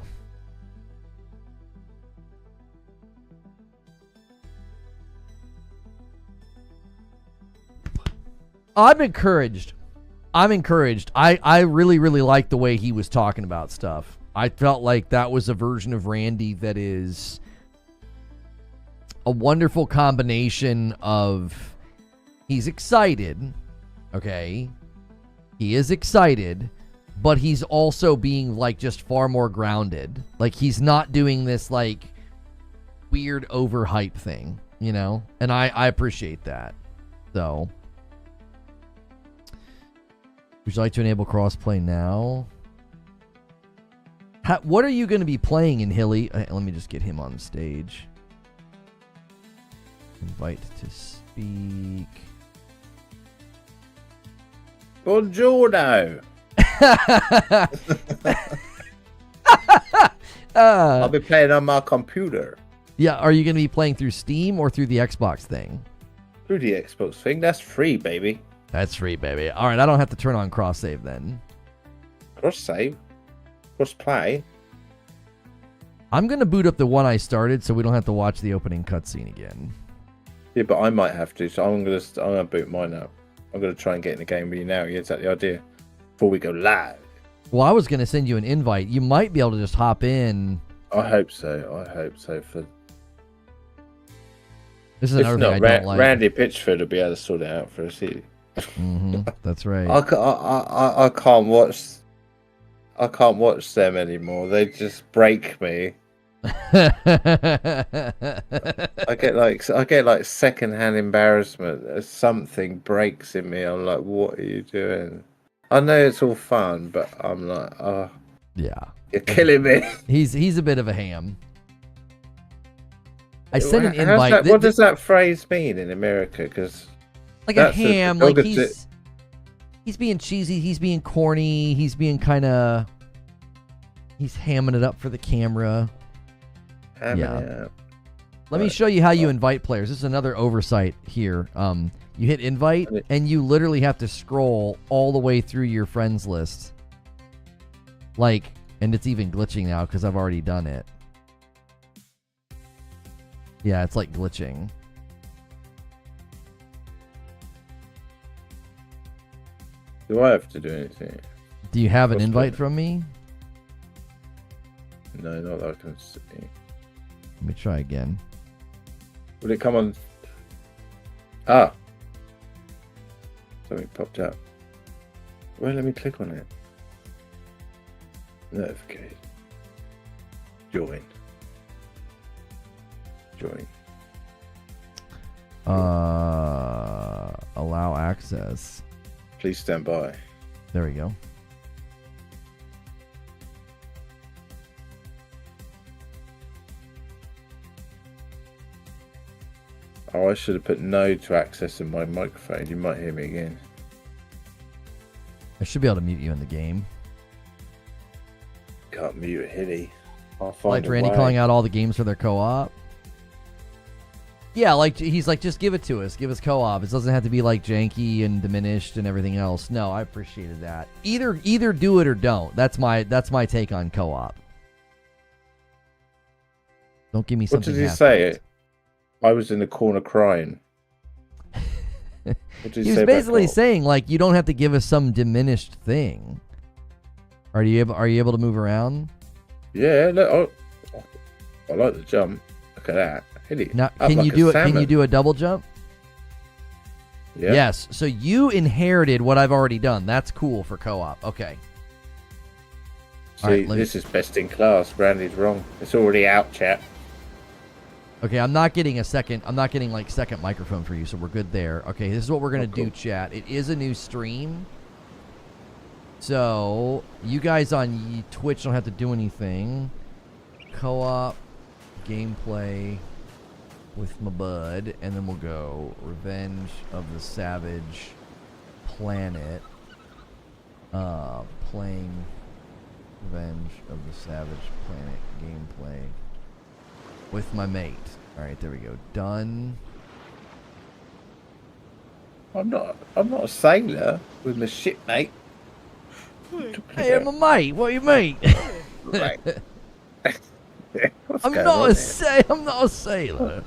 I'm encouraged. I really, really like the way he was talking about stuff. I felt like that was a version of Randy that is a wonderful combination of he's excited, okay? He is excited, but he's also being like just far more grounded. Like he's not doing this like weird overhype thing, you know? And I appreciate that. So, would you like to enable crossplay now? What are you going to be playing in Hilly? Let me just get him on the stage. Invite to speak. Buongiorno. I'll be playing on my computer. Yeah, are you going to be playing through Steam or through the Xbox thing? Through the Xbox thing. That's free, baby. That's free, baby. All right, I don't have to turn on cross save then. Cross save? Cross play? I'm going to boot up the one I started so we don't have to watch the opening cutscene again. Yeah, but I might have to, so I'm gonna boot mine up. I'm gonna try and get in the game with you now. Yeah, is that the idea? Before we go live. Well, I was going to send you an invite. You might be able to just hop in. I hope so. For this is another thing I don't like. Randy Pitchford will be able to sort it out for us. That's right. I can't watch. I can't watch them anymore. They just break me. I get like secondhand embarrassment. Something breaks in me. I'm like, what are you doing? I know it's all fun, but I'm like, oh, yeah, you're killing me. He's a bit of a ham. I sent an invite. What does that phrase mean in America? Because like a ham, like he's being cheesy, he's being corny, he's being kind of, he's hamming it up for the camera. Let me show you how you invite players. This is another oversight here. You hit invite, and you literally have to scroll all the way through your friends list. Like, and it's even glitching now because I've already done it. Yeah, it's like glitching. Do I have to do anything? Do you have an invite from me? No, not that I can see. Let me try again. Will it come on? Ah. Something popped up. Well, let me click on it. Notification. Join. Allow access. Please stand by. There we go. Oh, I should have put no to access in my microphone. You might hear me again. I should be able to mute you in the game. Can't mute a Hilly. I'll find Like a Randy way. calling out all the games for their co-op. Yeah, like he's like, just give it to us. Give us co-op. It doesn't have to be like janky and diminished and everything else. No, I appreciated that. Either do it or don't. That's my take on co-op. Don't give me something. What did he say? I was in the corner crying. He was basically saying like, you don't have to give us some diminished thing. Are you able to move around? Yeah, look, I like the jump. Look at that. Hit it. Now, can you do it? Can you do a double jump? Yeah. Yes. So you inherited what I've already done. That's cool for co-op. Okay. See, right, this is best in class. Brandy's wrong. It's already out, chat. Okay, I'm not getting second microphone for you, so we're good there. Okay, this is what we're gonna do, chat. It is a new stream, so you guys on Twitch don't have to do anything. Co-op gameplay with my bud, and then we'll go Revenge of the Savage Planet. Playing Revenge of the Savage Planet gameplay with my mate. All right, there we go. Done. I'm not a sailor with my shipmate. Hey, I'm a mate. What do you mean? Right. I'm not a sailor. I'm not a sailor.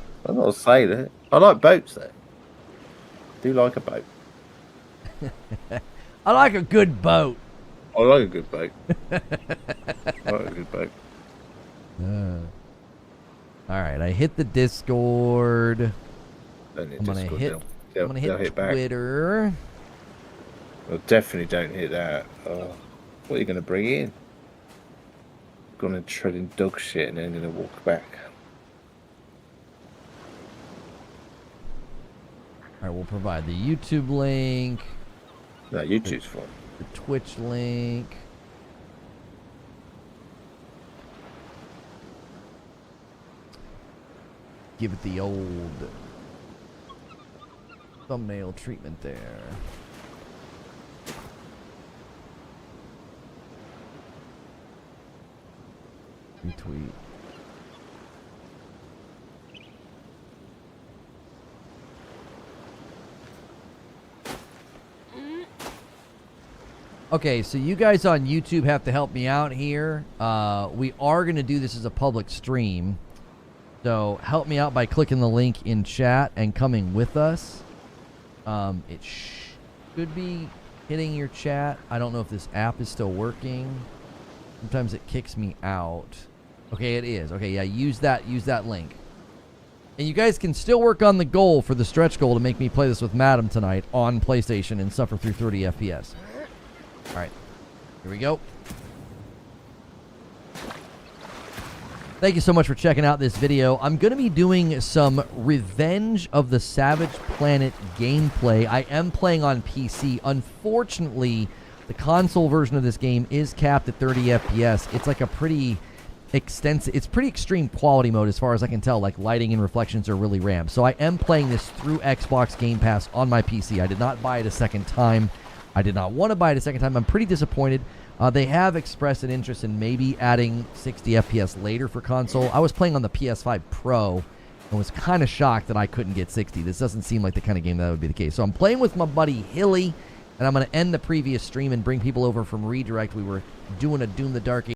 I like boats though. Do like a boat. I like a good boat. I like a good boat. I like a good boat. All right, I hit the Discord. I'm gonna hit Twitter. Well, definitely don't hit that. What are you gonna bring in? Gonna tread in dog shit and then gonna walk back. All right, we'll provide the YouTube link. No, YouTube's fine. The Twitch link. Give it the old thumbnail treatment there. Retweet. Okay, so you guys on YouTube have to help me out here. We are going to do this as a public stream. So help me out by clicking the link in chat and coming with us. It should be hitting your chat. I don't know if this app is still working. Sometimes it kicks me out. Okay, it is. Okay, yeah, use that link. And you guys can still work on the goal for the stretch goal to make me play this with Madam tonight on PlayStation and suffer through 30 FPS. All right, here we go. Thank you so much for checking out this video. I'm going to be doing some Revenge of the Savage Planet gameplay. I am playing on PC. Unfortunately, the console version of this game is capped at 30 FPS. It's like a pretty extensive, it's pretty extreme quality mode as far as I can tell. Like lighting and reflections are really ramped. So I am playing this through Xbox Game Pass on my PC. I did not buy it a second time. I did not want to buy it a second time. I'm pretty disappointed. They have expressed an interest in maybe adding 60 FPS later for console. I was playing on the PS5 Pro and was kind of shocked that I couldn't get 60. This doesn't seem like the kind of game that would be the case. So I'm playing with my buddy Hilly, and I'm going to end the previous stream and bring people over from Redirect. We were doing a Doom the Dark